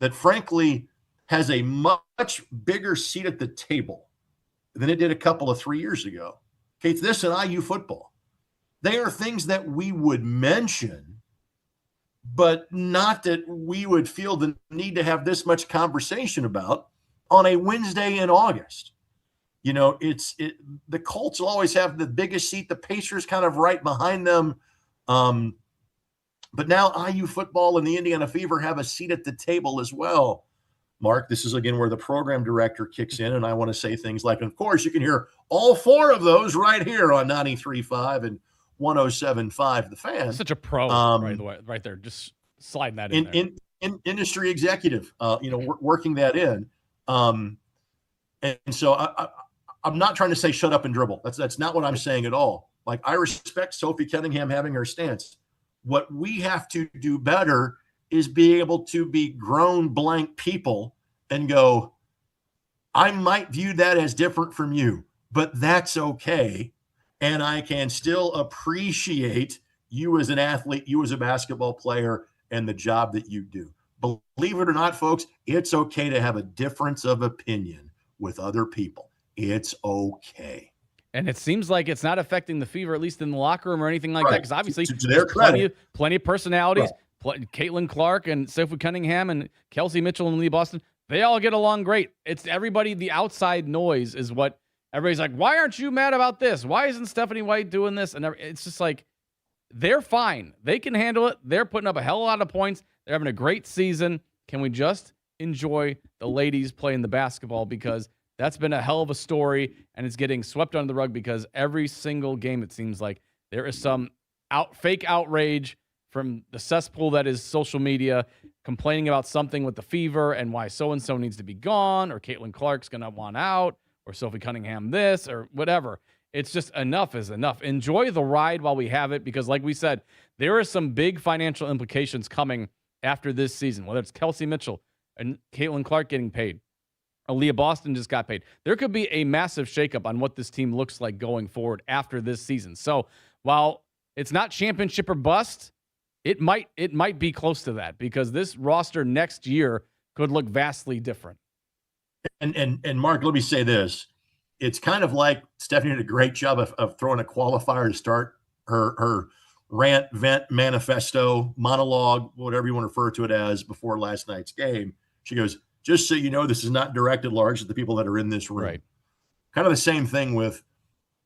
Speaker 2: that frankly has a much bigger seat at the table than it did a couple of 3 years ago. Okay, it's this and IU football. They are things that we would mention, but not that we would feel the need to have this much conversation about on a Wednesday in August. The Colts will always have the biggest seat, the Pacers kind of right behind them. But now IU football and the Indiana Fever have a seat at the table as well. Mark, this is again where the program director kicks in, and I want to say things like, of course, you can hear all four of those right here on 93.5 and 107.5 The Fan.
Speaker 1: Such a pro, right there. Just sliding that in
Speaker 2: industry executive, working that in. And so I'm not trying to say shut up and dribble. That's not what I'm saying at all. Like, I respect Sophie Cunningham having her stance. What we have to do better is be able to be grown blank people and go, I might view that as different from you, but that's okay. And I can still appreciate you as an athlete, you as a basketball player, and the job that you do. Believe it or not, folks, it's okay to have a difference of opinion with other people. It's okay.
Speaker 1: And it seems like it's not affecting the Fever, at least in the locker room or anything like that, because obviously
Speaker 2: to their credit,
Speaker 1: plenty of personalities. Caitlin Clark and Sophie Cunningham and Kelsey Mitchell and Lee Boston, they all get along great. It's everybody, the outside noise is what everybody's like, why aren't you mad about this? Why isn't Stephanie White doing this? And it's just like, they're fine. They can handle it. They're putting up a hell of a lot of points. They're having a great season. Can we just enjoy the ladies playing the basketball? Because that's been a hell of a story, and it's getting swept under the rug because every single game, it seems like there is some fake outrage from the cesspool that is social media, complaining about something with the Fever and why so-and-so needs to be gone, or Caitlin Clark's going to want out, or Sophie Cunningham this, or whatever. It's just enough is enough. Enjoy the ride while we have it, because like we said, there are some big financial implications coming after this season, whether it's Kelsey Mitchell and Caitlin Clark getting paid. Aaliyah Boston just got paid. There could be a massive shakeup on what this team looks like going forward after this season. So while it's not championship or bust, it might be close to that, because this roster next year could look vastly different.
Speaker 2: And Mark, let me say this. It's kind of like Stephanie did a great job of throwing a qualifier to start her rant, vent, manifesto, monologue, whatever you want to refer to it as, before last night's game. She goes, just so you know, this is not directed largely at the people that are in this room.
Speaker 1: Right.
Speaker 2: Kind of the same thing with,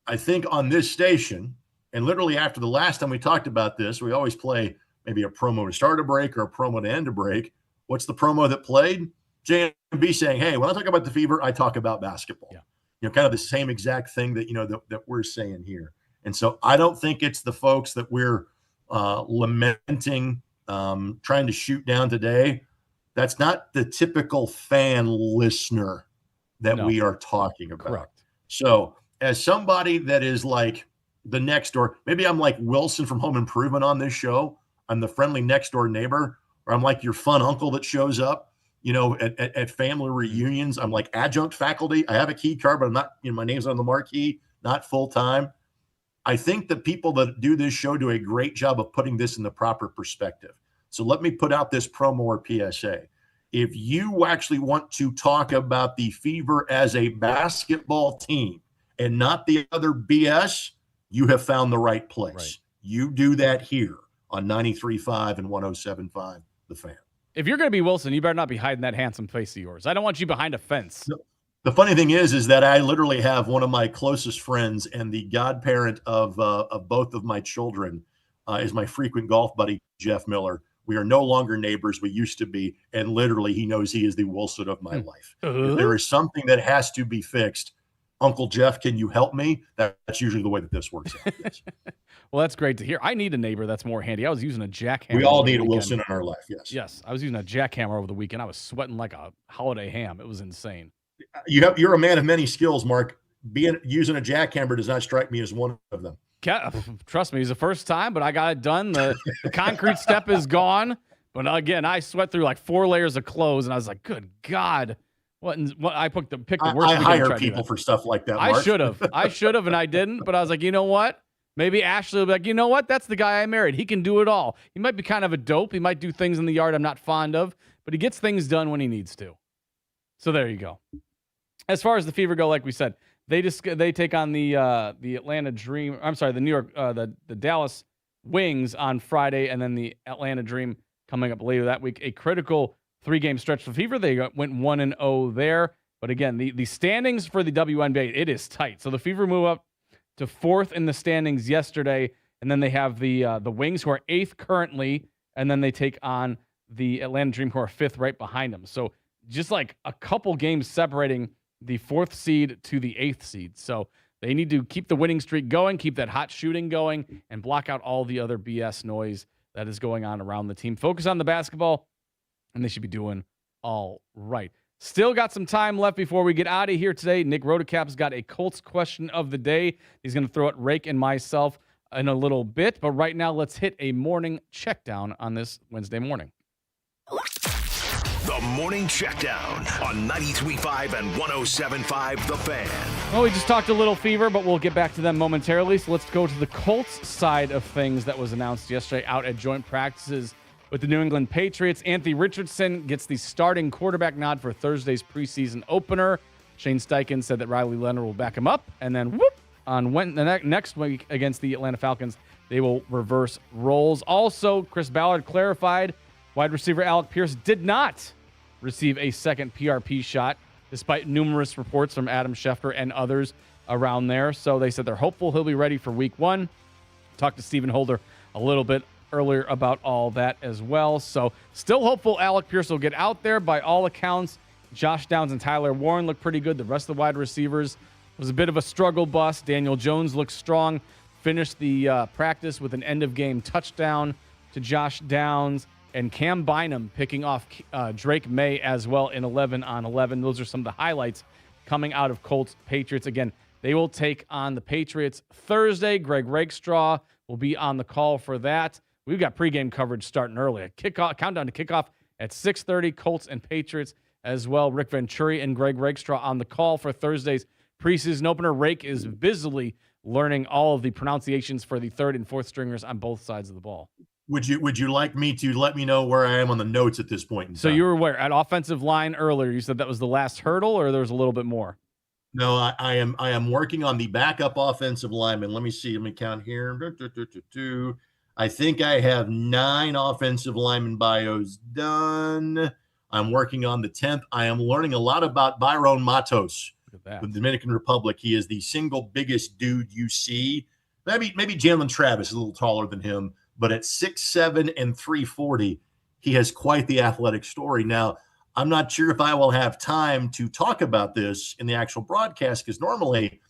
Speaker 2: I think on this station, And literally after the last time we talked about this, we always play maybe a promo to start a break or a promo to end a break. What's the promo that played? JMB saying, hey, when I talk about the Fever, I talk about basketball. Yeah. Kind of the same exact thing that, that we're saying here. And so I don't think it's the folks that we're lamenting, trying to shoot down today. That's not the typical fan listener that we are talking about.
Speaker 1: Correct.
Speaker 2: So as somebody that is like the next door, maybe I'm like Wilson from Home Improvement on this show. I'm the friendly next door neighbor, or I'm like your fun uncle that shows up, at family reunions. I'm like adjunct faculty. I have a key card, but I'm not, my name's on the marquee, not full time. I think the people that do this show do a great job of putting this in the proper perspective. So let me put out this promo or PSA. If you actually want to talk about the Fever as a basketball team and not the other BS, you have found the right place. Right. You do that here on 93.5 and 107.5 The Fan.
Speaker 1: If you're going to be Wilson, you better not be hiding that handsome face of yours. I don't want you behind a fence.
Speaker 2: No. The funny thing is that I literally have one of my closest friends and the godparent of both of my children is my frequent golf buddy, Jeff Miller. We are no longer neighbors. We used to be. And literally, he knows he is the Wilson of my life. If there is something that has to be fixed, Uncle Jeff, can you help me? That's usually the way that this works out. Yes.
Speaker 1: Well, that's great to hear. I need a neighbor that's more handy. I was using a jackhammer.
Speaker 2: We all need a Wilson in our life, yes.
Speaker 1: Yes, I was using a jackhammer over the weekend. I was sweating like a holiday ham. It was insane.
Speaker 2: You're a man of many skills, Mark. Using a jackhammer does not strike me as one of them.
Speaker 1: Trust me, it's the first time, but I got it done. The concrete step is gone. But again, I sweat through like 4 layers of clothes, and I was like, good God. What I picked the worst.
Speaker 2: I hire people for stuff like that, Mark.
Speaker 1: I should have, and I didn't. But I was like, you know what? Maybe Ashley will be like, you know what? That's the guy I married. He can do it all. He might be kind of a dope. He might do things in the yard I'm not fond of, but he gets things done when he needs to. So there you go. As far as the Fever go, like we said, they take on the Atlanta Dream. I'm sorry, the New York, the Dallas Wings on Friday, and then the Atlanta Dream coming up later that week. A critical 3-game stretch for Fever. They went 1-0 there. But again, the standings for the WNBA, it is tight. So the Fever move up to 4th in the standings yesterday, and then they have the Wings, who are 8th currently, and then they take on the Atlanta Dream, who are 5th right behind them. So just like a couple games separating the 4th seed to the 8th seed. So they need to keep the winning streak going, keep that hot shooting going, and block out all the other BS noise that is going on around the team. Focus on the basketball, and they should be doing all right. Still got some time left before we get out of here today. Nick Rodecap's got a Colts question of the day. He's going to throw at Rake and myself in a little bit. But right now, let's hit a morning check down on this Wednesday morning.
Speaker 5: The Morning Checkdown on 93.5 and 107.5 The Fan.
Speaker 1: Well, we just talked a little Fever, but we'll get back to them momentarily. So let's go to the Colts side of things that was announced yesterday out at joint practices with the New England Patriots. Anthony Richardson gets the starting quarterback nod for Thursday's preseason opener. Shane Steichen said that Riley Leonard will back him up. And then on next week against the Atlanta Falcons, they will reverse roles. Also, Chris Ballard clarified wide receiver Alec Pierce did not receive a second PRP shot, despite numerous reports from Adam Schefter and others around there. So they said they're hopeful he'll be ready for week 1. Talked to Stephen Holder a little bit earlier about all that as well. So still hopeful Alec Pierce will get out there. By all accounts, Josh Downs and Tyler Warren look pretty good. The rest of the wide receivers was a bit of a struggle bus. Daniel Jones looks strong. Finished the practice with an end-of-game touchdown to Josh Downs. And Cam Bynum picking off Drake May as well in 11-on-11. Those are some of the highlights coming out of Colts Patriots. Again, they will take on the Patriots Thursday. Greg Rakestraw will be on the call for that. We've got pregame coverage starting early. Countdown to kickoff at 6:30. Colts and Patriots as well. Rick Venturi and Greg Rakestraw on the call for Thursday's preseason opener. Rake is busily learning all of the pronunciations for the 3rd and 4th stringers on both sides of the ball.
Speaker 2: Would you like me to let me know where I am on the notes at this point in time?
Speaker 1: So you were where? At offensive line earlier, you said that was the last hurdle, or there was a little bit more?
Speaker 2: No, I am working on the backup offensive lineman. Let me count here. I think I have 9 offensive lineman bios done. I'm working on the 10th. I am learning a lot about Byron Matos, the Dominican Republic. He is the single biggest dude you see Maybe Jalen Travis is a little taller than him, but at 6'7" and 340, he has quite the athletic story. Now, I'm not sure if I will have time to talk about this in the actual broadcast, because normally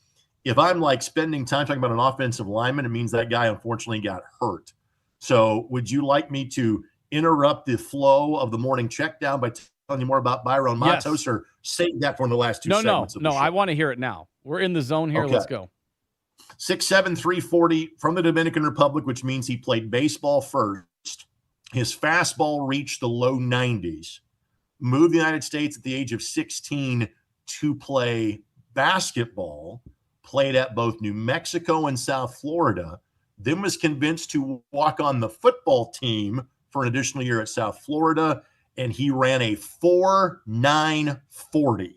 Speaker 2: if I'm like spending time talking about an offensive lineman, it means that guy unfortunately got hurt. So would you like me to interrupt the flow of the morning check down by telling you more about Byron Matos, or save that for the last two segments of the show?
Speaker 1: I want to hear it now. We're in the zone here.
Speaker 2: Okay.
Speaker 1: Let's go.
Speaker 2: 6'7", 340 from the Dominican Republic, which means he played baseball first. His fastball reached the low 90s. Moved to the United States at the age of 16 to play basketball. Played at both New Mexico and South Florida. Then was convinced to walk on the football team for an additional year at South Florida. And he ran a 4.940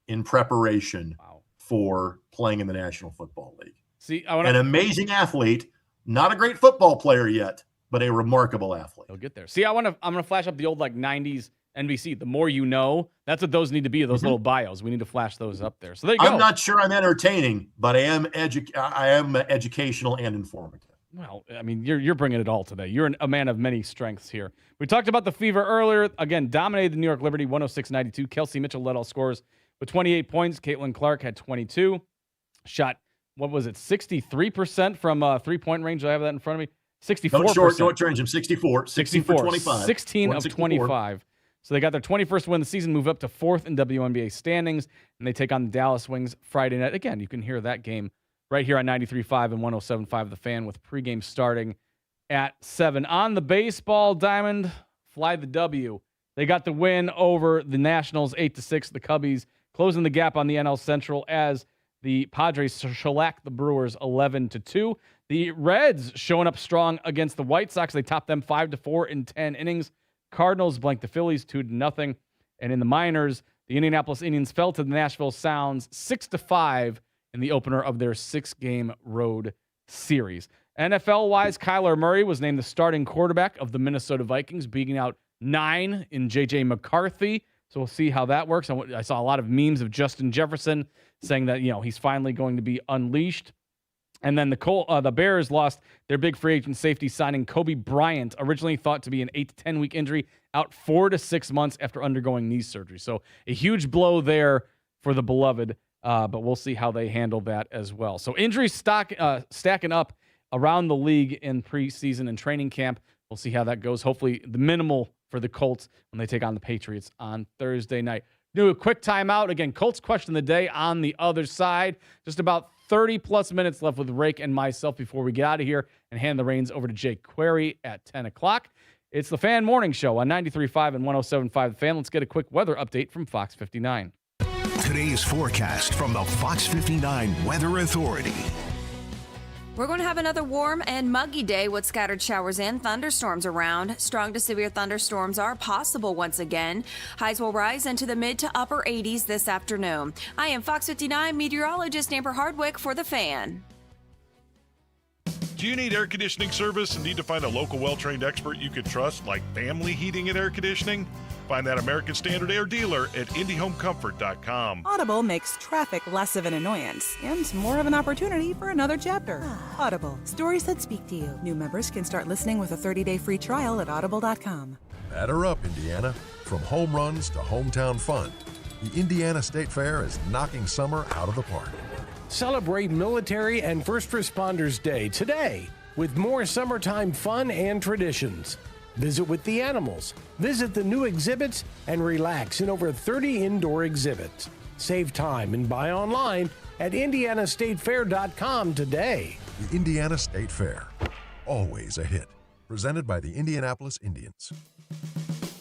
Speaker 2: in preparation for playing in the National Football League.
Speaker 1: See,
Speaker 2: an amazing athlete, not a great football player yet, but a remarkable athlete.
Speaker 1: He'll get there. See, I'm gonna flash up the old like 90s NBC. The more you know, that's what those need to be. Those little bios. We need to flash those up there. So there you go.
Speaker 2: I'm not sure I'm entertaining, but I am educational and informative.
Speaker 1: Well, I mean, you're bringing it all today. You're a man of many strengths here. We talked about the Fever earlier. Again, dominated the New York Liberty 106-92. Kelsey Mitchell led all scorers with 28 points. Caitlin Clark had 22. Shot, 63% from three-point range? Do I have that in front of me? 64%.
Speaker 2: Don't change him. 64. 25.
Speaker 1: 16 of 25. So they got their 21st win of the season, move up to 4th in WNBA standings, and they take on the Dallas Wings Friday night. Again, you can hear that game right here on 93.5 and 107.5 The Fan, with pregame starting at 7. On the baseball diamond, fly the W. They got the win over the Nationals 8-6. The Cubbies closing the gap on the NL Central as the Padres shellacked the Brewers 11-2. The Reds showing up strong against the White Sox. They topped them 5-4 in 10 innings. Cardinals blanked the Phillies 2-0. And in the minors, the Indianapolis Indians fell to the Nashville Sounds 6-5 in the opener of their 6-game road series. NFL-wise, Kyler Murray was named the starting quarterback of the Minnesota Vikings, beating out 9 in J.J. McCarthy. So we'll see how that works. I saw a lot of memes of Justin Jefferson saying that, he's finally going to be unleashed. And then the Bears lost their big free agent safety signing Kobe Bryant, originally thought to be an 8 to 10 week injury, out 4 to 6 months after undergoing knee surgery. So a huge blow there for the beloved, but we'll see how they handle that as well. So injuries stacking up around the league in preseason and training camp. We'll see how that goes. Hopefully the minimal for the Colts when they take on the Patriots on Thursday night. Do a quick timeout. Again, Colts question of the day on the other side. Just about 30-plus minutes left with Rake and myself before we get out of here and hand the reins over to Jake Query at 10 o'clock. It's the Fan Morning Show on 93.5 and 107.5 The Fan. Let's get a quick weather update from Fox 59.
Speaker 5: Today's forecast from the Fox 59 Weather Authority.
Speaker 7: We're going to have another warm and muggy day with scattered showers and thunderstorms around. Strong to severe thunderstorms are possible once again. Highs will rise into the mid to upper 80s this afternoon. I am Fox 59 meteorologist Amber Hardwick for The Fan.
Speaker 9: Do you need air conditioning service and need to find a local well-trained expert you can trust, like Family Heating and Air Conditioning? Find that American Standard Air dealer at IndyHomeComfort.com.
Speaker 12: Audible makes traffic less of an annoyance and more of an opportunity for another chapter. Audible, stories that speak to you. New members can start listening with a 30-day free trial at Audible.com.
Speaker 16: Batter up, Indiana. From home runs to hometown fun, the Indiana State Fair is knocking summer out of the park.
Speaker 22: Celebrate Military and First Responders Day today with more summertime fun and traditions. Visit with the animals, visit the new exhibits, and relax in over 30 indoor exhibits. Save time and buy online at IndianaStateFair.com today.
Speaker 16: The Indiana State Fair, always a hit. Presented by the Indianapolis Indians.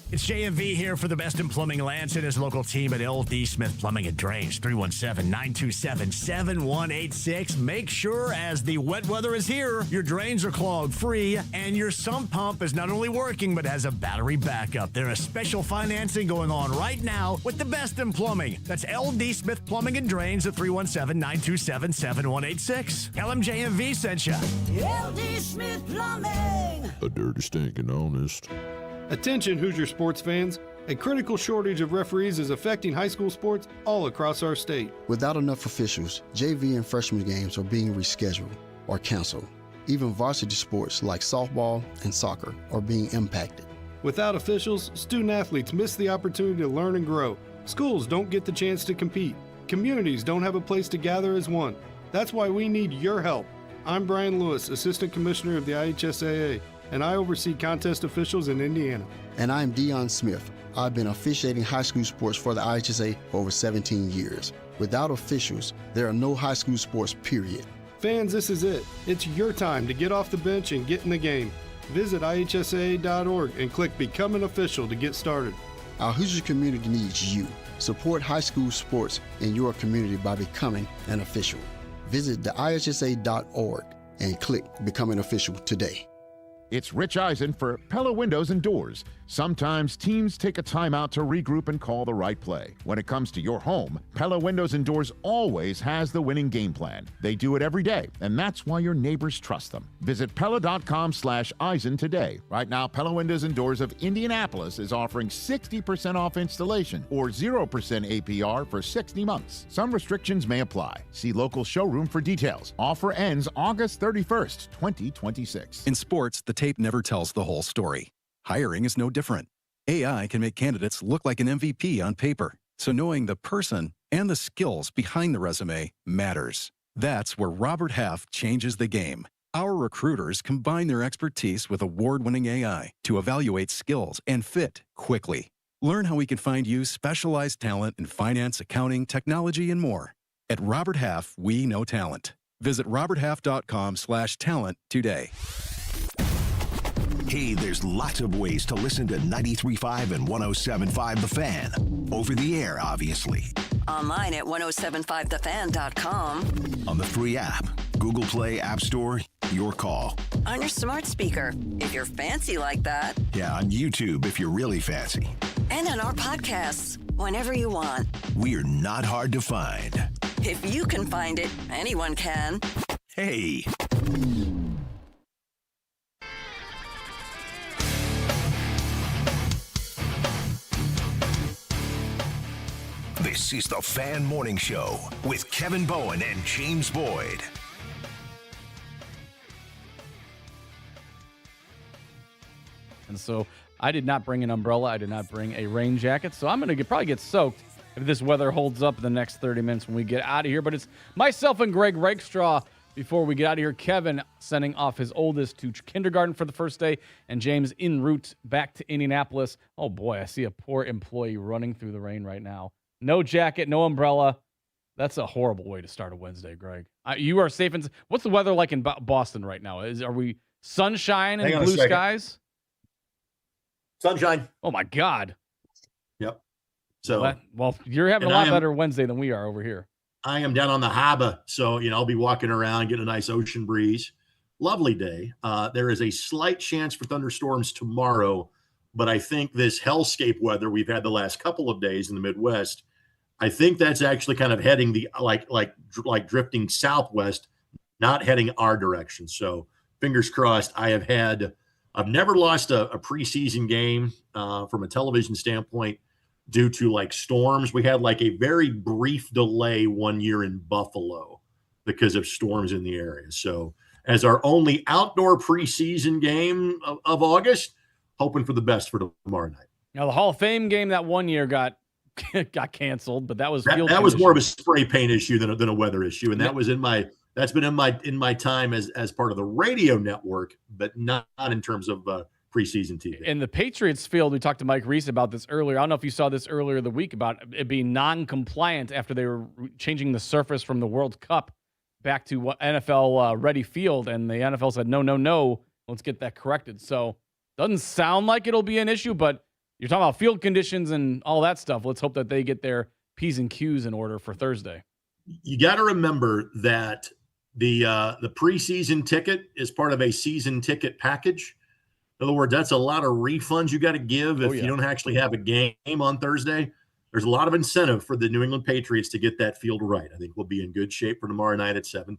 Speaker 23: It's JMV here for the best in plumbing. Lance and his local team at LD Smith Plumbing and Drains, 317-927-7186. Make sure as the wet weather is here, your drains are clog free and your sump pump is not only working but has a battery backup. There is special financing going on right now with the best in plumbing. That's LD Smith Plumbing and Drains at 317-927-7186. LMJMV sent you.
Speaker 24: LD Smith Plumbing.
Speaker 26: A dirty, stinking honest.
Speaker 28: Attention Hoosier sports fans. A critical shortage of referees is affecting high school sports all across our state.
Speaker 29: Without enough officials, JV and freshman games are being rescheduled.
Speaker 3: or canceled. Even varsity sports like softball and soccer are being impacted.
Speaker 28: Without officials, student athletes miss the opportunity to learn and grow. Schools don't get the chance to compete. Communities don't have a place to gather as one. That's why we need your help. I'm Brian Lewis, Assistant Commissioner of the IHSAA, and I oversee contest officials in Indiana.
Speaker 3: And I'm Dion Smith. I've been officiating high school sports for the IHSA for over 17 years. Without officials, there are no high school sports, period.
Speaker 28: Fans, this is it. It's your time to get off the bench and get in the game. Visit IHSAA.org and click Become an Official to get started.
Speaker 3: Our Hoosier community needs you. Support high school sports in your community by becoming an official. Visit the IHSA.org and click Become an Official today.
Speaker 4: It's Rich Eisen for Pella Windows and Doors. Sometimes teams take a timeout to regroup and call the right play. When it comes to your home, Pella Windows and Doors always has the winning game plan. They do it every day, and that's why your neighbors trust them. Visit Pella.com/Eisen today. Right now, Pella Windows and Doors of Indianapolis is offering 60% off installation or 0% APR for 60 months. Some restrictions may apply. See local showroom for details. Offer ends August 31st, 2026.
Speaker 6: In sports, the tape never tells the whole story. Hiring is no different. AI can make candidates look like an MVP on paper, so knowing the person and the skills behind the resume matters. That's where Robert Half changes the game. Our recruiters combine their expertise with award-winning AI to evaluate skills and fit quickly. Learn how we can find you specialized talent in finance, accounting, technology, and more. At Robert Half, we know talent. Visit roberthalf.com/talent today.
Speaker 5: Hey, there's lots of ways to listen to 93.5 and 107.5 The Fan. Over the air, obviously.
Speaker 7: Online at 1075thefan.com.
Speaker 5: On the free app, Google Play, App Store, your call.
Speaker 7: On your smart speaker, if you're fancy like that.
Speaker 5: Yeah, on YouTube if you're really fancy.
Speaker 7: And on our podcasts, whenever you want.
Speaker 5: We're not hard to find.
Speaker 7: If you can find it, anyone can.
Speaker 5: Hey. This is the Fan Morning Show with Kevin Bowen and James Boyd.
Speaker 1: And so I did not bring an umbrella. I did not bring a rain jacket. So I'm going to probably get soaked if this weather holds up in the next 30 minutes when we get out of here. But it's myself and Greg Rakestraw before we get out of here. Kevin sending off his oldest to kindergarten for the first day, and James en route back to Indianapolis. Oh, boy, I see a poor employee running through the rain right now. No jacket, no umbrella. That's a horrible way to start a Wednesday, Greg. You are safe. What's the weather like in Boston right now? Are we sunshine and blue skies?
Speaker 2: Sunshine.
Speaker 1: Oh, my God.
Speaker 2: Yep. So,
Speaker 1: well, you're having a lot better Wednesday than we are over here.
Speaker 2: I am down on the harbor, so I'll be walking around, getting a nice ocean breeze. Lovely day. There is a slight chance for thunderstorms tomorrow, but I think this hellscape weather we've had the last couple of days in the Midwest, I think that's actually kind of heading the like drifting southwest, not heading our direction. So fingers crossed. I've never lost a preseason game from a television standpoint due to like storms. We had like a very brief delay one year in Buffalo because of storms in the area. So as our only outdoor preseason game of August, hoping for the best for tomorrow night.
Speaker 1: Now the Hall of Fame game that one year got canceled, but that was
Speaker 2: that was more of a spray paint issue than a weather issue, and that's been in my time as part of the radio network, but not in terms of preseason TV.
Speaker 1: In the Patriots field, we talked to Mike Reese about this earlier. I don't know if you saw this earlier the week about it being non-compliant after they were changing the surface from the World Cup back to what NFL ready field, and the NFL said no, let's get that corrected. So doesn't sound like it'll be an issue, but you're talking about field conditions and all that stuff. Let's hope that they get their P's and Q's in order for Thursday.
Speaker 2: You got to remember that the preseason ticket is part of a season ticket package. In other words, that's a lot of refunds you got to give if you don't actually have a game on Thursday. There's a lot of incentive for the New England Patriots to get that field right. I think we'll be in good shape for tomorrow night at 7:30.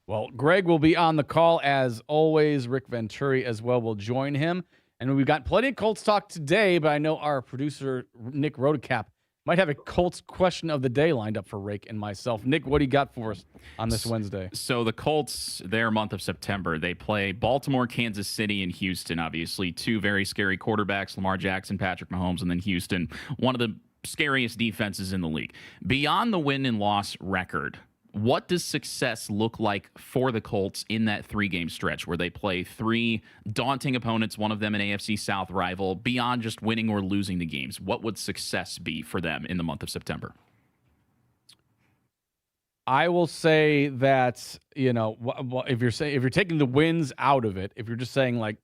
Speaker 1: Well, Greg will be on the call as always. Rick Venturi as well will join him. And we've got plenty of Colts talk today, but I know our producer, Nick Rodecap, Might have a Colts question of the day lined up for Rake and myself. Nick, what do you got for us on this Wednesday?
Speaker 8: So the Colts, their month of September, they play Baltimore, Kansas City, and Houston, obviously. Two very scary quarterbacks, Lamar Jackson, Patrick Mahomes, and then Houston, one of the scariest defenses in the league. Beyond the win and loss record, what does success look like for the Colts in that 3-game stretch where they play 3 daunting opponents, one of them an AFC South rival, beyond just winning or losing the games? What would success be for them in the month of September?
Speaker 1: I will say that, if you're taking the wins out of it, if you're just saying, like,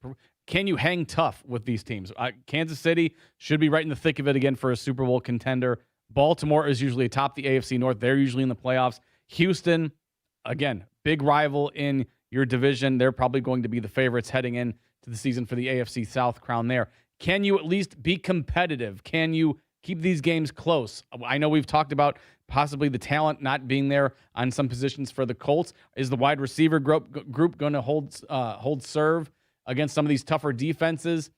Speaker 1: can you hang tough with these teams? Kansas City should be right in the thick of it again for a Super Bowl contender. Baltimore is usually atop the AFC North. They're usually in the playoffs. Houston, again, big rival in your division. They're probably going to be the favorites heading into the season for the AFC South crown there. Can you at least be competitive? Can you keep these games close? I know we've talked about possibly the talent not being there on some positions for the Colts. Is the wide receiver group going to hold serve against some of these tougher defenses?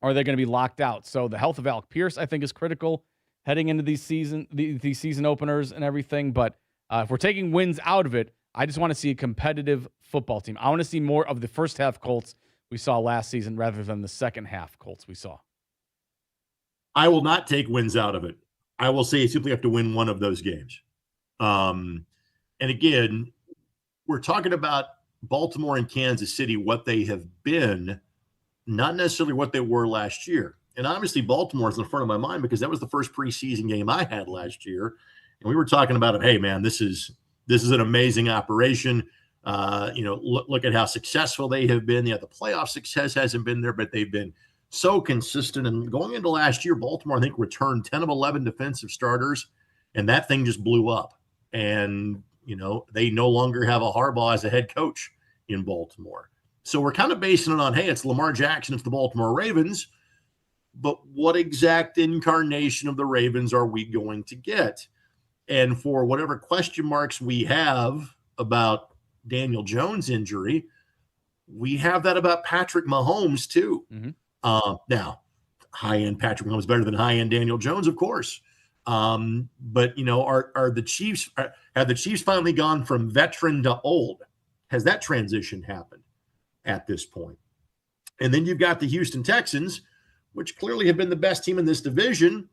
Speaker 1: Or are they going to be locked out? So the health of Alec Pierce, I think, is critical heading into these season openers and everything. But if we're taking wins out of it, I just want to see a competitive football team. I want to see more of the first half Colts we saw last season rather than the second half Colts we saw.
Speaker 2: I will not take wins out of it. I will say you simply have to win one of those games. And again, we're talking about Baltimore and Kansas City, what they have been, not necessarily what they were last year. And obviously Baltimore is in front of my mind because that was the first preseason game I had last year. And we were talking about it. Hey, man, this is an amazing operation. Look at how successful they have been. Yeah, the playoff success hasn't been there, but they've been so consistent. And going into last year, Baltimore, I think, returned 10 of 11 defensive starters, and that thing just blew up. And, they no longer have a Harbaugh as a head coach in Baltimore. So we're kind of basing it on, hey, it's Lamar Jackson, it's the Baltimore Ravens, but what exact incarnation of the Ravens are we going to get? And for whatever question marks we have about Daniel Jones' injury, we have that about Patrick Mahomes too.
Speaker 1: Mm-hmm.
Speaker 2: Now, high-end Patrick Mahomes better than high-end Daniel Jones, of course. But are the Chiefs have the Chiefs finally gone from veteran to old? Has that transition happened at this point? And then you've got the Houston Texans, which clearly have been the best team in this division,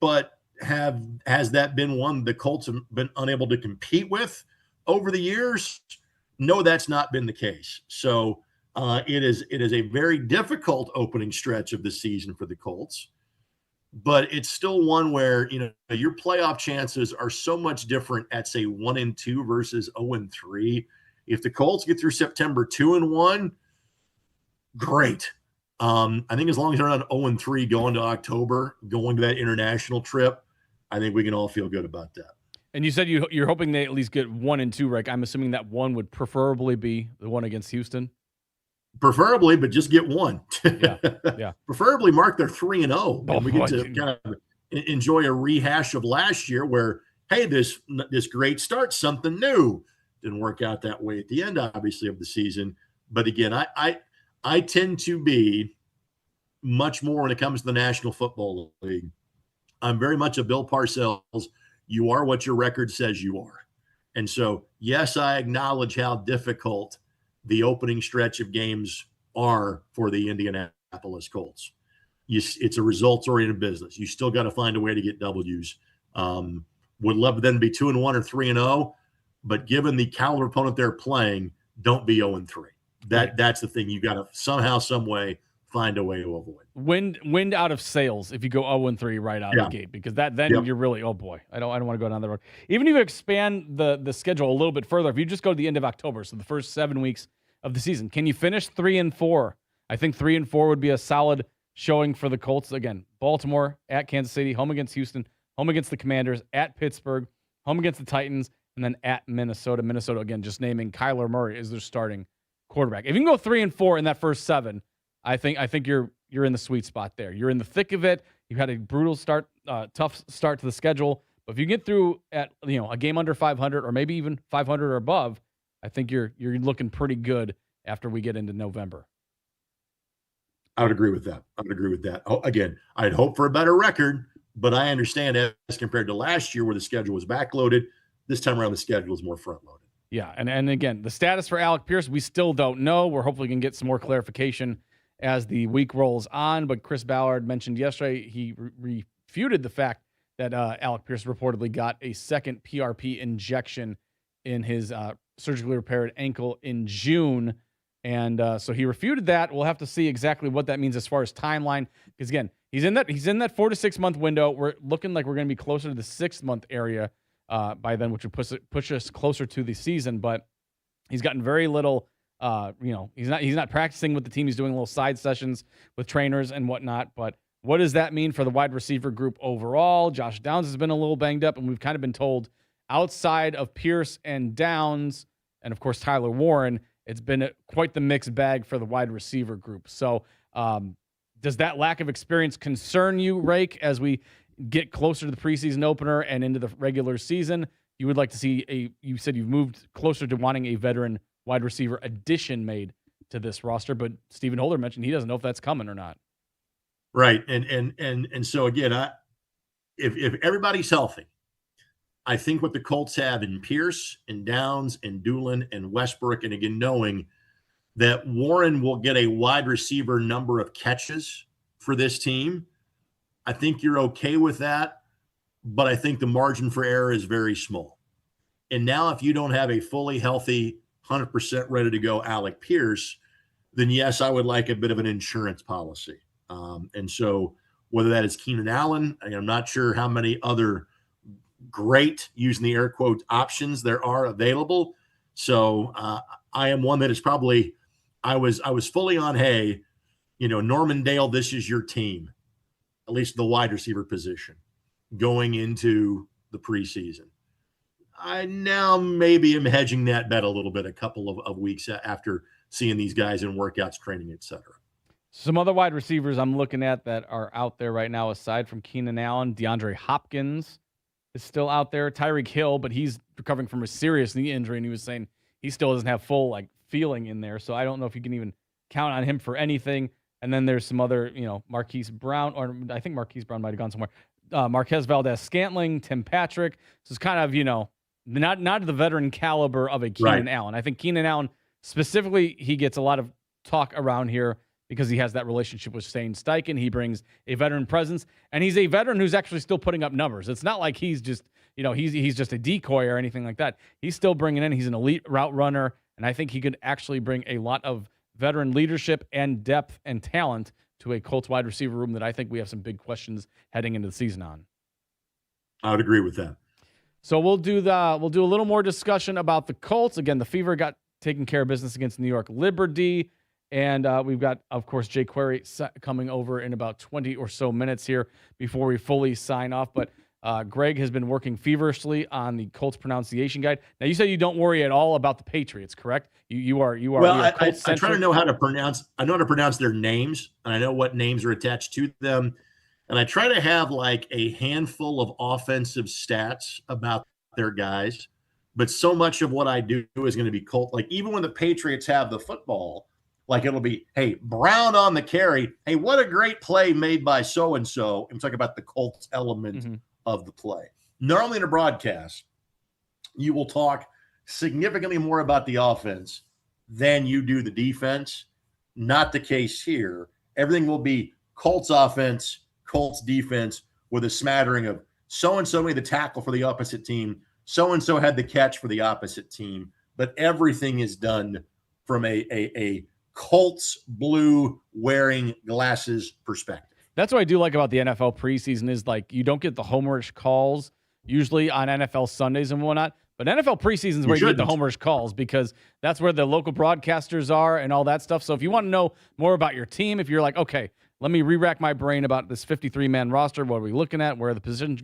Speaker 2: but has that been one the Colts have been unable to compete with over the years? No, that's not been the case. So it is a very difficult opening stretch of the season for the Colts, but it's still one where your playoff chances are so much different at, say, 1-2 versus 0-3. If the Colts get through September 2-1, great. I think as long as they're not 0-3 going to October, going to that international trip, I think we can all feel good about that.
Speaker 1: And you said you're hoping they at least get 1-2, right? I'm assuming that one would preferably be the one against Houston.
Speaker 2: Preferably, but just get one.
Speaker 1: Yeah.
Speaker 2: Preferably mark their 3-0, and we get to kind of enjoy a rehash of last year where, hey, this great start, something new. Didn't work out that way at the end, obviously, of the season. But again, I tend to be much more when it comes to the National Football League. I'm very much a Bill Parcells. You are what your record says you are. And so, yes, I acknowledge how difficult the opening stretch of games are for the Indianapolis Colts. It's a results-oriented business. You still got to find a way to get W's. Would love them to be 2-1 or 3-0, but given the caliber opponent they're playing, don't be 0-3. That's the thing. You got to somehow, some way find a way to avoid.
Speaker 1: Wind out of sails if you go 0-3 right out of the gate, because then you're really, oh boy, I don't want to go down the road. Even if you expand the schedule a little bit further, if you just go to the end of October, so the first 7 weeks of the season, can you finish 3-4? I think 3-4 would be a solid showing for the Colts. Again, Baltimore at Kansas City, home against Houston, home against the Commanders, at Pittsburgh, home against the Titans, and then at Minnesota. Minnesota, again, just naming Kyler Murray as their starting quarterback. If you can go 3-4 in that first 7, I think you're in the sweet spot there. You're in the thick of it. You've had a brutal start, tough start to the schedule. But if you get through at a game under 500 or maybe even 500 or above, I think you're looking pretty good after we get into November.
Speaker 2: I would agree with that. Oh, again, I'd hope for a better record, but I understand as compared to last year where the schedule was backloaded, this time around the schedule is more front-loaded.
Speaker 1: Yeah, and again, the status for Alec Pierce, we still don't know. We're hopefully going to get some more clarification as the week rolls on. But Chris Ballard mentioned yesterday he refuted the fact that Alec Pierce reportedly got a second PRP injection in his surgically repaired ankle in June. And so he refuted that. We'll have to see exactly what that means as far as timeline. Because again, he's in that 4 to 6 month window. We're looking like we're going to be closer to the 6 month area by then, which would push us closer to the season. But he's gotten very little. He's not practicing with the team. He's doing little side sessions with trainers and whatnot. But what does that mean for the wide receiver group overall? Josh Downs has been a little banged up, and we've kind of been told outside of Pierce and Downs, and of course Tyler Warren, it's been quite the mixed bag for the wide receiver group. So does that lack of experience concern you, Rake, as we get closer to the preseason opener and into the regular season? You would like to see you said you've moved closer to wanting a veteran wide receiver addition made to this roster, but Stephen Holder mentioned he doesn't know if that's coming or not.
Speaker 2: Right. And so again, if everybody's healthy, I think what the Colts have in Pierce and Downs and Doolin and Westbrook, and again, knowing that Warren will get a wide receiver number of catches for this team, I think you're okay with that. But I think the margin for error is very small. And now if you don't have a fully healthy, 100% ready to go Alec Pierce, then yes, I would like a bit of an insurance policy. And so whether that is Keenan Allen, I'm not sure how many other great, using the air quote, options there are available. So I am one that is probably, I was fully on, hey, Norman Dale, this is your team, at least the wide receiver position going into the preseason. I now maybe am hedging that bet a little bit, a couple of weeks after seeing these guys in workouts, training, etc.
Speaker 1: Some other wide receivers I'm looking at that are out there right now, aside from Keenan Allen, DeAndre Hopkins is still out there. Tyreek Hill, but he's recovering from a serious knee injury, and he was saying he still doesn't have full feeling in there. So I don't know if you can even count on him for anything. And then there's some other, Marquise Brown, or I think Marquise Brown might have gone somewhere. Marquez Valdez-Scantling, Tim Patrick. So it's kind of, not the veteran caliber of a Keenan Allen. I think Keenan Allen specifically, he gets a lot of talk around here because he has that relationship with Shane Steichen. He brings a veteran presence, and he's a veteran who's actually still putting up numbers. It's not like he's just, he's just a decoy or anything like that. He's still bringing in. He's an elite route runner, and I think he could actually bring a lot of veteran leadership and depth and talent to a Colts wide receiver room that I think we have some big questions heading into the season on.
Speaker 2: I would agree with that.
Speaker 1: So we'll do a little more discussion about the Colts. Again, the Fever got taking care of business against New York Liberty. And we've got, of course, Jay Query coming over in about 20 or so minutes here before we fully sign off. But Greg has been working feverishly on the Colts pronunciation guide. Now, you said you don't worry at all about the Patriots, correct? You are.
Speaker 2: Well, I try to know how to pronounce. I know how to pronounce their names, and I know what names are attached to them. And I try to have like a handful of offensive stats about their guys. But so much of what I do is going to be Colt. Like even when the Patriots have the football, like it'll be, hey, Brown on the carry. Hey, what a great play made by so-and-so. I'm talking about the Colts element of the play. Normally in a broadcast, you will talk significantly more about the offense than you do the defense. Not the case here. Everything will be Colts offense, Colts defense, with a smattering of so-and-so made the tackle for the opposite team. So-and-so had the catch for the opposite team. But everything is done from a Colts blue wearing glasses perspective.
Speaker 1: That's what I do like about the NFL preseason is like you don't get the homerish calls usually on NFL Sundays and whatnot. But NFL preseason is where you get the homerish calls because that's where the local broadcasters are and all that stuff. So if you want to know more about your team, if you're like, okay, let me re-rack my brain about this 53-man roster, what are we looking at, where are the position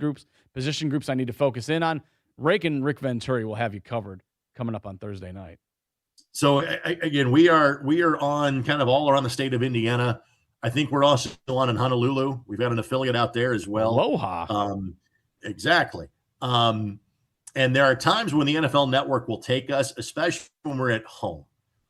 Speaker 1: groups I need to focus in on, Rake and Rick Venturi will have you covered coming up on Thursday night.
Speaker 2: So again, we are on kind of all around the state of Indiana. I think we're also on in Honolulu. We've got an affiliate out there as well.
Speaker 1: Aloha.
Speaker 2: Exactly. And there are times when the NFL Network will take us, especially when we're at home.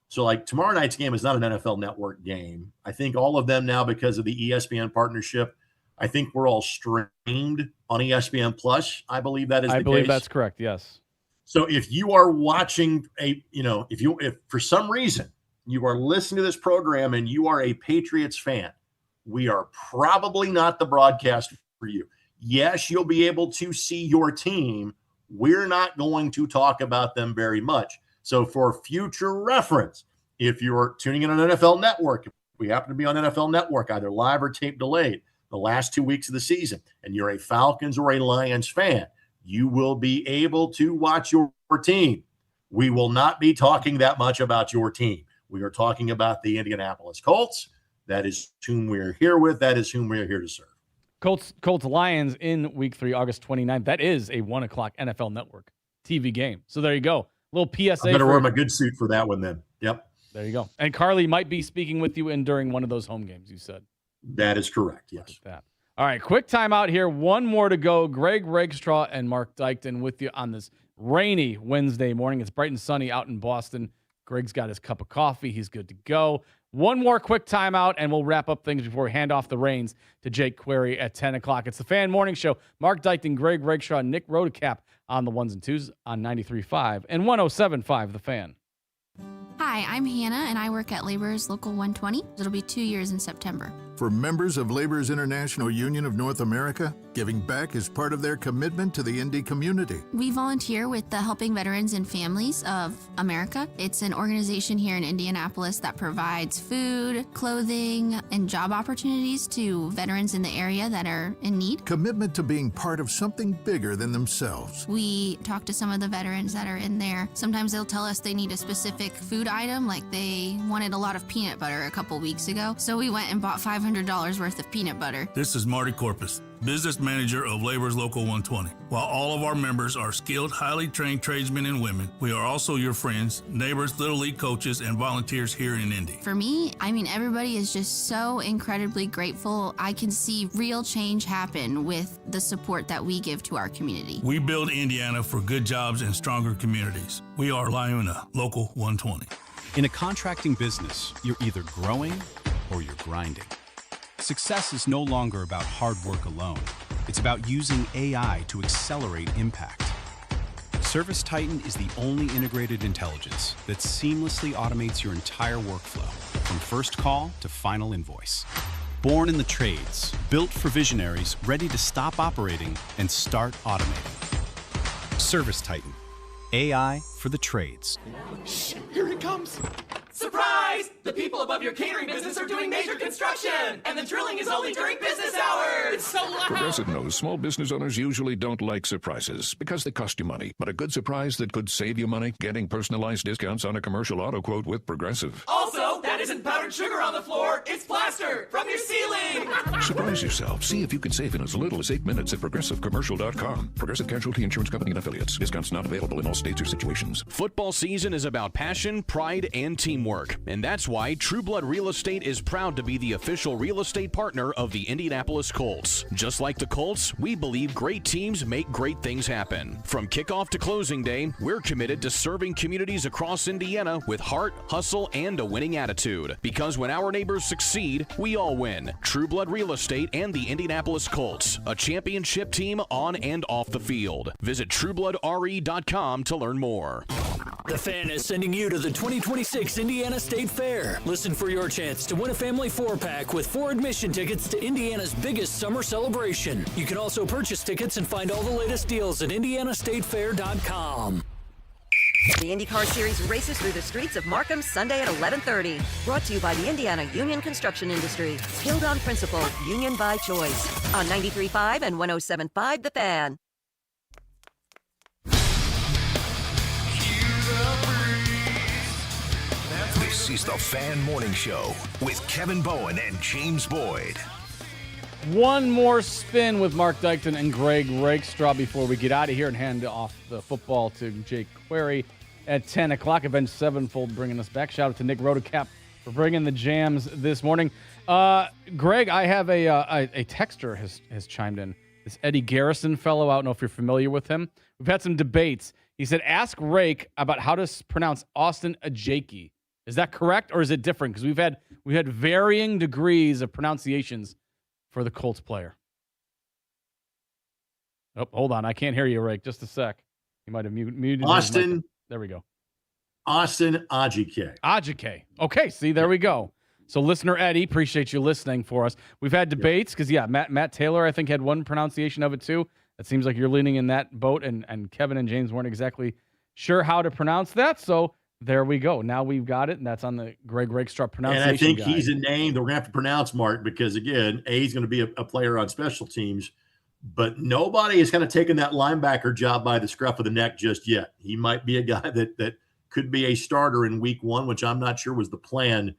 Speaker 2: So like tomorrow night's game is not an NFL Network game. I think all of them now, because of the ESPN partnership, I think we're all streamed on ESPN Plus. I believe that is the case.
Speaker 1: I believe that's correct. Yes.
Speaker 2: So if you are watching if for some reason you are listening to this program and you are a Patriots fan, we are probably not the broadcast for you. Yes, you'll be able to see your team. We're not going to talk about them very much. So for future reference, if you're tuning in on NFL Network, if we happen to be on NFL Network, either live or tape delayed, the last 2 weeks of the season, and you're a Falcons or a Lions fan, you will be able to watch your team. We will not be talking that much about your team. We are talking about the Indianapolis Colts. That is whom we're here with. That is whom we're here to serve.
Speaker 1: Colts Lions in week 3, August 29th. That is a 1 o'clock NFL Network TV game. So there you go. Little PSA.
Speaker 2: I better wear my good suit for that one then. Yep.
Speaker 1: There you go. And Carly might be speaking with you during one of those home games, you said.
Speaker 2: That is correct, yes.
Speaker 1: Look at that. All right, quick timeout here. One more to go. Greg Rakestraw and Mark Dykton with you on this rainy Wednesday morning. It's bright and sunny out in Boston. Greg's got his cup of coffee. He's good to go. One more quick timeout, and we'll wrap up things before we hand off the reins to Jake Query at 10 o'clock. It's the Fan Morning Show. Mark Dykton, Greg Rakestraw, Nick Rodecap on the ones and twos on 93.5 and 107.5 The Fan.
Speaker 11: Hi, I'm Hannah, and I work at Laborers Local 120. It'll be 2 years in September.
Speaker 13: For members of Laborers International Union of North America, giving back is part of their commitment to the Indy community.
Speaker 11: We volunteer with the Helping Veterans and Families of America. It's an organization here in Indianapolis that provides food, clothing, and job opportunities to veterans in the area that are in need.
Speaker 13: Commitment to being part of something bigger than themselves.
Speaker 11: We talk to some of the veterans that are in there. Sometimes they'll tell us they need a specific food item, like they wanted a lot of peanut butter a couple weeks ago. So we went and bought $500 worth of peanut butter.
Speaker 28: This is Marty Corpus, business manager of Laborers Local 120. While all of our members are skilled, highly trained tradesmen and women, we are also your friends, neighbors, Little League coaches, and volunteers here in Indy.
Speaker 11: For me, everybody is just so incredibly grateful. I can see real change happen with the support that we give to our community.
Speaker 28: We build Indiana for good jobs and stronger communities. We are LIUNA Local 120.
Speaker 14: In a contracting business, you're either growing or you're grinding. Success is no longer about hard work alone. It's about using AI to accelerate impact. Service Titan is the only integrated intelligence that seamlessly automates your entire workflow, from first call to final invoice. Born in the trades, built for visionaries ready to stop operating and start automating. Service Titan, AI for the trades.
Speaker 17: Shh, here it comes. Surprise! The people above your catering business are doing major construction, and the drilling is only during business hours. It's so loud.
Speaker 18: Progressive knows small business owners usually don't like surprises because they cost you money. But a good surprise that could save you money, getting personalized discounts on a commercial auto quote with Progressive.
Speaker 17: Also, that isn't powdered sugar on the floor. It's plaster from your ceiling.
Speaker 18: Surprise yourself. See if you can save in as little as 8 minutes at ProgressiveCommercial.com. Progressive Casualty Insurance Company and Affiliates. Discounts not available in all states or situations.
Speaker 19: Football season is about passion, pride, and teamwork. And that's why True Blood Real Estate is proud to be the official real estate partner of the Indianapolis Colts. Just like the Colts, we believe great teams make great things happen. From kickoff to closing day, we're committed to serving communities across Indiana with heart, hustle, and a winning attitude. Because when our neighbors succeed, we all win. True Blood Real Estate and the Indianapolis Colts, a championship team on and off the field. Visit TrueBloodRE.com to learn more.
Speaker 25: The Fan is sending you to the 2026 Indiana State Fair. Listen for your chance to win a family 4-pack with 4 admission tickets to Indiana's biggest summer celebration. You can also purchase tickets and find all the latest deals at IndianaStateFair.com.
Speaker 7: The IndyCar Series races through the streets of Markham Sunday at 11:30. Brought to you by the Indiana Union Construction Industry. Skilled on principle, union by choice. On 93.5 and 107.5 The Fan.
Speaker 5: This is the Fan Morning Show with Kevin Bowen and James Boyd.
Speaker 1: One more spin with Mark Dykton and Greg Rakestraw before we get out of here and hand off the football to Jake Query at 10 o'clock. Avenged Sevenfold bringing us back. Shout out to Nick Rodecap for bringing the jams this morning. Greg, I have a texter has chimed in. This Eddie Garrison fellow, I don't know if you're familiar with him. We've had some debates. He said, ask Rake about how to pronounce Austin Ajaki. Is that correct or is it different? Because we've had varying degrees of pronunciations for the Colts player. Oh, hold on. I can't hear you, Rake. Just a sec. You might have muted.
Speaker 2: Austin.
Speaker 1: There we go.
Speaker 2: Austin Ajike.
Speaker 1: Ajike. Okay, see, there we go. So, listener Eddie, appreciate you listening for us. We've had debates because, Matt Taylor, I think, had one pronunciation of it too. It seems like you're leaning in that boat, and Kevin and James weren't exactly sure how to pronounce that. So, there we go. Now we've got it, and that's on the Greg Rakestraw pronunciation
Speaker 2: And I think
Speaker 1: guide.
Speaker 2: he's a name that we're going to have to pronounce, Mark, because, again, he's going to be a player on special teams, but nobody has kind of taken that linebacker job by the scruff of the neck just yet. He might be a guy that could be a starter in week 1, which I'm not sure was the plan,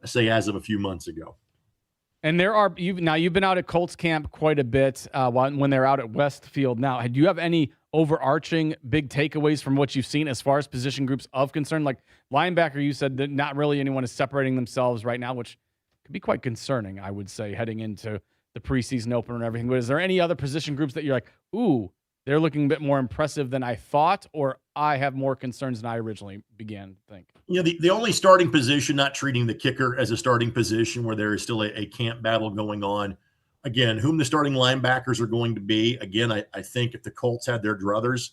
Speaker 2: say, as of a few months ago.
Speaker 1: And you've been out at Colts camp quite a bit when they're out at Westfield now. Do you have any overarching big takeaways from what you've seen as far as position groups of concern? Like linebacker, you said that not really anyone is separating themselves right now, which could be quite concerning, I would say, heading into the preseason opener and everything. But is there any other position groups that you're like, ooh, they're looking a bit more impressive than I thought, or I have more concerns than I originally began to think?
Speaker 2: The only starting position, not treating the kicker as a starting position where there is still a camp battle going on. Again, whom the starting linebackers are going to be. Again, I think if the Colts had their druthers,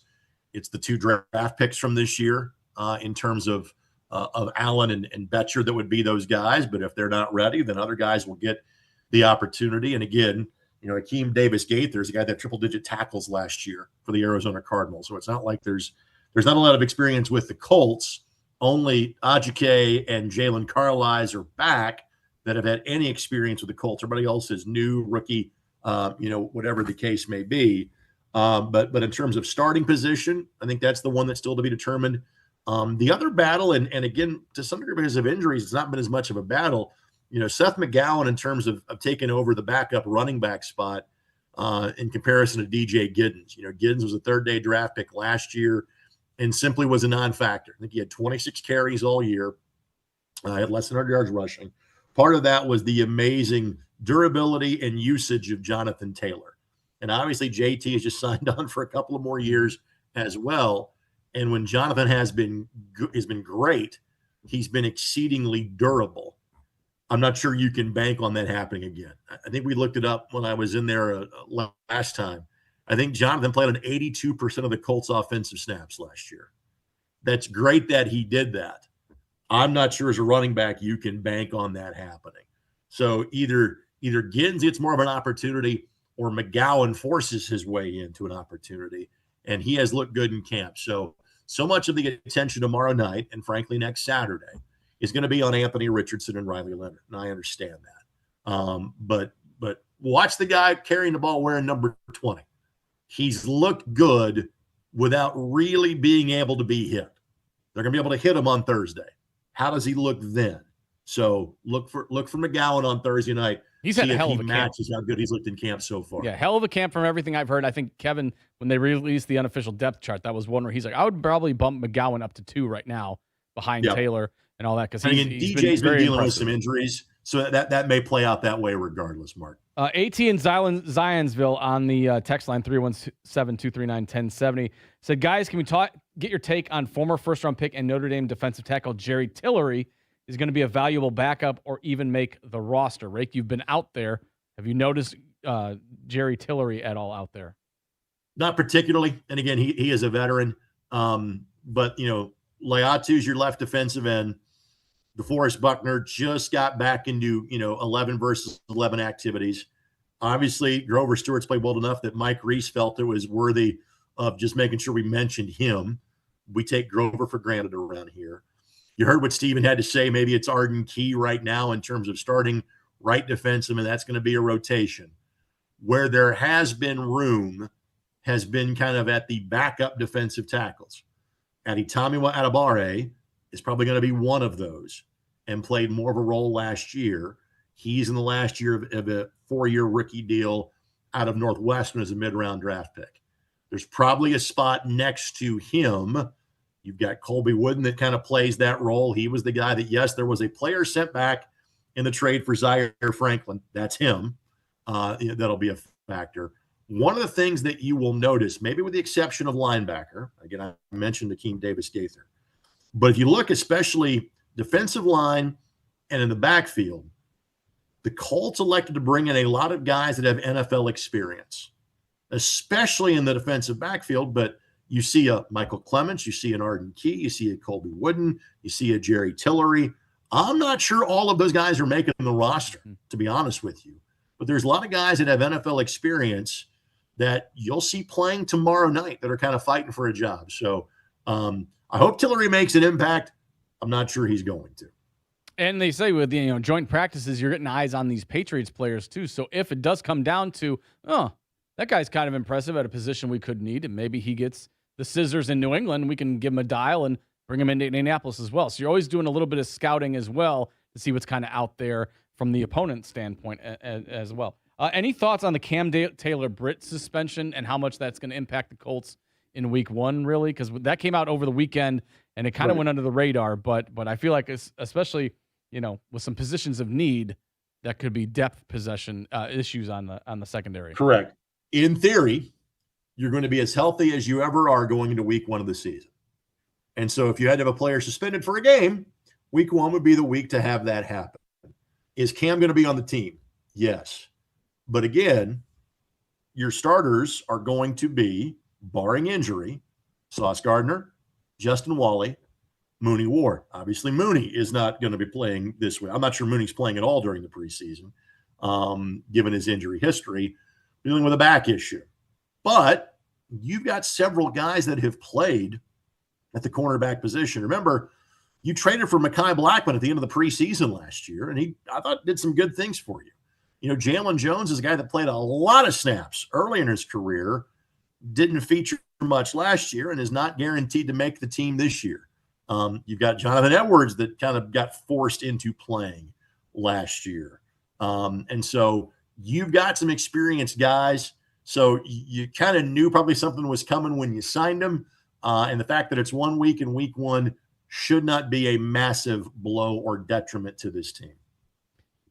Speaker 2: it's the 2 draft picks from this year in terms of Allen and Betcher that would be those guys. But if they're not ready, then other guys will get the opportunity. And again, Akeem Davis-Gaither is a guy that triple-digit tackles last year for the Arizona Cardinals. So it's not like there's not a lot of experience with the Colts. Only Ajike and Jalen Carlisle are back that have had any experience with the Colts. Everybody else is new, rookie, whatever the case may be. But in terms of starting position, I think that's the one that's still to be determined. The other battle, and again, to some degree because of injuries, it's not been as much of a battle. Seth McGowan, in terms of taking over the backup running back spot in comparison to DJ Giddens. Giddens was a third-day draft pick last year and simply was a non-factor. I think he had 26 carries all year. Had less than 100 yards rushing. Part of that was the amazing durability and usage of Jonathan Taylor. And obviously, JT has just signed on for a couple of more years as well. And when Jonathan has been great, he's been exceedingly durable. I'm not sure you can bank on that happening again. I think we looked it up when I was in there last time. I think Jonathan played on 82% of the Colts offensive snaps last year. That's great that he did that. I'm not sure as a running back you can bank on that happening. So either Giddens gets more of an opportunity or McGowan forces his way into an opportunity, and he has looked good in camp. So much of the attention tomorrow night and, frankly, next Saturday is going to be on Anthony Richardson and Riley Leonard, and I understand that. But watch the guy carrying the ball wearing number 20. He's looked good without really being able to be hit. They're going to be able to hit him on Thursday. How does he look then? So look for McGowan on Thursday night.
Speaker 1: He's had a hell of a camp.
Speaker 2: Matches how good he's looked in camp so far.
Speaker 1: Yeah, hell of a camp from everything I've heard. I think Kevin, when they released the unofficial depth chart, that was one where he's like, I would probably bump McGowan up to 2 right now behind Taylor and all that, because
Speaker 2: DJ's been dealing with some injuries, so that may play out that way regardless, Mark.
Speaker 1: AT in Zionsville on the text line 317-239-1070 said, guys, can we get your take on former first-round pick and Notre Dame defensive tackle Jerry Tillery is going to be a valuable backup or even make the roster? Rake, you've been out there. Have you noticed Jerry Tillery at all out there?
Speaker 2: Not particularly. And again, he is a veteran. But, Leatu's your left defensive end. DeForest Buckner just got back into, 11 versus 11 activities. Obviously, Grover Stewart's played well enough that Mike Reese felt it was worthy of just making sure we mentioned him. We take Grover for granted around here. You heard what Steven had to say. Maybe it's Arden Key right now in terms of starting right defensive, and that's going to be a rotation. Where there has been room has been kind of at the backup defensive tackles. Adetomiwa Adebawore is probably going to be one of those and played more of a role last year. He's in the last year of a 4-year rookie deal out of Northwestern as a mid-round draft pick. There's probably a spot next to him. You've got Colby Wooden that kind of plays that role. He was the guy that, yes, there was a player sent back in the trade for Zaire Franklin. That's him. That'll be a factor. One of the things that you will notice, maybe with the exception of linebacker, again, I mentioned Akeem Davis-Gaither, but if you look especially defensive line and in the backfield, the Colts elected to bring in a lot of guys that have NFL experience. especially in the defensive backfield. But you see a Michael Clements, you see an Arden Key, you see a Colby Wooden, you see a Jerry Tillery. I'm not sure all of those guys are making the roster, to be honest with you. But there's a lot of guys that have NFL experience that you'll see playing tomorrow night that are kind of fighting for a job. So I hope Tillery makes an impact. I'm not sure he's going to.
Speaker 1: And they say with the joint practices, you're getting eyes on these Patriots players too. So if it does come down to, that guy's kind of impressive at a position we could need, and maybe he gets the scissors in New England, we can give him a dial and bring him into Indianapolis as well. So you're always doing a little bit of scouting as well to see what's kind of out there from the opponent standpoint as well. Any thoughts on the Cam Taylor-Britt suspension and how much that's going to impact the Colts in week one, really? Because that came out over the weekend, and it kind of went under the radar. But I feel like, especially with some positions of need, that could be depth possession issues on the secondary.
Speaker 2: Correct. In theory, you're going to be as healthy as you ever are going into week one of the season. And so if you had to have a player suspended for a game, week one would be the week to have that happen. Is Cam going to be on the team? Yes. But again, your starters are going to be, barring injury, Sauce Gardner, Justin Wally, Mooney Ward. Obviously, Mooney is not going to be playing this week. I'm not sure Mooney's playing at all during the preseason, given his injury history, dealing with a back issue. But you've got several guys that have played at the cornerback position. Remember, you traded for Mekhi Blackman at the end of the preseason last year, and I thought did some good things for you. Jalen Jones is a guy that played a lot of snaps early in his career, didn't feature much last year, and is not guaranteed to make the team this year. You've got Jonathan Edwards that kind of got forced into playing last year. And so you've got some experienced guys. So you kind of knew probably something was coming when you signed them. And the fact that it's 1 week in week one should not be a massive blow or detriment to this team.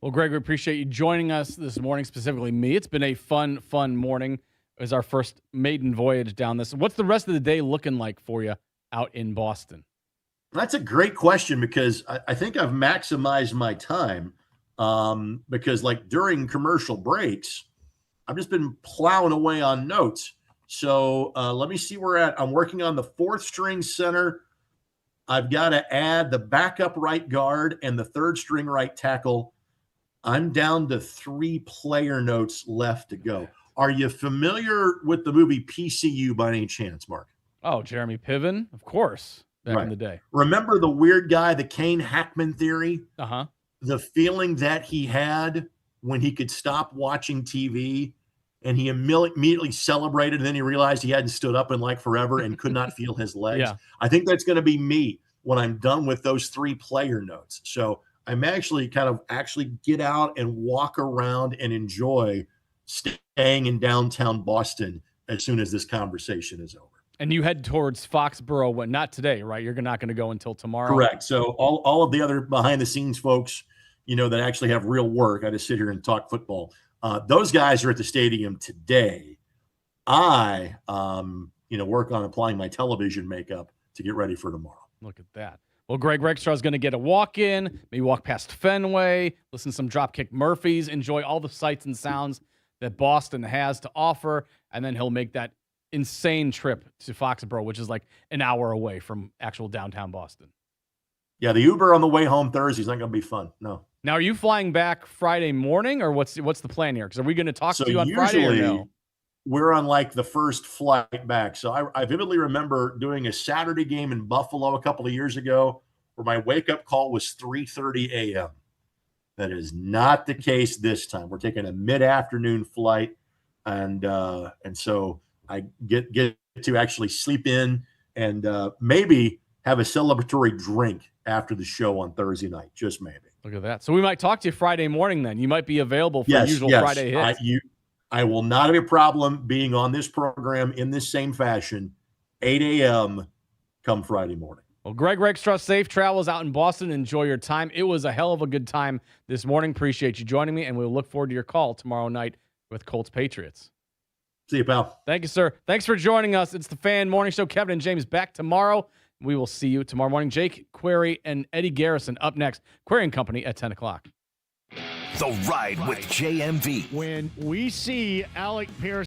Speaker 1: Well, Greg, we appreciate you joining us this morning, specifically me. It's been a fun morning. It was our first maiden voyage down this. What's the rest of the day looking like for you out in Boston?
Speaker 2: That's a great question, because I think I've maximized my time because during commercial breaks, I've just been plowing away on notes. So let me see where we're at. I'm working on the 4th string center. I've got to add the backup right guard and the 3rd string right tackle. I'm down to 3 player notes left to go. Are you familiar with the movie PCU by any chance, Mark?
Speaker 1: Oh, Jeremy Piven, of course, back in the day.
Speaker 2: Remember the weird guy, the Kane Hackman theory?
Speaker 1: Uh-huh.
Speaker 2: The feeling that he had when he could stop watching TV, and he immediately celebrated, and then he realized he hadn't stood up in forever and could not feel his legs.
Speaker 1: Yeah.
Speaker 2: I think that's going to be me when I'm done with those 3 player notes. So I'm actually get out and walk around and enjoy staying in downtown Boston as soon as this conversation is over.
Speaker 1: And you head towards Foxborough, not today, right? You're not going to go until tomorrow.
Speaker 2: Correct. So all of the other behind the scenes folks, that actually have real work, I just sit here and talk football. Those guys are at the stadium today. I, work on applying my television makeup to get ready for tomorrow.
Speaker 1: Look at that. Well, Greg Rexstraw is going to get a walk in, maybe walk past Fenway, listen to some Dropkick Murphys, enjoy all the sights and sounds that Boston has to offer, and then he'll make that insane trip to Foxborough, which is an hour away from actual downtown Boston.
Speaker 2: Yeah, the Uber on the way home Thursday is not going to be fun. No.
Speaker 1: Now, are you flying back Friday morning, or what's the plan here? Because are we going to talk to you on Friday or no?
Speaker 2: We're on the first flight back. So I vividly remember doing a Saturday game in Buffalo a couple of years ago where my wake-up call was 3:30 a.m. That is not the case this time. We're taking a mid-afternoon flight, and so I get to actually sleep in and maybe have a celebratory drink after the show on Thursday night, just maybe.
Speaker 1: Look at that. So we might talk to you Friday morning then. You might be available for usual Friday hits.
Speaker 2: I will not have a problem being on this program in this same fashion, 8 a.m. come Friday morning.
Speaker 1: Well, Greg Rexstraw, safe travels out in Boston. Enjoy your time. It was a hell of a good time this morning. Appreciate you joining me, and we'll look forward to your call tomorrow night with Colts Patriots.
Speaker 2: See you, pal.
Speaker 1: Thank you, sir. Thanks for joining us. It's the Fan Morning Show. Kevin and James back tomorrow. We will see you tomorrow morning. Jake Query and Eddie Garrison up next. Query and Company at 10 o'clock.
Speaker 5: The Ride with JMV.
Speaker 23: When we see Alec Pierce